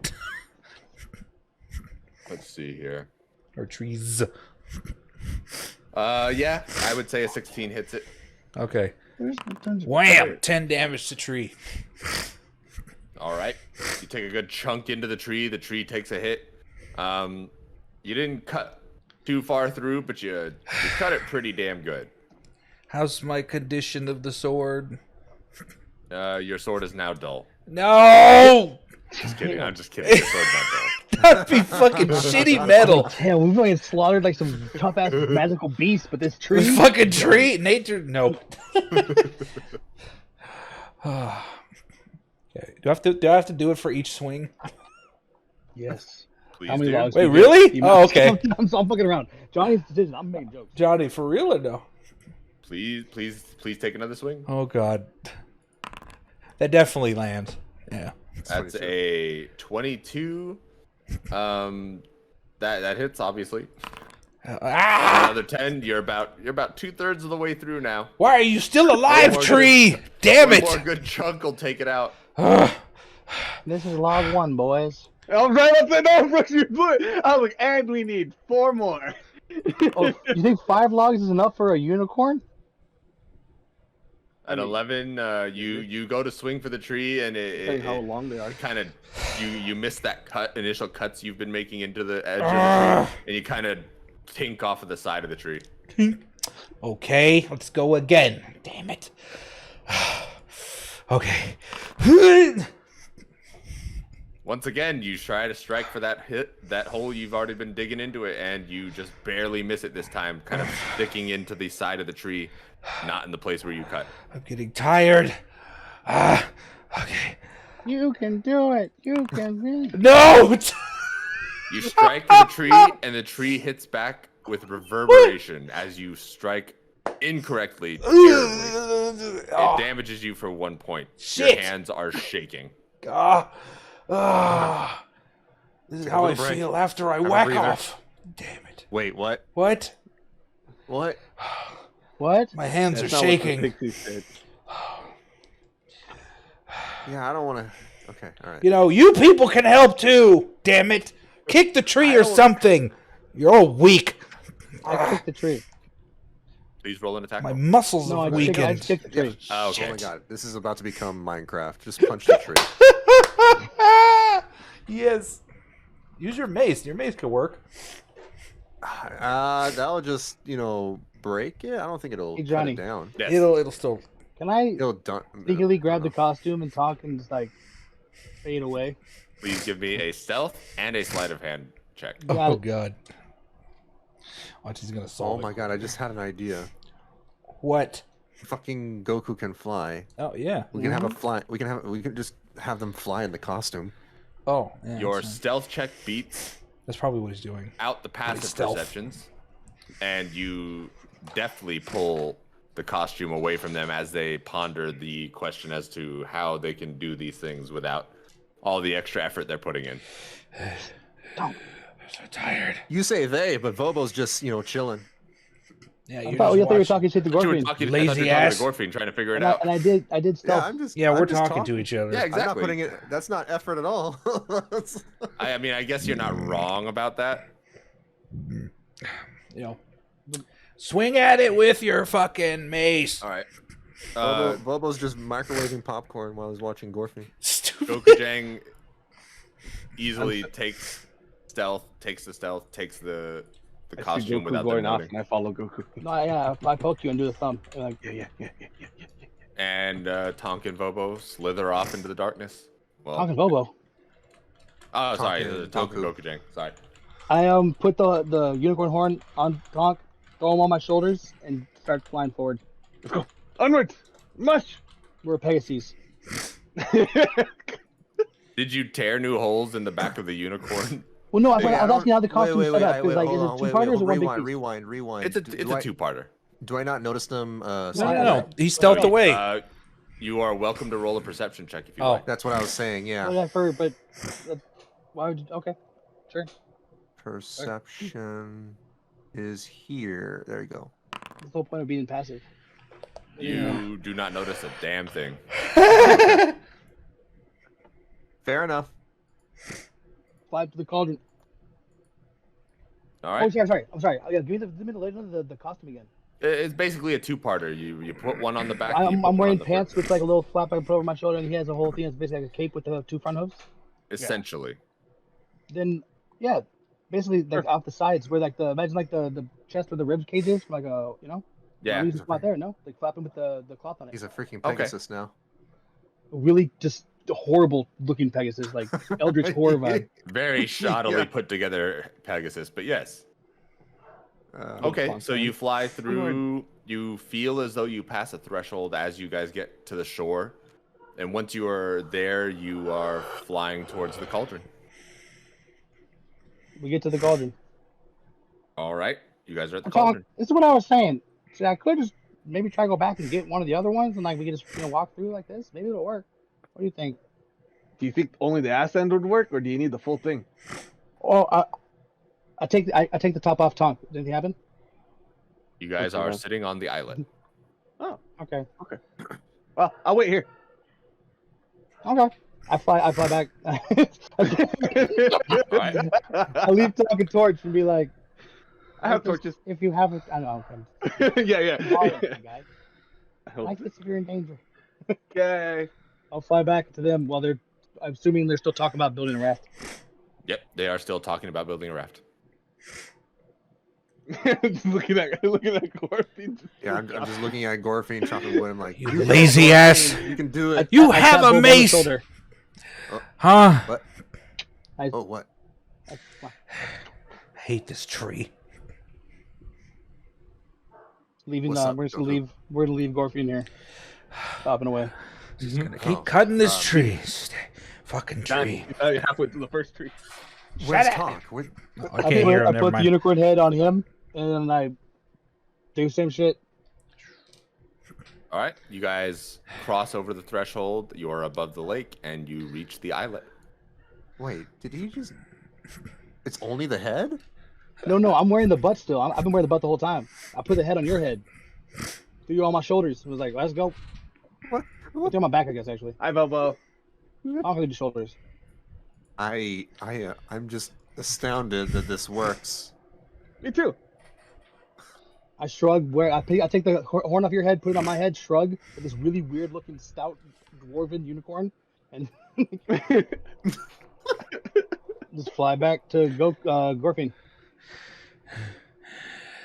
S4: Let's see here.
S3: Or trees?
S4: Yeah, I would say a 16 hits it.
S3: Okay.
S1: Where's my dungeon?
S3: Wham! 10 damage to tree.
S4: All right. You take a good chunk into the tree. The tree takes a hit. You didn't cut too far through, but you cut it pretty damn good.
S3: How's my condition of the sword?
S4: Your sword is now dull.
S3: No!
S4: Just kidding. I'm just kidding. Your sword's not dull.
S3: That'd be fucking shitty metal.
S1: Damn, we've only slaughtered like some tough ass magical beast, but this tree.
S3: This fucking tree, nature. Nope. Okay. Do I have to do it for each swing?
S1: Yes.
S4: Please
S1: How many
S4: do.
S1: logs?
S3: Wait,
S1: do you
S3: really?
S1: get?
S3: Oh, okay.
S1: I'm fucking around. Johnny's decision. I'm making jokes.
S3: Johnny, for real or no?
S4: Please take another swing.
S3: Oh god. That definitely lands. Yeah.
S4: That's a 22. That hits obviously. Another 10. You're about 2/3 of the way through now.
S3: Why are you still alive,
S4: more
S3: tree? Damn
S4: One
S3: it!
S4: more good chunk will take it out.
S1: This is log 1, boys.
S5: I'm right up there. No, Brooks, you blew it. I was like, and we need 4 more.
S1: Oh, you think 5 logs is enough for a unicorn?
S4: At 11, you go to swing for the tree, and
S5: Tell you how long they are.
S4: kind of you miss that initial cuts you've been making into the edge of the tree, and you kind of tink off of the side of the tree.
S3: Okay, let's go again. Damn it. Okay.
S4: Once again, you try to strike for that hole you've already been digging into it, and you just barely miss it this time, kind of sticking into the side of the tree, not in the place where you cut.
S3: I'm getting tired. Okay.
S1: You can do it. You can win.
S3: No!
S4: You strike for the tree, and the tree hits back with reverberation as you strike incorrectly, terribly. It damages you for 1 point.
S3: Shit.
S4: Your hands are shaking.
S3: This is how I feel after I whack off. Damn it.
S6: Wait, what?
S3: What?
S6: What?
S1: What?
S3: My hands
S5: That's
S3: are
S5: not what the
S3: shaking.
S5: pixie said.
S6: Yeah, I don't want to. Okay, all right.
S3: You know, you people can help too. Damn it. Kick the tree or something. You're all weak.
S1: I kicked the tree.
S4: Please roll an attack.
S3: My
S4: roll.
S3: muscles
S1: No,
S3: have
S1: I
S3: weakened.
S1: stick the tree.
S4: Oh,
S6: Oh
S4: shit.
S6: my god, this is about to become Minecraft. Just punch the tree.
S3: Yes. Use your mace. Your mace could work.
S6: That'll just, break it. I don't think it'll
S1: Hey,
S6: cut
S1: Johnny.
S6: it down.
S4: Yes.
S3: It'll still.
S1: Can I
S6: It'll done.
S1: sneakily grab the costume and talk and just like fade away?
S4: Please give me a stealth and a sleight of hand check.
S1: Got
S3: Oh
S1: it.
S3: god. Watch, he's gonna solve
S6: Oh my
S3: it.
S6: god, I just had an idea.
S3: What?
S6: Fucking Goku can fly.
S3: Oh yeah.
S6: We can have a fly. We can just have them fly in the costume.
S3: Oh yeah.
S4: Your
S3: that's fine.
S4: stealth check beats
S3: That's probably what he's doing.
S4: out the passive
S3: stealth.
S4: perceptions, and you deftly pull the costume away from them as they ponder the question as to how they can do these things without all the extra effort they're putting in.
S3: I'm so tired.
S6: You say they, but Vobo's just chilling.
S3: Yeah,
S1: I
S3: you're
S1: thought
S3: just
S1: you were
S3: watching.
S1: talking shit to
S4: You were
S1: Gorfin.
S4: talking,
S3: Lazy
S4: I thought you were
S3: ass.
S4: talking to Gorfin, trying to figure it
S1: And
S4: out.
S1: I did stealth.
S3: Yeah, we're
S6: I'm just
S3: talking to each other.
S4: Yeah,
S6: I'm
S4: exactly.
S6: not putting it. That's not effort at all.
S4: I mean, I guess you're not wrong about that.
S3: You know, swing at it with your fucking mace.
S4: All right.
S6: Bobo's just microwaving popcorn while he's watching Gorfy.
S3: Stupid.
S4: Gokujang easily takes the
S5: I see
S4: costume
S5: Goku
S4: without
S5: going
S4: them
S5: off,
S4: noting.
S5: and I follow Goku.
S1: No, yeah, I poke you and do the thumb. And like,
S5: Yeah.
S4: And Tonk and Bobo slither off into the darkness. Well,
S1: talking Bobo.
S4: oh, sorry,
S6: Tonk and
S4: Tonk and
S6: Goku.
S4: Gokujang. Sorry.
S1: I put the unicorn horn on Tonk, throw him on my shoulders, and start flying forward.
S5: Let's go. Onwards. Mush.
S1: We're Pegasus.
S4: Did you tear new holes in the back of the unicorn?
S1: Well, no, I was
S6: Wait,
S1: asking how the costume
S6: wait,
S1: set up.
S6: wait,
S1: Because like, is
S6: hold
S1: it
S6: on,
S1: two parters or one big
S6: rewind,
S1: piece?
S6: rewind.
S4: It's a
S6: Do I-
S4: two-parter.
S6: Do I not notice them?
S3: No. He stealthed away.
S4: You are welcome to roll a perception check if you
S3: Oh.
S4: like.
S6: That's what I was saying. Yeah.
S1: Oh, yeah, but why would you? Okay, sure.
S6: Perception is here. There you go.
S1: That's the whole point of being passive.
S4: You do not notice a damn thing.
S6: Fair enough.
S1: Fly to the cauldron.
S4: All
S1: Oh,
S4: right.
S1: sorry. I'm sorry. Oh, yeah, give me the legend of the costume again.
S4: It's basically a two-parter. You put one on the back. you
S1: I'm
S4: put one
S1: wearing
S4: on the
S1: pants
S4: front.
S1: with like a little flap I can put over my shoulder, and he has a whole thing that's basically like a cape with the two front hooves.
S4: Essentially.
S1: Then, yeah, basically like off the sides where like imagine like the chest where the rib cage is, like
S4: Yeah.
S1: Use the spot there, no, like flapping with the cloth on it.
S6: He's a freaking
S4: Okay.
S6: Pegasus now.
S1: Really just horrible looking Pegasus, like Eldritch horror vibe.
S4: Very shoddily
S6: Yeah.
S4: put together Pegasus, but yes.
S6: Uh,
S4: Okay,
S1: fun,
S4: so
S1: fun.
S4: you fly through. You feel as though you pass a threshold as you guys get to the shore, and once you are there, you are flying towards the cauldron.
S1: We get to the cauldron.
S4: All right, you guys are at the
S1: I'm talking-
S4: cauldron.
S1: This is what I was saying. See, I could just maybe try to go back and get one of the other ones, and like we could just walk through like this. Maybe it'll work. What do you think?
S5: Do you think only the ass end would work, or do you need the full thing?
S1: Oh, I take the top off. Tonk. Did anything happen?
S4: You guys
S5: Okay,
S4: are
S5: well.
S4: sitting on the island.
S5: Oh,
S1: Okay.
S5: well, I'll wait here.
S1: Okay. I fly back.
S4: right.
S1: I leave Tonk a torch and be like,
S5: I have torches.
S1: if you have it, I know. Okay.
S5: yeah.
S1: Guys.
S5: I
S1: I
S5: hope
S1: like this if you're in danger.
S5: Okay.
S1: I'll fly back to them while they're. I'm assuming they're still talking about building a raft.
S4: Yep, they are still talking about building a raft.
S5: Just looking at Gorfy.
S6: Yeah, I'm just looking at Gorfy and chopping wood. I'm like,
S3: You lazy ass.
S6: You can do it.
S3: You
S1: I
S3: have
S1: tap
S3: a
S1: Bobo on the
S3: mace.
S1: shoulder.
S3: Huh?
S6: What?
S1: I,
S6: Oh, what?
S1: I,
S3: Hate this tree.
S1: leaving.
S6: What's up,
S1: We're just gonna
S6: Goku?
S1: leave. We're gonna leave Gorfy in here, stopping away.
S3: Just gonna
S6: Oh,
S3: keep cutting this
S6: God.
S3: tree. Fucking tree.
S5: Halfway through the first tree.
S6: Where's Tonk? Where...
S3: Oh, I can't hear him.
S1: I
S3: Never
S1: put the
S3: mind.
S1: unicorn head on him, and then I do the same shit.
S4: All right, you guys cross over the threshold. You are above the lake, and you reach the islet.
S6: Wait, did he just? It's only the head?
S1: No, I'm wearing the butt still. I've been wearing the butt the whole time. I put the head on your head. Threw you on my shoulders. It was like, let's go.
S6: What?
S1: Threw on my back, I guess, actually.
S5: Hi, Bobo.
S1: I'll do the shoulders.
S6: I'm just astounded that this works.
S5: Me too.
S1: I shrug. Where I take the horn off your head, put it on my head, shrug with this really weird looking stout dwarven unicorn, and just fly back to Gorfin.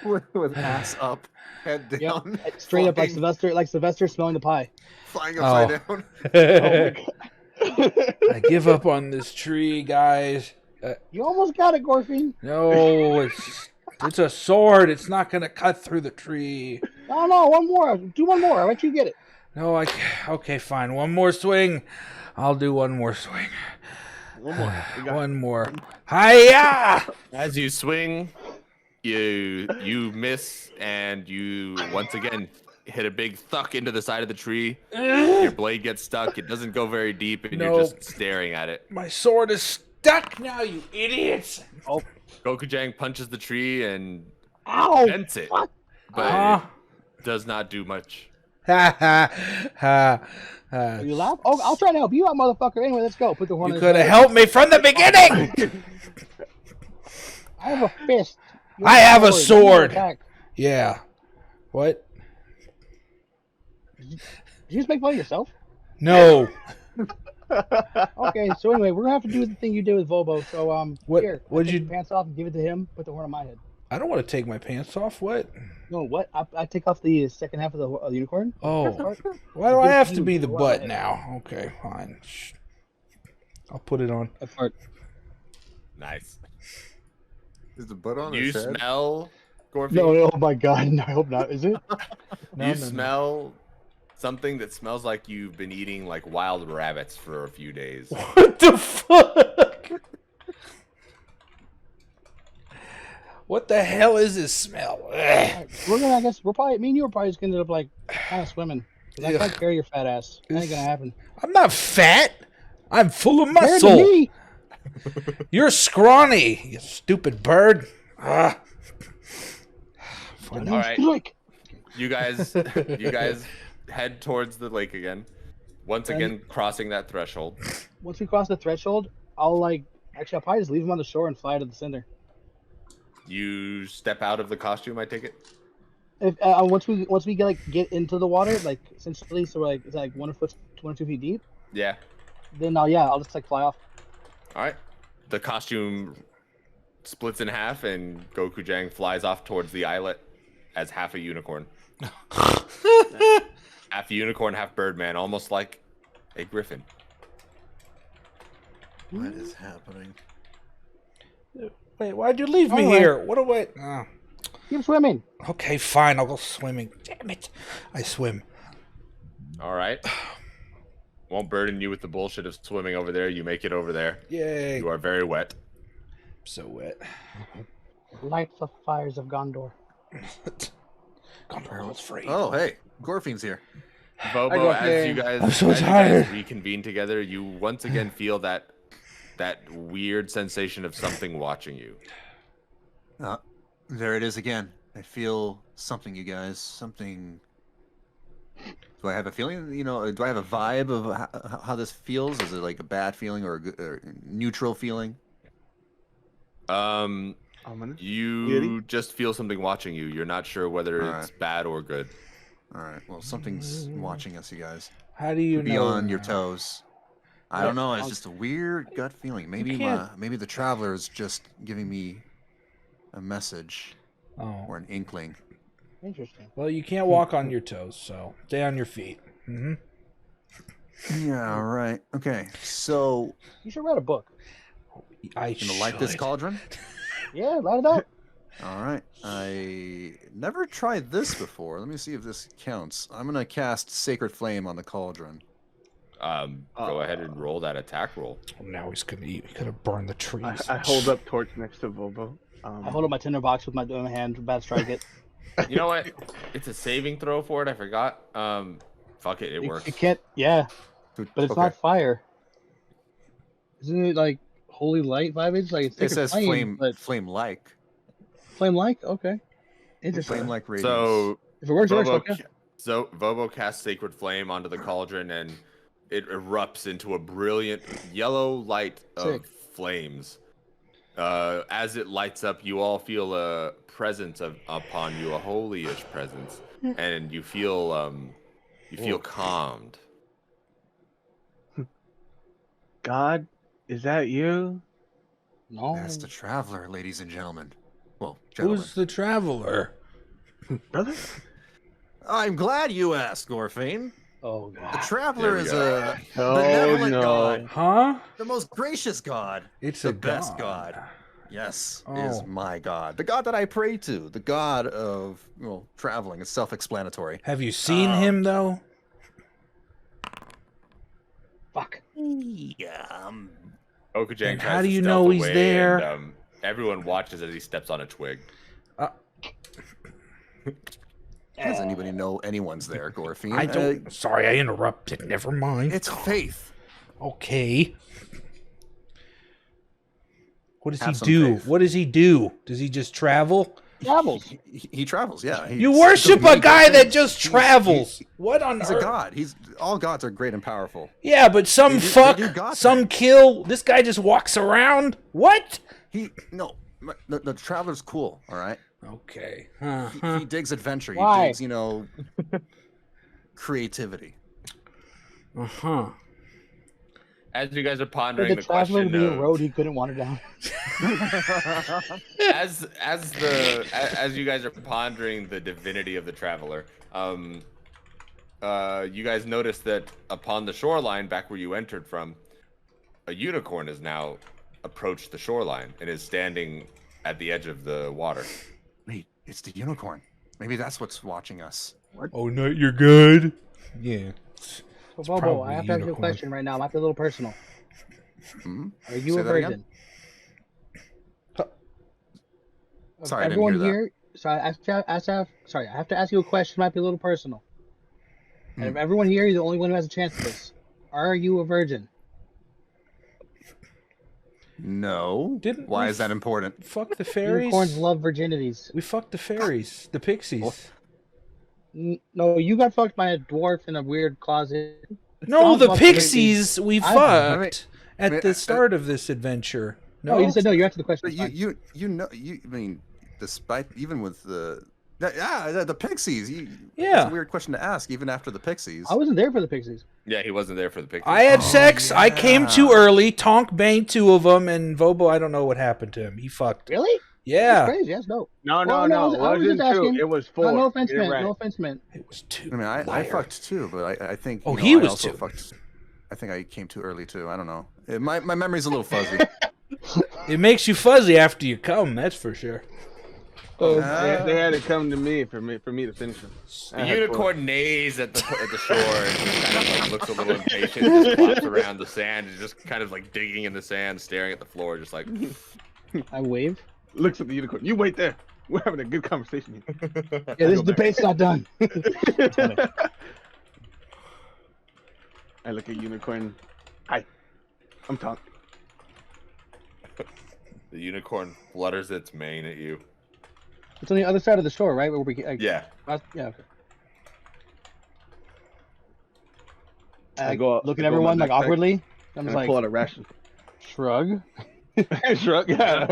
S6: With ass up, head
S1: Yep.
S6: down,
S1: Straight up
S6: flying,
S1: like Sylvester smelling the pie.
S6: flying upside down.
S1: Oh my god.
S3: I give up on this tree, guys.
S1: You almost got it, Gorfin.
S3: No, it's a sword. It's not gonna cut through the tree.
S1: No, one more. Do one more. I bet you get it.
S3: No, okay, fine. One more swing. I'll do one more swing.
S5: One more.
S3: One more. Hiya!
S4: As you swing, you miss, and you once again hit a big thuck into the side of the tree. Your blade gets stuck. It doesn't go very deep, and you're just staring at it.
S3: My sword is stuck now, you idiots!
S1: Oh,
S4: Gokujang punches the tree and
S1: ow!
S4: bends it,
S1: Fuck.
S4: but it does not do much.
S3: Ha ha ha.
S1: Are you laugh? Oh, I'll try to help you out, motherfucker. Anyway, let's go. Put the horn.
S3: You
S1: in
S3: could
S1: his
S3: have
S1: head.
S3: helped me from the beginning.
S1: I have a fist. You
S3: I have a sword.
S1: Attack.
S3: Yeah. What?
S1: Did you just make fun of yourself?
S3: No.
S1: Okay, so anyway, we're gonna have to do the thing you did with Vobo. So
S3: What-
S1: here,
S3: what'd
S1: take
S3: you-
S1: your pants off and give it to him. Put the horn on my head.
S3: I don't want to take my pants off. What?
S1: No, what? I take off the second half of the unicorn.
S3: Oh.
S1: Part.
S3: Why do I have to
S1: You
S3: be the
S1: go
S3: butt
S1: ahead.
S3: now? Okay, fine. Shh. I'll put it on.
S1: That part.
S4: Nice.
S6: Is the butt on
S4: You
S6: his head?
S4: smell, Gorfy?
S1: No, oh my god, no, I hope not. Is it?
S4: You smell something that smells like you've been eating like wild rabbits for a few days.
S3: What the fuck? What the hell is this smell? Ugh.
S1: Alright, we're gonna. I guess we're probably. Me and you are probably just gonna end up like kind of swimming. 'Cause I can't carry your fat ass. That ain't gonna happen.
S3: I'm not fat. I'm full of
S1: Compared to
S3: muscle.
S1: me,
S3: You're scrawny, you stupid bird. Ah.
S1: All
S4: right.
S1: Like,
S4: You guys head towards the lake again. Once again, crossing that threshold.
S1: once we cross the threshold, I'll actually I'll probably just leave him on the shore and fly to the center.
S4: You step out of the costume, I take it?
S1: If once we get into the water, like essentially, so it's like 1 or 2 feet deep,
S4: Yeah.
S1: then I'll just fly off.
S4: All right. The costume splits in half, and Gokujang flies off towards the islet as half a unicorn. Half unicorn, half birdman, almost like a griffin.
S2: What is happening?
S3: Wait, why'd you leave me
S1: Anyway.
S3: here? What do I? Oh.
S1: Keep swimming.
S3: Okay, fine. I'll go swimming. Damn it. I swim.
S4: All right. Won't burden you with the bullshit of swimming over there. You make it over there.
S3: Yay.
S4: You are very wet.
S3: So wet.
S1: Light the fires of Gondor.
S3: Gondor was free.
S6: Oh, hey, Gorfin's here.
S4: Bobo,
S1: I got
S4: as you
S1: there.
S4: guys,
S3: I'm so
S4: as you
S3: tired.
S4: guys reconvene together, you once again feel that weird sensation of something watching you.
S6: There it is again. I feel something, you guys. Something. Do I have a feeling? You know, do I have a vibe of how this feels? Is it like a bad feeling or a good, or neutral feeling?
S5: Ominous.
S4: You
S5: Giddy?
S4: just feel something watching you. You're not sure whether
S6: Alright.
S4: it's bad or good.
S6: All right. Well, something's watching us, you guys.
S3: How do you
S6: Be
S3: know?
S6: on your toes. I don't know. It's just a weird gut feeling. Maybe
S3: can't-
S6: maybe the traveler is just giving me a message
S3: Oh.
S6: or an inkling.
S1: Interesting.
S3: Well, you can't walk on your toes, so stay on your feet. Mm-hmm.
S6: Yeah. All right. Okay. So,
S1: You should write a book.
S3: I
S6: gonna light this
S3: should.
S6: cauldron.
S1: Yeah, light it up.
S6: All right. I never tried this before. Let me see if this counts. I'm gonna cast Sacred Flame on the cauldron.
S4: Go ahead and roll that attack roll.
S3: Oh, now he's gonna eat. He's gonna burn the trees.
S5: I hold up torch next to Vobo.
S1: I hold up my tinder box with my hand, about to strike it.
S4: You know what? It's a saving throw for it. I forgot. Fuck it. It works.
S1: It can't. Yeah, but it's not fire. Isn't it like holy light vibes? Like it's
S6: It
S1: sacred
S6: says flame,
S1: but
S6: flame like,
S1: flame like. Okay, interesting.
S6: flame like radiance.
S4: So
S1: If it works, it works.
S4: Vobo,
S1: Okay.
S4: so Vobo casts Sacred Flame onto the cauldron, and it erupts into a brilliant yellow light of
S1: Sick.
S4: flames. As it lights up, you all feel a presence upon you, a holy-ish presence, and you feel calmed.
S5: God, is that you?
S1: No.
S6: That's the traveler, ladies and gentlemen. Well, gentlemen.
S3: Who's the traveler?
S5: Brother?
S6: I'm glad you asked, Gorfane.
S1: Oh
S6: The
S1: god.
S6: traveler
S4: we
S6: is
S4: go.
S6: a
S5: Oh,
S6: benevolent
S5: no.
S6: god,
S3: Huh?
S6: the most gracious god,
S3: It's
S6: the
S3: a
S6: best god.
S3: god.
S6: Yes,
S3: Oh.
S6: is my god. The god that I pray to. The god of traveling. It's self-explanatory.
S3: Have you seen him though?
S1: Fuck.
S6: Yeah.
S4: Okujang
S3: And
S4: tries
S3: how
S4: to
S3: do you
S4: stealth
S3: know he's
S4: away,
S3: there?
S4: And, everyone watches as he steps on a twig.
S6: Does anybody know anyone's there, Gorfine?
S3: I don't. Sorry, I interrupted. Never mind.
S6: It's faith.
S3: Okay. What does he
S6: Have some
S3: do?
S6: faith.
S3: What does he do? Does he just travel?
S1: Travels.
S6: He travels, yeah.
S3: You worship a guy that just travels. What on
S6: He's
S3: earth?
S6: a god. All gods are great and powerful.
S3: Yeah, but some
S6: They do
S3: fuck,
S6: God
S3: some
S6: things.
S3: kill. This guy just walks around. What?
S6: The traveler's cool, all right?
S3: Okay.
S6: He digs adventure.
S1: Why?
S6: He digs, creativity.
S3: Uh-huh.
S4: As you guys are
S1: For
S4: pondering
S1: the
S4: the
S1: traveler to
S4: question
S1: be a
S4: of,
S1: road he couldn't wander down.
S4: as you guys are pondering the divinity of the traveler, you guys notice that upon the shoreline, back where you entered from, a unicorn has now approached the shoreline and is standing at the edge of the water.
S6: Wait, it's the unicorn. Maybe that's what's watching us.
S3: Oh, no, you're good. Yeah.
S1: So, Bobo,
S3: probably
S1: I have to ask you a
S3: unicorn.
S1: question right now. Might be a little personal.
S6: Hmm?
S1: Are you
S6: Say
S1: a
S6: that again?
S1: virgin?
S6: Sorry, I didn't
S1: Everyone
S6: hear that.
S1: here. Sorry, I have to ask you a question. Might be a little personal. And if everyone here, you're the only one who has a chance at this. Are you a virgin?
S6: No.
S3: Didn't
S6: Why
S3: we
S6: is that important?
S3: Fuck the fairies.
S1: Unicorns love virginities.
S3: We fucked the fairies, the pixies.
S1: No, you got fucked by a dwarf in a weird closet.
S3: No,
S1: I'm
S3: the
S1: fucking
S3: pixies we
S1: I-
S3: fucked
S6: I mean,
S3: at the start of this adventure.
S1: No,
S3: No,
S1: you said no. You answered the question.
S6: But I mean, despite even with the pixies.
S3: Yeah.
S6: It's a weird question to ask, even after the pixies.
S1: I wasn't there for the pixies.
S4: Yeah, he wasn't there for the picture.
S3: I had sex. I came too
S6: yeah.
S3: early. Tonk banged two of them, and Vobo, I don't know what happened to him. He fucked.
S1: Really?
S3: Yeah,
S1: That's crazy. That's dope.
S5: No,
S1: Well,
S5: no,
S1: no,
S5: it
S1: I was
S5: wasn't
S1: just
S5: two.
S1: asking.
S5: It was four.
S1: No offense
S5: Get it
S1: meant.
S5: right.
S1: No offense meant.
S3: it was two.
S6: I mean, I
S3: Liar.
S6: fucked too, but I think.
S3: Oh,
S6: you know,
S3: he
S6: I
S3: was
S6: also
S3: too.
S6: Fucked, I think I came too early too. I don't know. My memory's a little fuzzy.
S3: It makes you fuzzy after you come. That's for sure.
S5: They had to come to me for me to finish them.
S4: The unicorn neighs at the shore and just kind of like looks a little impatient, just flops around the sand, and just kind of like digging in the sand, staring at the floor, just like.
S1: I wave.
S5: Looks at the unicorn. You wait there. We're having a good conversation here.
S1: Yeah, this debate's not done.
S5: I look at unicorn. Hi, I'm Tonk.
S4: The unicorn flutters its mane at you.
S1: It's on the other side of the shore, right? Where we
S4: Yeah.
S1: Yeah. Okay.
S5: I go up,
S1: look
S5: I
S1: at
S5: go in my
S1: everyone like
S5: backpack,
S1: awkwardly. I'm
S5: and
S1: just
S5: I pull
S1: like
S5: out a ration.
S1: shrug.
S5: Shrug. Yeah.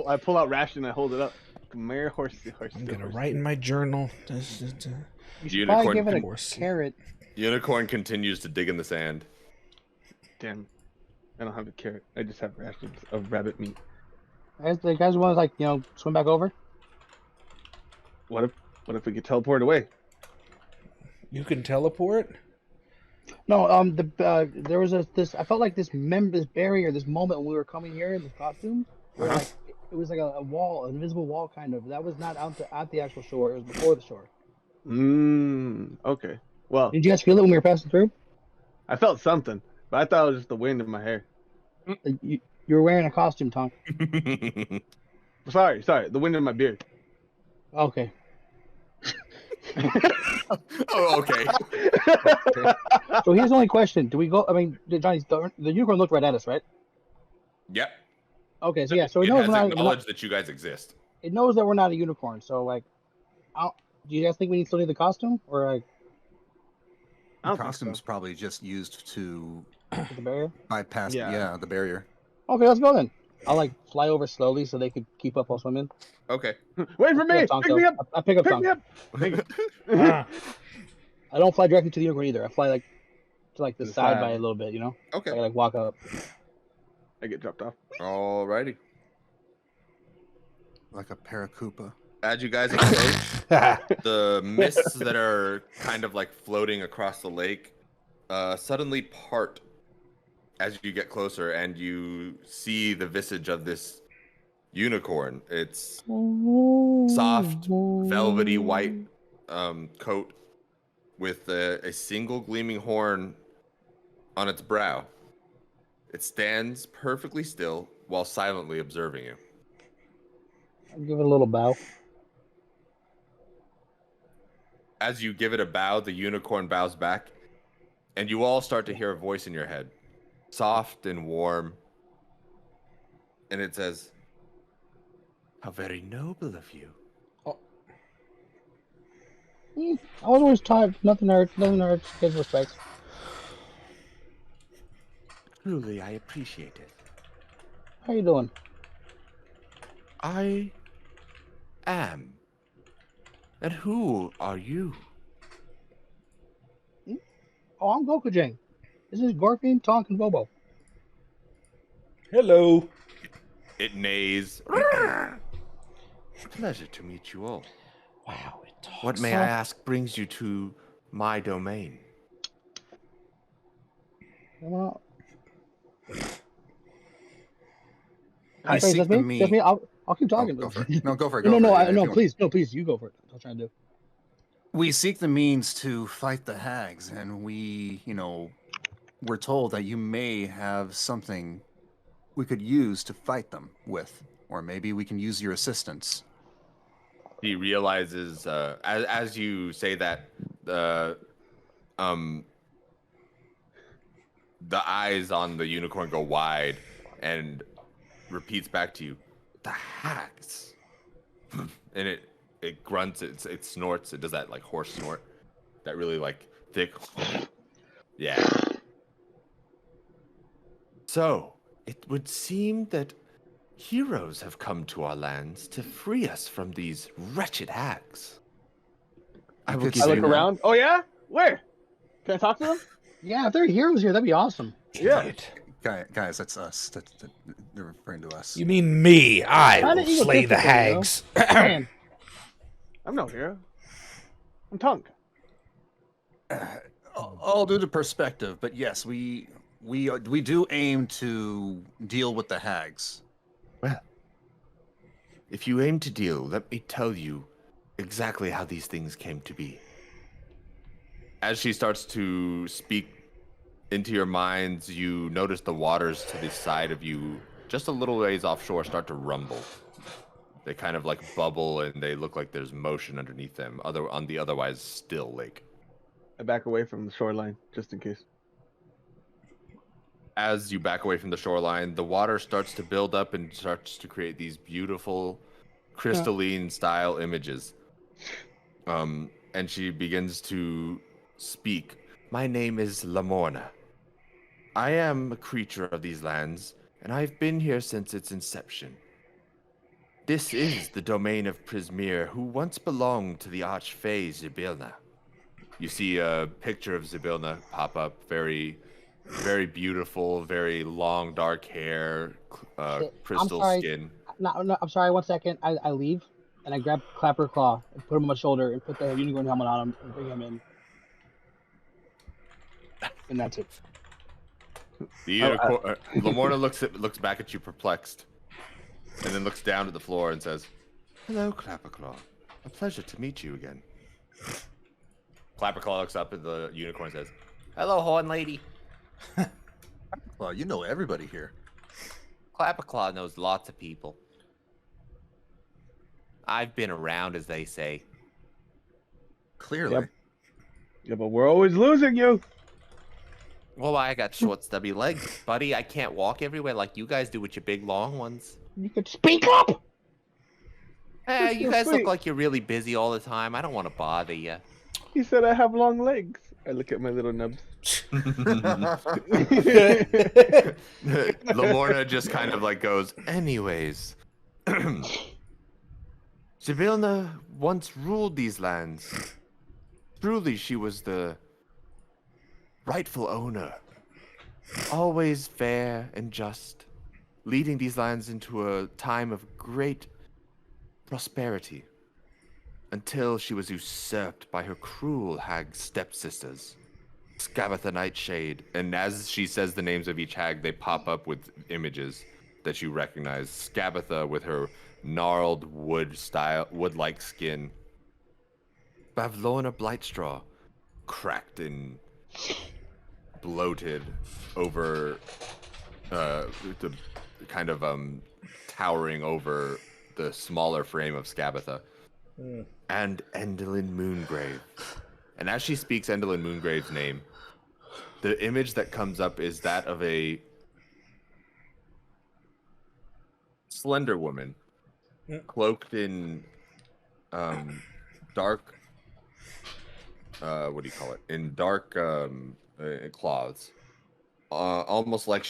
S5: I pull out ration. I hold it up. Come here, horsey.
S3: I'm gonna write in my journal.
S1: You should
S4: Unicorn
S1: probably give it a
S3: horse.
S1: carrot.
S4: Unicorn continues to dig in the sand.
S5: Damn. I don't have a carrot. I just have rations of rabbit meat.
S1: The guys want to like swim back over.
S5: What if we get teleported away?
S3: You can teleport.
S1: No, there was this. I felt like this barrier, this moment when we were coming here in this costume, where like it was like a wall, an invisible wall, kind of. That was not at the actual shore. It was before the shore.
S5: Okay. Well,
S1: Did you guys feel it when we were passing through?
S5: I felt something, but I thought it was just the wind in my hair.
S1: You were wearing a costume, Tom.
S5: Sorry, the wind in my beard.
S1: Okay.
S4: Oh, okay.
S1: So here's the only question: do we go? I mean, Johnny, the unicorn looked right at us, right?
S4: Yep.
S1: Okay, so yeah, so
S4: It
S1: it knows
S4: has
S1: we're not,
S4: acknowledged that you guys exist.
S1: it knows that we're not a unicorn. So like, do you guys think we still need the costume or like
S5: I don't
S6: The
S5: think
S6: costume's
S5: so.
S6: probably just used to
S1: the barrier?
S6: bypass
S5: Yeah.
S6: the barrier.
S1: Okay, let's go then. I'll like fly over slowly so they could keep up while swimming.
S4: Okay.
S5: Wait for me!
S1: Tonk,
S5: Pick me
S1: though.
S5: up!
S1: I pick up
S5: Pick
S1: Tonk.
S5: me up! Thank you.
S3: Ah.
S1: I don't fly directly to the unicorn either. I fly like to like the
S5: The
S1: side
S5: side.
S1: by a little bit, you know?
S4: Okay.
S1: I like walk up.
S5: I get dropped off.
S4: Alrighty.
S6: Like a paracupa.
S4: As you guys approach, the mists that are kind of like floating across the lake suddenly part as you get closer, and you see the visage of this unicorn. It's soft, velvety white coat with a single gleaming horn on its brow. It stands perfectly still while silently observing you.
S1: I'll give it a little bow.
S4: As you give it a bow, the unicorn bows back, and you all start to hear a voice in your head, soft and warm. And it says, "How very noble of you."
S1: I was always taught nothing hurts, kids respects.
S4: Truly, I appreciate it.
S1: How you doing?
S4: I am. And who are you?
S1: Oh, I'm Gokujang. This is Gorfin, Tonk, and Bobo.
S3: Hello.
S4: It neighs. Pleasure to meet you all.
S3: Wow, it talks.
S4: What, may I ask, brings you to my domain?
S1: Well,
S6: I
S1: sorry,
S6: seek
S1: that's
S6: the
S1: me. That's
S6: meat.
S1: me. I'll keep
S6: Oh,
S1: talking.
S6: go for it. No, go for it.
S1: No,
S6: Go
S1: no,
S6: for it.
S1: no,
S6: Yeah, if
S1: no,
S6: you want.
S1: please, you go for it. That's what I'm trying to do.
S6: We seek the means to fight the hags, and we, we're told that you may have something we could use to fight them with, or maybe we can use your assistance.
S4: He realizes, as you say that, the eyes on the unicorn go wide, and repeats back to you, "The hags." And it grunts, it snorts, it does that like horse snort, that really like thick. Yeah. So it would seem that heroes have come to our lands to free us from these wretched hags. I will
S6: could
S4: give
S5: I
S6: say
S5: look
S4: you
S6: that.
S5: around. Oh yeah? Where? Can I talk to them?
S1: Yeah, if there are heroes here, that'd be awesome.
S5: Yeah.
S6: Guys, that's us. They're referring to us.
S3: You mean me? I
S1: Kinda
S3: will slay the
S1: egotistical, you know?
S3: hags.
S1: Man,
S5: I'm no hero. I'm Tonk.
S6: All due to perspective, but yes, we do aim to deal with the hags.
S4: Well, if you aim to deal, let me tell you exactly how these things came to be. As she starts to speak into your minds, you notice the waters to the side of you, just a little ways offshore, start to rumble. They kind of like bubble, and they look like there's motion underneath them, on the otherwise still lake.
S5: I back away from the shoreline just in case.
S4: As you back away from the shoreline, the water starts to build up and starts to create these beautiful crystalline style images. And she begins to speak. "My name is Lamorna. I am a creature of these lands, and I've been here since its inception. This is the domain of Prismir, who once belonged to the Archfey Zybilna." You see a picture of Zybilna pop up, very, very beautiful, very long dark hair, crystal
S1: sorry.
S4: skin.
S1: no, I'm sorry. 1 second. I leave and I grab Clapper Claw and put him on my shoulder and put the unicorn helmet on him and bring him in. And that's it.
S4: The unicorn, Lamorna looks back at you perplexed, and then looks down at the floor and says, "Hello, Clapperclaw. A pleasure to meet you again." Clapperclaw looks up at the unicorn and says, "Hello, Horn Lady."
S6: Well, you know everybody here.
S4: Clapperclaw knows lots of people. I've been around, as they say.
S6: Clearly.
S5: Yep. Yeah, but we're always losing you.
S4: Well, I got short, stubby legs, buddy. I can't walk everywhere like you guys do with your big, long ones.
S1: You could speak up.
S4: Hey, you
S5: so
S4: guys look
S5: sweet.
S4: like you're really busy all the time. I don't want to bother you.
S5: He said I have long legs. I look at my little nubs.
S4: Lamorna just kind of like goes, anyways. Sibilna once ruled these lands. Truly, she was the rightful owner. Always fair and just, leading these lands into a time of great prosperity. Until she was usurped by her cruel hag stepsisters. Scabatha Nightshade. And as she says the names of each hag, they pop up with images that you recognize. Scabatha with her gnarled wood-like skin. Bavlorna Blightstraw, cracked and bloated over the kind of towering over the smaller frame of Scabatha. And Endlin Moongrave. And as she speaks Endlin Moongrave's name, the image that comes up is that of a slender woman cloaked in dark what do you call it? In dark cloths. Almost like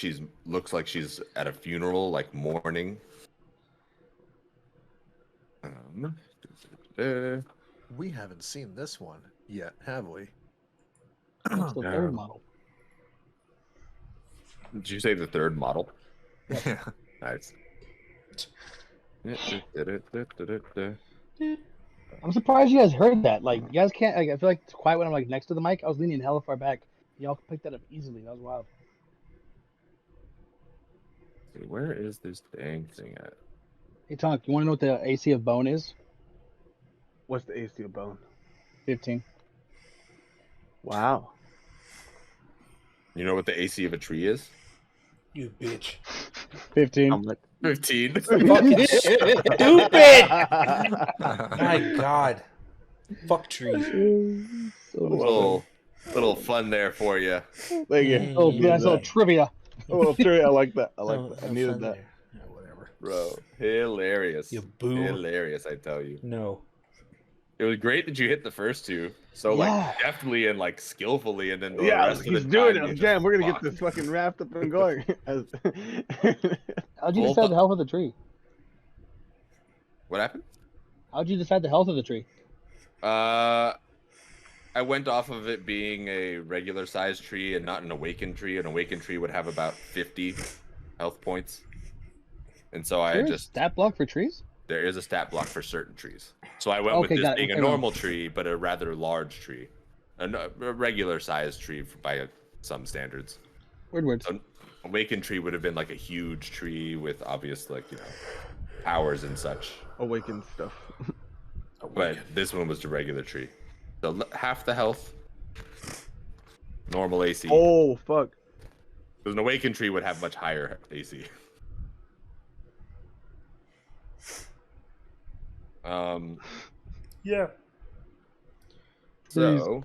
S4: looks like she's at a funeral, like mourning.
S7: We haven't seen this one yet, have we?
S1: That's the third model.
S4: Did you say the third model?
S7: Yeah.
S4: Nice.
S1: I'm surprised you guys heard that. Like, you guys can't. Like, I feel like it's quiet when I'm like next to the mic. I was leaning hella far back. Y'all picked that up easily. That was wild.
S4: Where is this dang thing at?
S1: Hey, Tonk, you want to know what the AC of bone is?
S5: What's the AC of bone?
S1: 15.
S5: Wow.
S4: You know what the AC of a tree is?
S3: You bitch.
S1: 15.
S5: I'm like,
S4: 15.
S3: Fucking stupid. My God. Fuck trees.
S4: little fun there for you.
S5: thank you.
S1: Oh, nice little trivia.
S5: Oh, true. I like that. I like
S3: Oh,
S5: that. I
S3: no
S5: needed
S3: fun
S5: that.
S3: there. Yeah, whatever.
S4: Bro, hilarious.
S3: You boo.
S4: Hilarious, I tell you.
S3: No.
S4: It was great that you hit the first two. So
S1: Yeah.
S4: like deftly and like skillfully, and then the
S5: Yeah,
S4: rest of
S5: he's
S4: the
S5: doing
S4: time
S5: it.
S4: you just
S5: Damn, we're gonna get
S4: fuck.
S5: this fucking wrapped up and going.
S1: How'd you
S4: Well,
S1: decide the health of the tree?
S4: What happened?
S1: How'd you decide the health of the tree?
S4: I went off of it being a regular sized tree and not an awakened tree. An awakened tree would have about 50 health points. And so I
S1: There's
S4: just
S1: stat block for trees?
S4: there is a stat block for certain trees. So I went
S1: Okay,
S4: with this
S1: got it.
S4: being a
S1: Okay,
S4: normal tree, but a rather large tree. A regular sized tree by some standards.
S1: Weird words.
S4: So awakened tree would have been like a huge tree with obvious powers and such.
S5: Awakened stuff.
S4: But this one was the regular tree. So half the health, normal AC.
S5: Oh fuck.
S4: Because an awakened tree would have much higher AC.
S3: Yeah.
S4: So,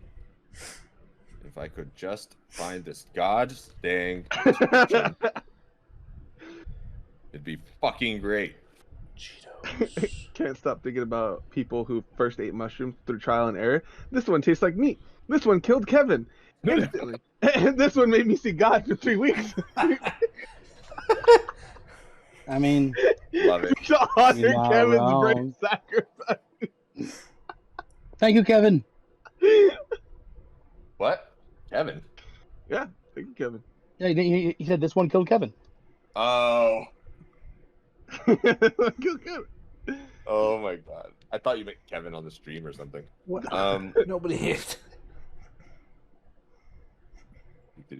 S4: if I could just find this god dang, it'd be fucking great.
S3: Cheetos.
S5: Can't stop thinking about people who first ate mushrooms through trial and error. This one tastes like meat. This one killed Kevin. Instantly. And this one made me see God for 3 weeks.
S1: I mean,
S4: Love it.
S5: To honor
S1: You're not
S5: Kevin's
S1: wrong.
S5: great sacrifice.
S1: thank you, Kevin.
S4: What? Kevin?
S5: Yeah, thank you, Kevin.
S1: Yeah, he said this one killed Kevin.
S4: Oh.
S5: Kill Kevin.
S4: Oh my god. I thought you meant Kevin on the stream or something.
S3: What?
S4: Um.
S3: Nobody hit.
S4: I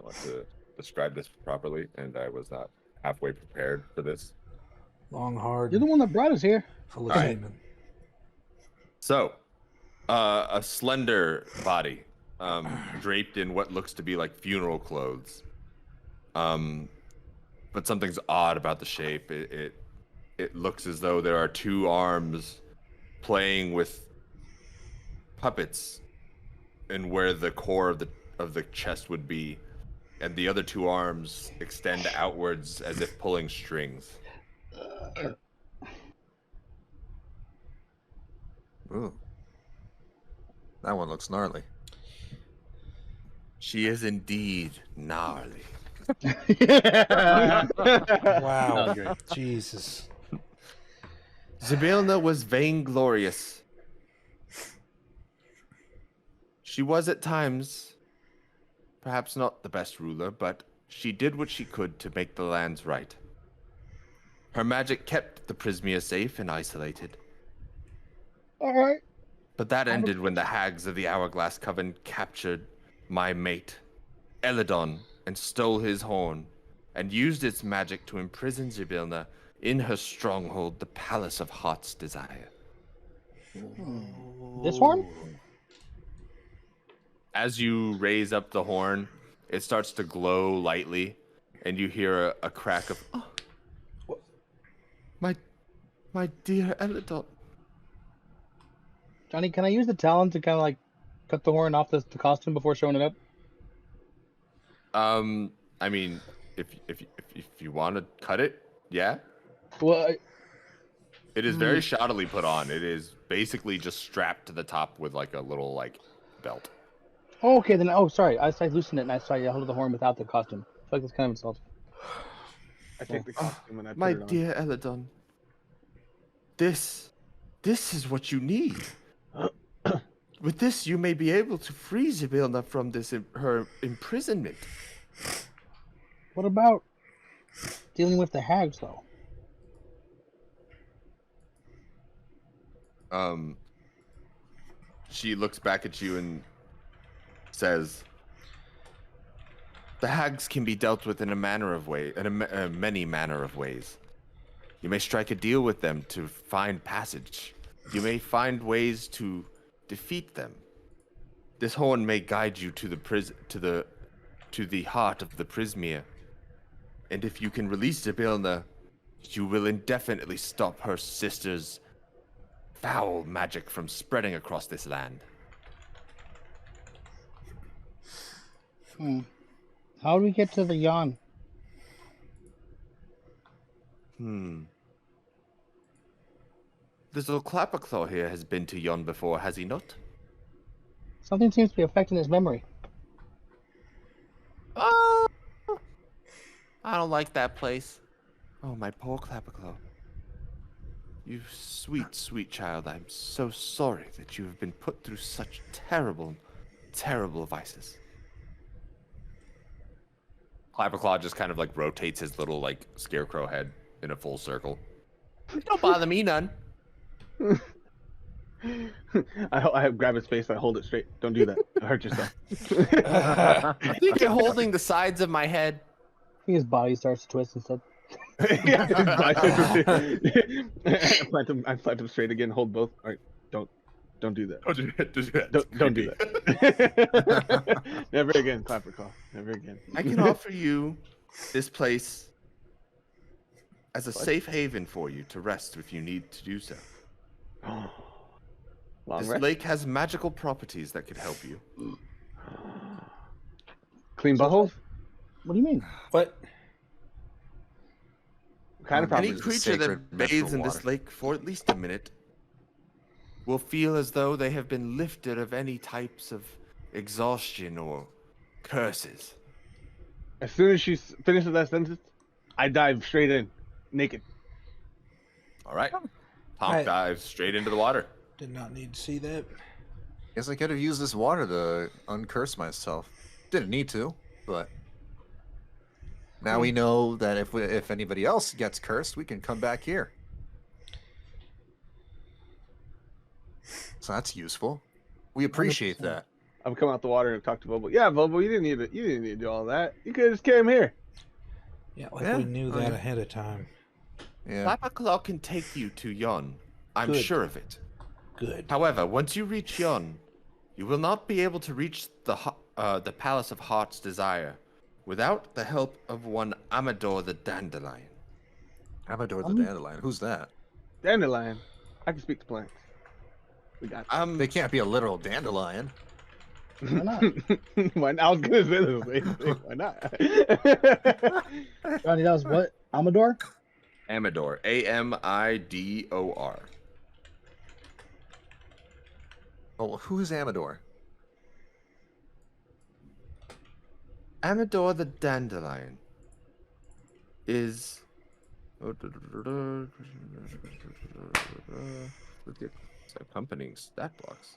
S4: want to describe this properly, and I was not halfway prepared for this.
S3: Long, hard.
S1: You're the one that brought us here.
S3: Full of
S4: All right.
S3: semen.
S4: So, a slender body, draped in what looks to be like funeral clothes. But something's odd about the shape. It looks as though there are two arms playing with puppets, and where the core of the chest would be, and the other two arms extend outwards as if pulling strings.
S6: Ooh. That one looks gnarly.
S4: She is indeed gnarly.
S1: Yeah.
S3: Wow.
S1: great.
S3: Jesus.
S4: Zybilna was vainglorious. She was at times perhaps not the best ruler, but she did what she could to make the lands right. Her magic kept the Prismia safe and isolated.
S1: All right.
S4: But that ended when the Hags of the Hourglass Coven captured my mate, Eladon, and stole his horn, and used its magic to imprison Zybilna in her stronghold, the Palace of Heart's Desire.
S1: This horn?
S4: As you raise up the horn, it starts to glow lightly, and you hear a crack of, oh, my dear Eladon.
S1: Johnny, can I use the talon to kind of like cut the horn off the costume before showing it up?
S4: I mean, if you want to cut it, yeah.
S1: Well,
S4: It is very shoddily put on. It is basically just strapped to the top with like a little like belt.
S1: oh, okay, then. Oh, sorry. I loosened it and I saw you hold the horn without the costume. I feel like that's kind of insulting.
S5: I take the costume and I put
S4: My
S5: it on.
S4: dear Eladon, this is what you need. With this, you may be able to free Zybilna from her imprisonment.
S1: What about dealing with the hags, though?
S4: She looks back at you and says, "The hags can be dealt with in many manner of ways. You may strike a deal with them to find passage. You may find ways to defeat them. This horn may guide you to the heart of the Prismia. And if you can release Zybilna, you will indefinitely stop her sister's foul magic from spreading across this land."
S1: How do we get to the yawn?
S4: This little Clapperclaw here has been to Yon before, has he not?
S1: Something seems to be affecting his memory.
S4: Oh, I don't like that place. Oh, my poor Clapperclaw. You sweet, sweet child, I'm so sorry that you have been put through such terrible, terrible vices. Clapperclaw just kind of like rotates his little like scarecrow head in a full circle. Don't bother me none.
S5: I grab his face. I hold it straight. Don't do that. You'll hurt yourself.
S4: I think you're holding the sides of my head.
S1: I think his body starts to twist instead.
S5: Yeah, I plant him straight again. Hold both. All right, don't do that.
S4: Don't do that.
S5: Don't do that. Never again, Clapperclaw. Never again.
S4: I can offer you this place as a safe haven for you to rest if you need to do so.
S5: Long
S4: This
S5: rest?
S4: lake has magical properties that could help you.
S5: Clean buttholes?
S1: What do you mean?
S3: What?
S5: What kind of
S6: Any
S4: Any
S5: properties?
S4: creature
S6: sacred
S4: that bathes
S6: natural
S4: in this
S6: water.
S4: lake for at least a minute will feel as though they have been lifted of any types of exhaustion or curses.
S5: As soon as she finishes that sentence, I dive straight in, naked.
S4: All right. Tom
S3: I-
S4: dives straight into the water.
S3: Did not need to see that.
S6: Guess I could have used this water to uncurse myself. Didn't need to, but now we know that if anybody else gets cursed, we can come back here. So that's useful. We appreciate
S1: 100%.
S6: that.
S5: I've come out the water and talked to Bobo. Yeah, Bobo, you didn't need to do all that. You could have just came here.
S3: Yeah, like
S6: Yeah,
S3: we knew
S6: oh,
S3: that
S6: yeah.
S3: ahead of time.
S6: Yeah.
S4: Clapperclaw can take you to Yon. I'm
S3: Good.
S4: sure of it.
S3: Good.
S4: However, once you reach Yon, you will not be able to reach the Palace of Heart's Desire without the help of one Amador the Dandelion.
S6: Amador the Dandelion. Who's that?
S5: Dandelion. I can speak to plants. We got
S6: They can't be a literal dandelion.
S1: Why not?
S5: Why not? I was gonna say the same thing. Why not?
S1: Johnny, that was what? Amador?
S4: Amador. Amidor.
S6: Oh, who is Amador?
S4: Amador the Dandelion is. Accompanying stat blocks.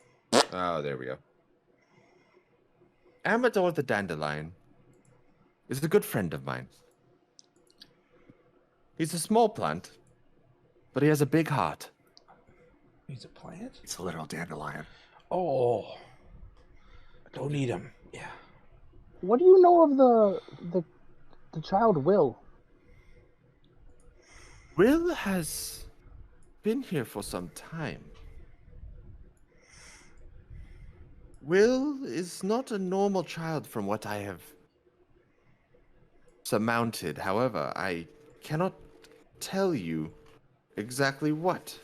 S4: Oh, there we go. Amador the Dandelion is a good friend of mine. He's a small plant, but he has a big heart.
S3: He's a plant?
S6: It's a literal dandelion.
S3: Oh. Don't need him. Yeah.
S1: What do you know of the child Will?
S4: Will has been here for some time. Will is not a normal child from what I have surmounted. However, I cannot tell you exactly what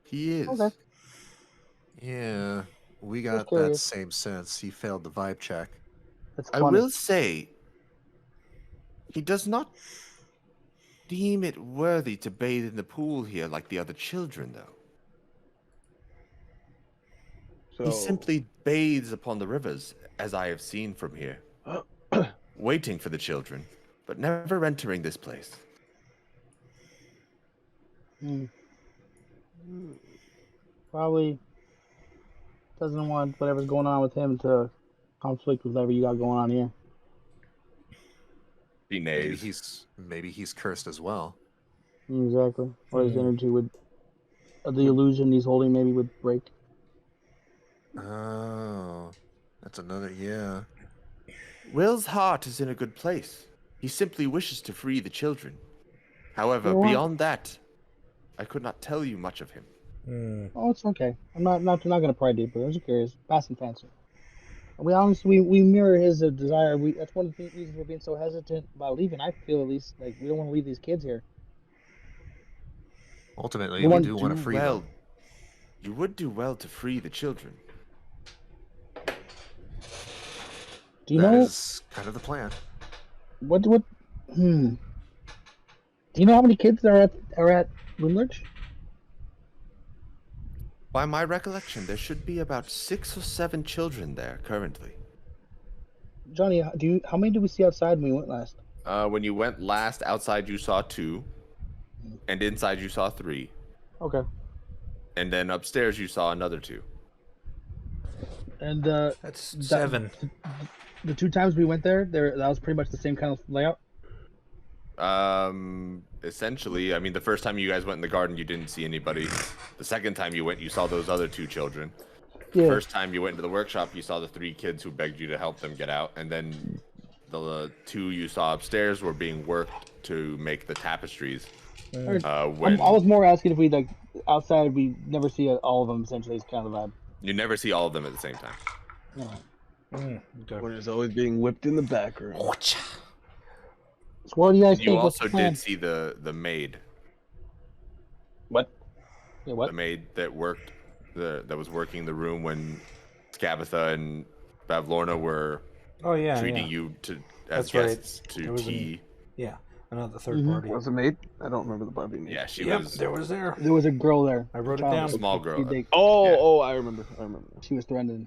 S4: he is.
S1: Okay.
S6: Yeah, we
S1: Just
S6: got that
S1: curious.
S6: same sense. He failed the vibe check.
S1: That's
S4: I
S1: funny.
S4: will say, he does not deem it worthy to bathe in the pool here like the other children, though.
S5: So
S4: He simply bathes upon the rivers, as I have seen from here, waiting for the children, but never entering this place.
S1: Hmm. Probably doesn't want whatever's going on with him to conflict with whatever you got going on here.
S4: He
S6: Maybe
S4: nays.
S6: he's cursed as well.
S1: Exactly. Or his
S3: Hmm.
S1: energy would, the illusion he's holding maybe would break.
S6: Oh, that's another. Yeah.
S4: Will's heart is in a good place. He simply wishes to free the children. However,
S1: You know what?
S4: beyond that, I could not tell you much of him.
S1: Oh, it's okay. I'm not gonna pry deeper. I'm just curious. Passing fancy. We honestly we mirror his desire. That's one of the reasons we're being so hesitant about leaving. I feel at least like we don't want to leave these kids here.
S6: Ultimately,
S1: You
S6: we
S1: want-
S6: do want to free
S4: well.
S6: them.
S4: You would do well to free the children.
S1: Do you
S6: That
S1: know
S6: is kind of the plan.
S1: what? Do you know how many kids are at Moonlurch?
S4: By my recollection, there should be about 6 or 7 children there currently.
S1: Johnny, how many did we see outside when we went last?
S4: When you went last, outside you saw 2, and inside you saw 3,
S1: Okay.
S4: and then upstairs you saw another 2.
S1: And
S3: That's 7.
S1: the 2 times we went there, that was pretty much the same kind of layout.
S4: Essentially, I mean, the first time you guys went in the garden, you didn't see anybody. The second time you went, you saw those other 2 children.
S1: Yeah.
S4: First time you went into the workshop, you saw the 3 kids who begged you to help them get out, and then the 2 you saw upstairs were being worked to make the tapestries. When
S1: I was more asking if we like outside we never see all of them. Essentially, is kind of the vibe.
S4: you never see all of them at the same time.
S3: Okay.
S5: When it's always being whipped in the background.
S1: So what do you guys
S4: You
S1: think? What's
S4: also
S1: the plan?
S4: did see the maid,
S1: What? Yeah, what?
S4: the maid that worked that was working the room when Scabatha and Bavlorna were
S3: Oh, yeah.
S4: treating
S3: yeah.
S4: you as
S3: That's right.
S4: guests
S3: There
S4: to
S3: was
S4: tea.
S3: Yeah. Another third
S1: Mhm.
S3: party.
S5: Was it maid? I don't remember the Barbie name.
S4: Yeah, she
S3: Yep,
S4: was
S3: there was there.
S1: There was a girl there.
S3: I wrote it
S1: Child.
S3: down.
S4: a small girl.
S5: Oh,
S4: Yeah.
S5: oh, I remember.
S1: She was threatened.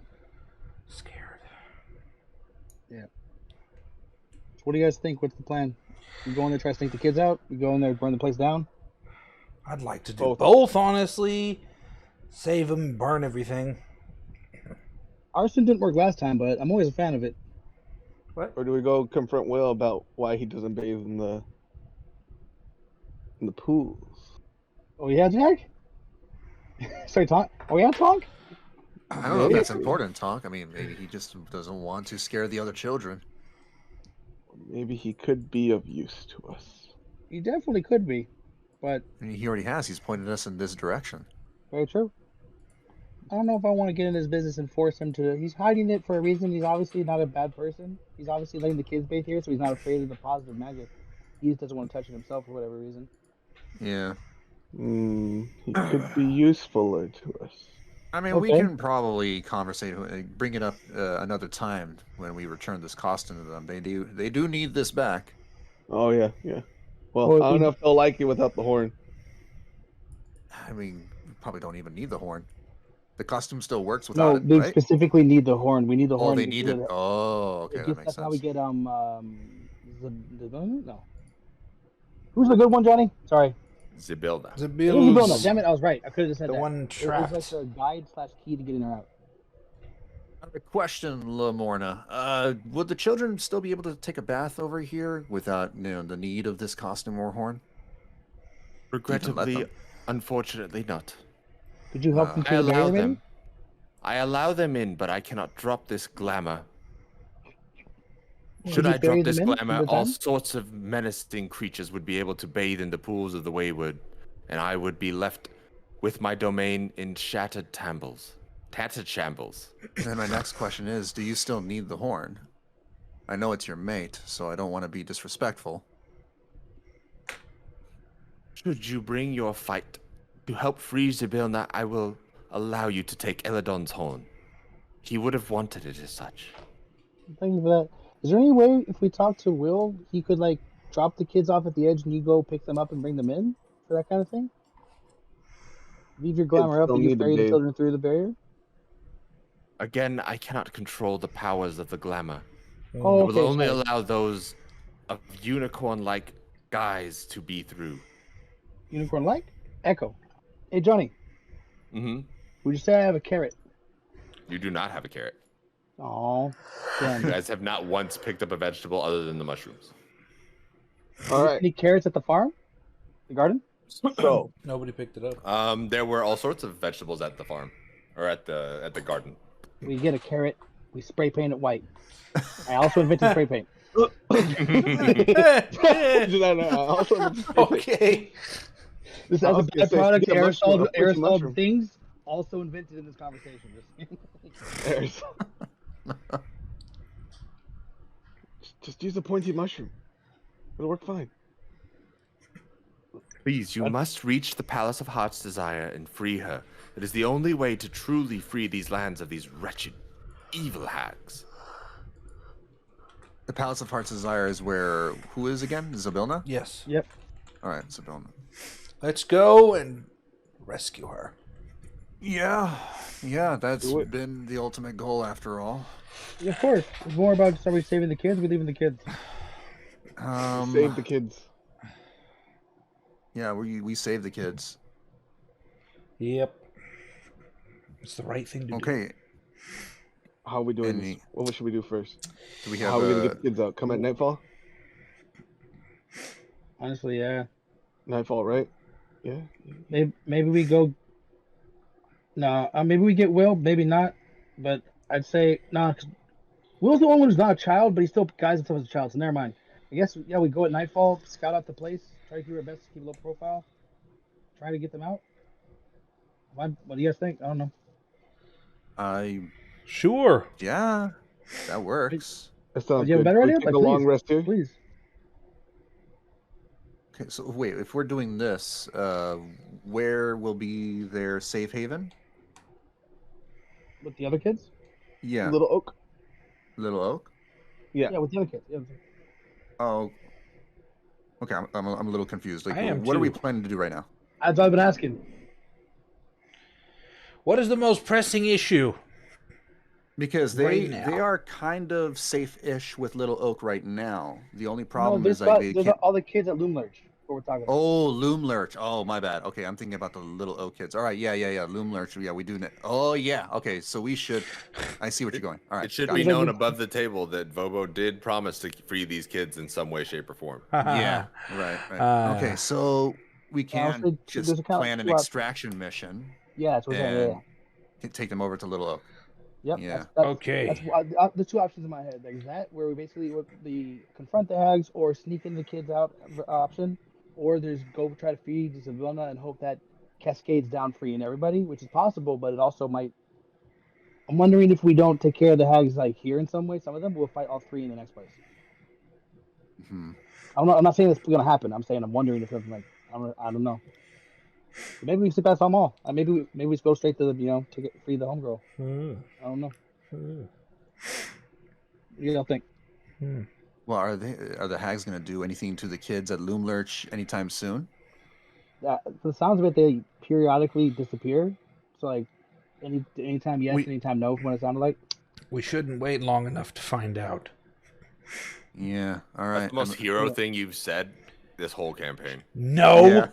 S3: Scared.
S1: So what do you guys think? What's the plan? We go in there, try to sneak the kids out. We go in there, burn the place down.
S3: I'd like to do
S5: Both.
S3: both, honestly. Save them, burn everything.
S1: Arson didn't work last time, but I'm always a fan of it.
S5: Or do we go confront Will about why he doesn't bathe in the pools?
S1: Oh yeah, Jack. Sorry, Tonk. Are we on Tonk?
S6: I don't know if that's important, Tonk. I mean, maybe he just doesn't want to scare the other children.
S5: Maybe he could be of use to us.
S1: He definitely could be, but
S6: I mean, he already has. He's pointed us in this direction.
S1: very true. I don't know if I want to get in his business and force him to. He's hiding it for a reason. He's obviously not a bad person. He's obviously letting the kids bathe here, so he's not afraid of the positive magic. He just doesn't want to touch it himself for whatever reason.
S6: Yeah.
S5: He could be useful to us.
S6: I mean, we
S1: Okay.
S6: can probably bring it up another time when we return this costume to them. They do need this back.
S5: Oh yeah, yeah. Well,
S1: Well,
S5: I don't know if they'll like it without the horn.
S6: I mean, we probably don't even need the horn. The costume still works without
S1: No,
S6: it,
S1: they
S6: right?
S1: specifically need the horn. We need the
S6: Oh,
S1: horn.
S6: they
S1: to
S6: need
S1: get
S6: it. Oh, okay, that makes
S1: That's how we
S6: sense.
S1: get no. Who's the good one, Johnny? Sorry.
S4: Zibilda.
S1: It was Isabella.
S3: Zabil's
S1: Damn it, I was right. I could have just said
S3: the
S1: that.
S3: one
S1: It was
S3: trapped.
S1: like the guide / key to getting her out.
S7: I have a question, Lamorna. Would the children still be able to take a bath over here without, the need of this costume or horn?
S4: Regrettably,
S6: them.
S4: unfortunately not.
S1: Could you help them
S4: I
S1: through the
S4: allow
S1: barrier, maybe?
S4: them. I allow them in, but I cannot drop this glamour.
S1: Could
S4: Should
S1: you
S4: I
S1: bury
S4: drop this
S1: them in
S4: glamour,
S1: in the
S4: all
S1: time?
S4: sorts of menacing creatures would be able to bathe in the pools of the wayward, and I would be left with my domain in tattered shambles.
S6: Then my next question is, do you still need the horn? I know it's your mate, so I don't want to be disrespectful.
S4: Should you bring your fight to help free Zibilna, I will allow you to take Eladon's horn. He would have wanted it as such.
S1: Thank you for that. Is there any way if we talk to Will, he could like drop the kids off at the edge and you go pick them up and bring them in for that kind of thing? Leave your glamour up
S5: still
S1: and you
S5: need to
S1: ferry the
S5: bathe.
S1: children through the barrier?
S4: Again, I cannot control the powers of the glamour.
S1: Oh,
S4: I will
S1: okay.
S4: only
S1: sorry.
S4: allow those of unicorn-like guys to be through.
S1: Unicorn like? Echo. Hey, Johnny,
S4: Mm-hmm.
S1: would you say I have a carrot?
S4: You do not have a carrot.
S1: Oh,
S4: You
S1: damn.
S4: guys have not once picked up a vegetable other than the mushrooms.
S5: All right.
S1: Any carrots at the farm? The garden?
S5: So
S3: Nobody picked it up.
S4: There were all sorts of vegetables at the farm, or at the garden.
S1: We get a carrot, we spray paint it white. I also invented spray paint.
S3: Okay.
S1: This
S5: I
S1: as a
S5: was gonna say,
S1: byproduct,
S5: get a mushroom, a freaking
S1: aerosol
S5: mushroom.
S1: things also invented in this conversation.
S5: There's... just use a pointy mushroom. It'll work fine.
S4: Please, you must reach the Palace of Heart's Desire and free her. It is the only way to truly free these lands of these wretched, evil hags.
S6: The Palace of Heart's Desire is where who is again? Zabilna?
S3: Yes.
S1: Yep.
S6: All right, Zabilna.
S3: Let's go and rescue her.
S6: Yeah, that's
S5: Do it.
S6: been the ultimate goal after all.
S1: Yeah, of course. It's more about are we saving the kids? Or we leaving the kids?
S5: Save the kids.
S6: Yeah, we save the kids.
S3: Yep. It's the right thing to do.
S6: Okay,
S5: How are we doing
S6: Any-
S5: this? What should we do first?
S6: do we
S5: How
S6: have
S5: are we gonna get the kids out? Come at nightfall?
S1: Honestly, yeah.
S5: Nightfall, right? Yeah.
S1: Maybe we go. No, maybe we get Will. Maybe not. But I'd say no. Cause Will's the only one who's not a child, but he still guides himself as a child. So never mind. I guess yeah, we go at nightfall, scout out the place, try to do our best to keep a low profile, try to get them out. What do you guys think? I don't know.
S3: Sure.
S6: Yeah, that works.
S5: That sounds
S1: Do you have a
S5: good.
S1: better
S5: Can we
S1: idea?
S5: take
S1: Like,
S5: a long
S1: please.
S5: rest here.
S1: Please.
S6: Okay, so wait, if we're doing this, where will be their safe haven?
S1: With the other kids?
S6: Yeah,
S5: Little Oak.
S6: Little Oak.
S5: Yeah.
S1: Yeah, with the other kids. Yeah.
S6: Oh, okay. I'm a little confused. Like,
S3: I am
S6: what are we
S3: too.
S6: planning to do right now?
S1: That's what I've been asking.
S3: What is the most pressing issue?
S6: Because
S3: Right
S6: they
S3: now.
S6: are kind of safe-ish with Little Oak right now. The only
S1: No,
S6: problem
S1: there's
S6: is like they
S1: there's
S6: can't.
S1: all the kids at Loom Lurch. What we're talking about.
S6: Oh, Loom Lurch. Oh, my bad. Okay, I'm thinking about the Little Oak kids. All right, yeah. Loom Lurch. Yeah, we do. Oh, yeah. Okay, so we should. I see what you're going. All right.
S4: It should
S6: got
S4: be
S6: it.
S4: known above the table that Vobo did promise to free these kids in some way, shape, or form.
S6: Yeah. Right. Okay, so we can
S1: Honestly,
S6: just
S1: there's a count-
S6: plan an
S1: two op-
S6: extraction mission
S1: Yeah, that's what I'm saying.
S6: and take them over to Little Oak.
S1: Yep.
S6: Yeah.
S1: That's,
S3: Okay.
S1: That's the two options in my head. Like that, where we basically the confront the hags or sneaking the kids out option, or there's go try to feed the Savannah and hope that cascades down freeing everybody, which is possible, but it also might. I'm wondering if we don't take care of the hags like here in some way, some of them will fight all three in the next place.
S6: Hmm.
S1: I'm not saying it's gonna happen. I'm saying I'm wondering if something like I don't know. Maybe we sit past them all. Maybe we just go straight to the to get free the homegirl. I don't know. What do you all think?
S6: Well, are the hags going to do anything to the kids at Loom Lurch anytime soon?
S1: The sounds of it, they periodically disappear. So like, Anytime yes,
S3: We-
S1: anytime no. What it sounded like.
S3: We shouldn't wait long enough to find out.
S7: Yeah. All
S4: That's
S7: right.
S4: the most hero thing you've said this whole campaign.
S3: No.
S6: Yeah.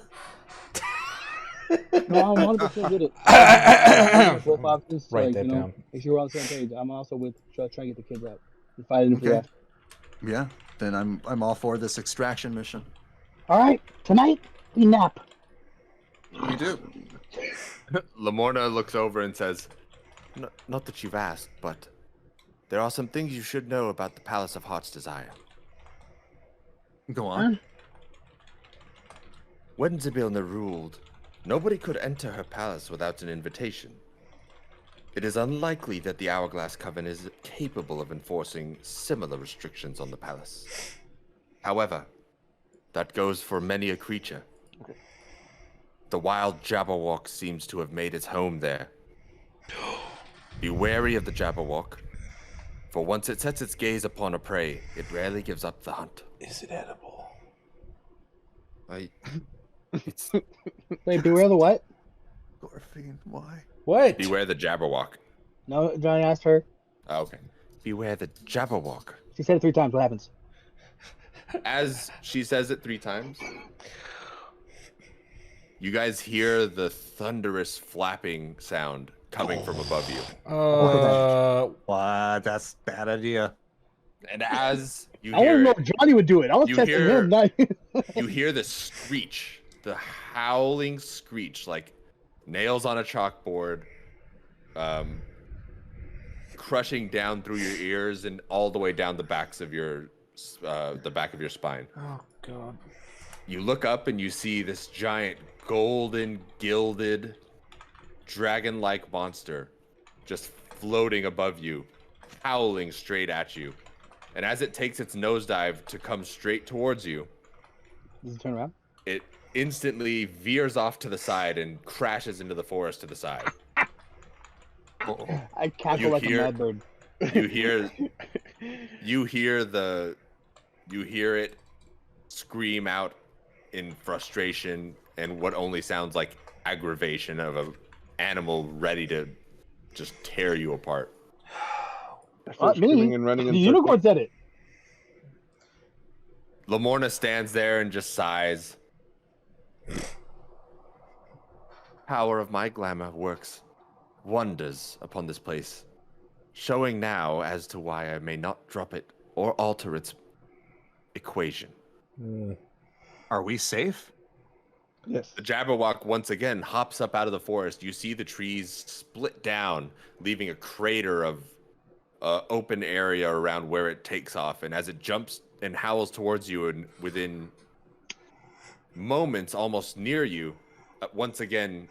S1: No, I'm 100% with it. Both options.
S3: Write
S1: Like,
S3: that down.
S1: make sure we're on the same page. I'm also with trying to get the kids out and fight in the
S7: Okay.
S1: after.
S7: Yeah. Then I'm all for this extraction mission.
S1: All right, tonight we nap.
S6: You do.
S4: Lamorna looks over and says, Not that you've asked, but there are some things you should know about the Palace of Heart's Desire.
S7: Go on.
S4: When Zybilna ruled, nobody could enter her palace without an invitation. It is unlikely that the Hourglass Coven is capable of enforcing similar restrictions on the palace. However, that goes for many a creature. The wild Jabberwock seems to have made its home there. Be wary of the Jabberwock, for once it sets its gaze upon a prey, it rarely gives up the hunt.
S3: Is it edible?
S4: It's
S1: Wait, beware the what?
S7: Gorfine, why?
S3: What?
S4: beware the Jabberwock.
S1: No, Johnny asked her.
S4: Oh, okay. Beware the Jabberwock.
S1: She said it 3 times. What happens?
S4: As she says it 3 times, you guys hear the thunderous flapping sound coming from above you.
S6: What? That's a bad idea.
S4: And as you
S1: I want to
S4: hear
S1: know
S4: it,
S1: if Johnny would do it. I was
S4: You
S1: testing
S4: hear-
S1: him. Not...
S4: you hear the screech, the howling screech, like nails on a chalkboard, crushing down through your ears and all the way down the backs of your, the back of your spine.
S3: Oh God.
S4: You look up and you see this giant golden gilded dragon-like monster just floating above you, howling straight at you. And as it takes its nosedive to come straight towards you,
S1: Does it turn around?
S4: it instantly veers off to the side and crashes into the forest to the side.
S1: I cackle
S4: You
S1: like
S4: hear-
S1: a mad bird.
S4: You hear it scream out in frustration and what only sounds like aggravation of an animal ready to just tear you apart.
S5: I start
S1: Me?
S5: screaming and running
S1: The
S5: in
S1: unicorn said it.
S4: Lamorna stands there and just sighs. Power of my glamour works wonders upon this place, showing now as to why I may not drop it or alter its equation.
S6: Are we safe?
S5: Yes.
S4: The Jabberwock once again hops up out of the forest. You see the trees split down, leaving a crater of open area around where it takes off. And as it jumps and howls towards you, and within moments, almost near you, once again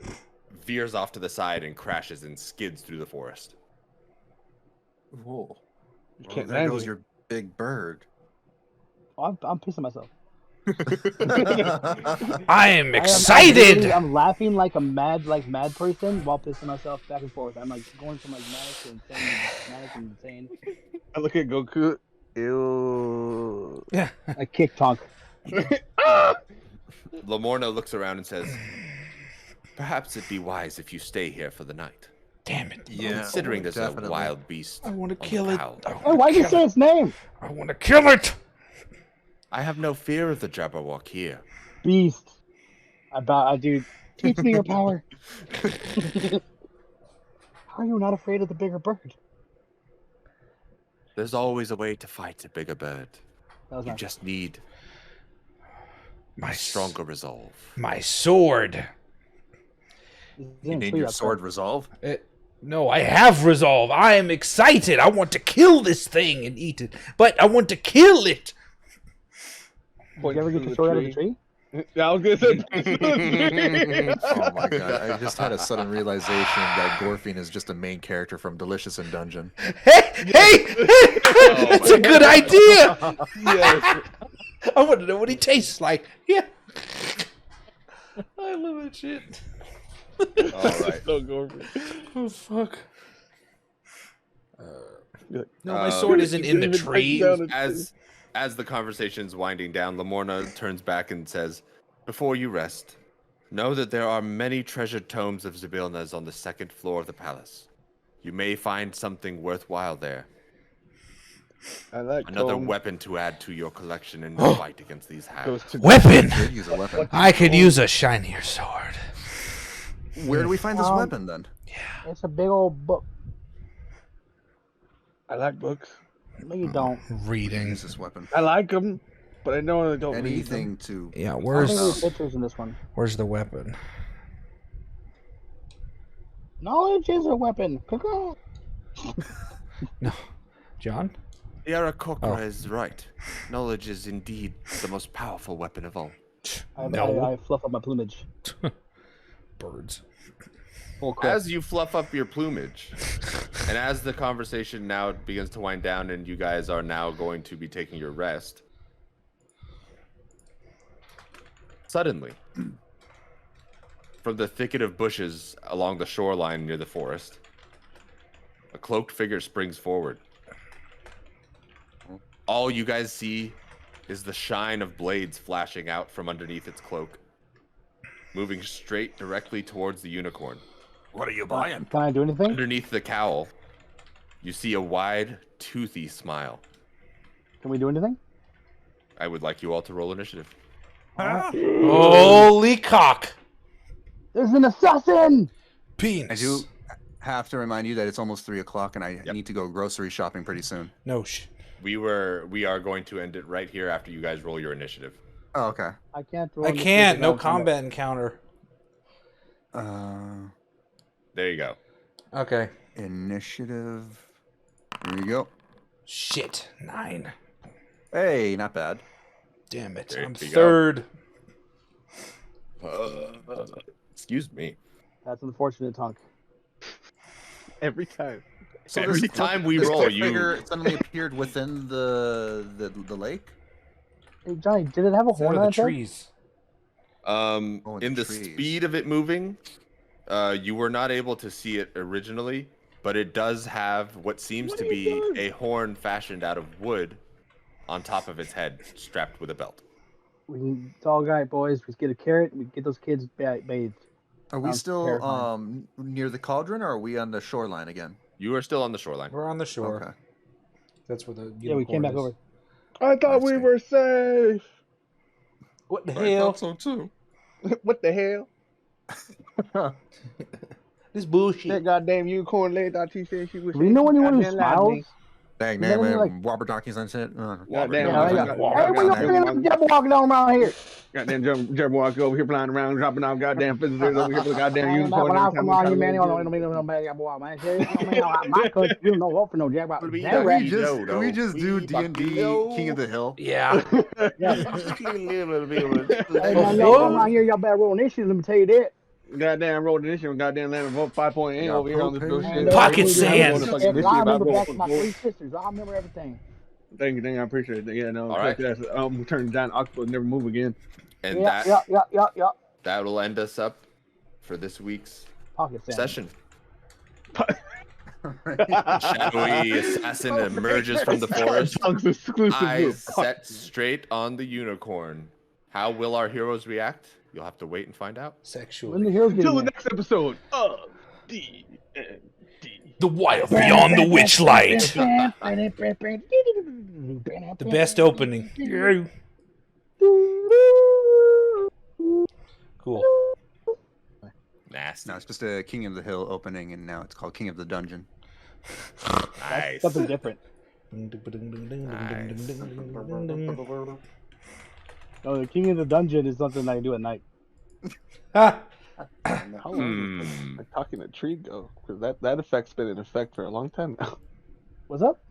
S4: veers off to the side and crashes and skids through the forest.
S7: Whoa.
S5: You
S7: Well,
S5: can't
S7: there
S5: land
S7: goes
S5: it.
S7: your big bird.
S1: Oh, I'm pissing myself.
S3: I am excited.
S1: I'm laughing like a mad person while pissing myself back and forth. I'm like going from like manic to insane.
S5: I look at Goku. Ew.
S1: I kick Tonk.
S4: Lamorna looks around and says, "Perhaps it'd be wise if you stay here for the night.
S3: Damn it.
S7: Yeah.
S4: Considering there's a
S7: definitely.
S4: wild beast.
S3: I want to
S4: on
S3: kill
S4: the
S3: it.
S4: prowl.
S1: Oh, why'd you say its name?
S3: I want to kill it.
S4: I have no fear of the Jabberwock here.
S1: Beast. Dude, teach me your power. How are you not afraid of the bigger bird?
S4: There's always a way to fight a bigger bird.
S1: That was
S4: You
S1: nice.
S4: just need
S3: My
S4: a stronger resolve.
S3: My sword.
S6: You need your sword resolve?
S3: No, I have resolve. I am excited. I want to kill this thing and eat it. But I want to kill it.
S1: Did you ever get your sword out of the tree?
S5: Yeah, I was gonna say.
S6: Oh my god, I just had a sudden realization that Gorfine is just a main character from Delicious in Dungeon.
S3: Hey! That's a good idea.
S5: Yes.
S3: I want to know what he tastes like. Yeah. I love that shit.
S4: All right.
S5: So Gorfine.
S3: Oh, fuck.
S5: You're like,
S3: No, my sword isn't in the
S5: Even
S3: tree.
S5: touch down
S4: As the conversation's winding down, Lamorna turns back and says, "Before you rest, Know that there are many treasured tomes of Zabilnas on the second floor of the palace. You may find something worthwhile there.
S5: I like
S4: Another
S5: tomes.
S4: weapon to add to your collection in the fight against these
S5: Goes
S4: hags.
S5: to
S3: Weapon!
S6: Could use a weapon.
S3: I could use a shinier sword.
S6: Where do we find this weapon then?
S1: It's a big old book.
S5: I like books.
S1: No, you don't.
S3: Reading.
S6: Use this weapon.
S5: I like them, but I know I don't read them.
S6: Anything to.
S3: Yeah,
S1: I think
S3: where's
S1: there's pictures in this one.
S3: the weapon?
S1: Knowledge is a weapon. Caw-caw.
S3: No, John.
S4: Yarakokra
S3: Oh.
S4: is right. Knowledge is indeed the most powerful weapon of all.
S1: I fluff up my plumage.
S3: Birds.
S1: Full crap.
S4: As you fluff up your plumage, and as the conversation now begins to wind down and you guys are now going to be taking your rest, suddenly, from the thicket of bushes along the shoreline near the forest, a cloaked figure springs forward. All you guys see is the shine of blades flashing out from underneath its cloak, moving straight directly towards the unicorn.
S7: What are you buying?
S1: Can I do anything?
S4: Underneath the cowl, you see a wide, toothy smile.
S1: Can we do anything?
S4: I would like you all to roll initiative.
S3: Holy cock!
S1: There's an assassin!
S3: Penis.
S6: I do have to remind you that it's almost 3 o'clock and I
S4: Yep.
S6: need to go grocery shopping pretty soon.
S3: No shit.
S4: We are going to end it right here after you guys roll your initiative.
S6: Oh, okay.
S1: I can't throw
S3: I
S1: in the
S3: can't.
S1: freaking
S3: No
S1: mountain.
S3: combat encounter.
S4: There you go.
S3: Okay.
S6: Initiative. Here you go.
S3: Shit. 9.
S6: Hey, not bad.
S3: Damn it.
S4: There
S3: I'm
S4: you go.
S3: third.
S4: Excuse me.
S1: That's unfortunate, Tonk.
S5: Every time.
S4: So every time we
S6: this
S4: roll,
S6: cloak
S4: you
S6: figure suddenly appeared within the lake.
S1: Hey, Johnny, did it have a
S3: It's out
S1: horn
S3: of
S1: on
S3: the
S1: its head?
S3: trees.
S6: in
S4: in
S6: the
S4: the
S6: trees.
S4: speed of it moving, you were not able to see it originally, but it does have what seems to be a horn fashioned out of wood on top of its head, strapped with a belt.
S1: It's all right, boys. We get a carrot. We get those kids bathed.
S6: Are we
S1: Sounds
S6: still
S1: terrifying.
S6: near the cauldron, or are we on the shoreline again?
S4: You are still on the shoreline.
S3: We're on the shore.
S6: Okay.
S3: That's where the
S1: Yeah, we came back over.
S5: I thought
S6: I
S5: we
S6: see.
S5: were safe.
S3: What the hell?
S4: so too.
S5: What the hell?
S3: This bullshit.
S5: That goddamn unicorn lady thought she said she was.
S1: Do we know anyone who
S5: Goddamn lied to me.
S1: smiles?
S6: Dang,
S1: Is that
S6: man,
S1: any, like-
S6: Whopper donkeys and shit.
S5: Goddamn.
S4: Yeah,
S1: Yeah,
S4: yeah.
S1: yeah. Hey, we gonna jump walking on around here.
S5: Goddamn Jabberwock over here flying around, dropping off goddamn visitors over here for the goddamn
S1: When
S5: unicorn.
S1: I
S5: every
S1: come
S5: time
S1: around
S5: we
S1: here, man,
S5: try
S1: you
S5: to
S1: don't mean no bad boy, man. My country, you don't know what for no jack.
S4: What do we
S1: That
S4: know?
S1: rat.
S6: Can we just do D&D King of the Hill?
S3: Yeah.
S1: Yeah.
S5: do
S1: Hey, man, y'all come around here, y'all better roll issues. Let me tell you that.
S5: Goddamn road initiative, goddamn land vote 5.8 over here on this bullshit.
S3: Pocket sand.
S1: I remember back to my 3 sisters. I remember everything.
S5: Thank you, I appreciate it. Yeah, no,
S4: All right.
S5: that's turn down Oxford, never move again.
S4: And
S1: Yeah.
S4: that will end us up for this week's
S1: Pocket sand.
S4: session. Shadowy assassin emerges from the forest,
S5: Punk's exclusive
S4: eyes
S5: group.
S4: set straight on the unicorn. How will our heroes react? You'll have to wait and find out.
S1: When the
S3: Sexually.
S1: heroes get
S5: Until the
S1: in
S5: next episode of D&D.
S3: The wild beyond the Witchlight. The best opening. Yeah. Cool.
S4: Nasty.
S6: No, it's just a King of the Hill opening, and now it's called King of the Dungeon.
S4: Nice.
S1: Something different. No, the king of the dungeon is something I do at night.
S3: Ah.
S5: How long is talking to tree go? Because that effect's been in effect for a long time now.
S1: What's up?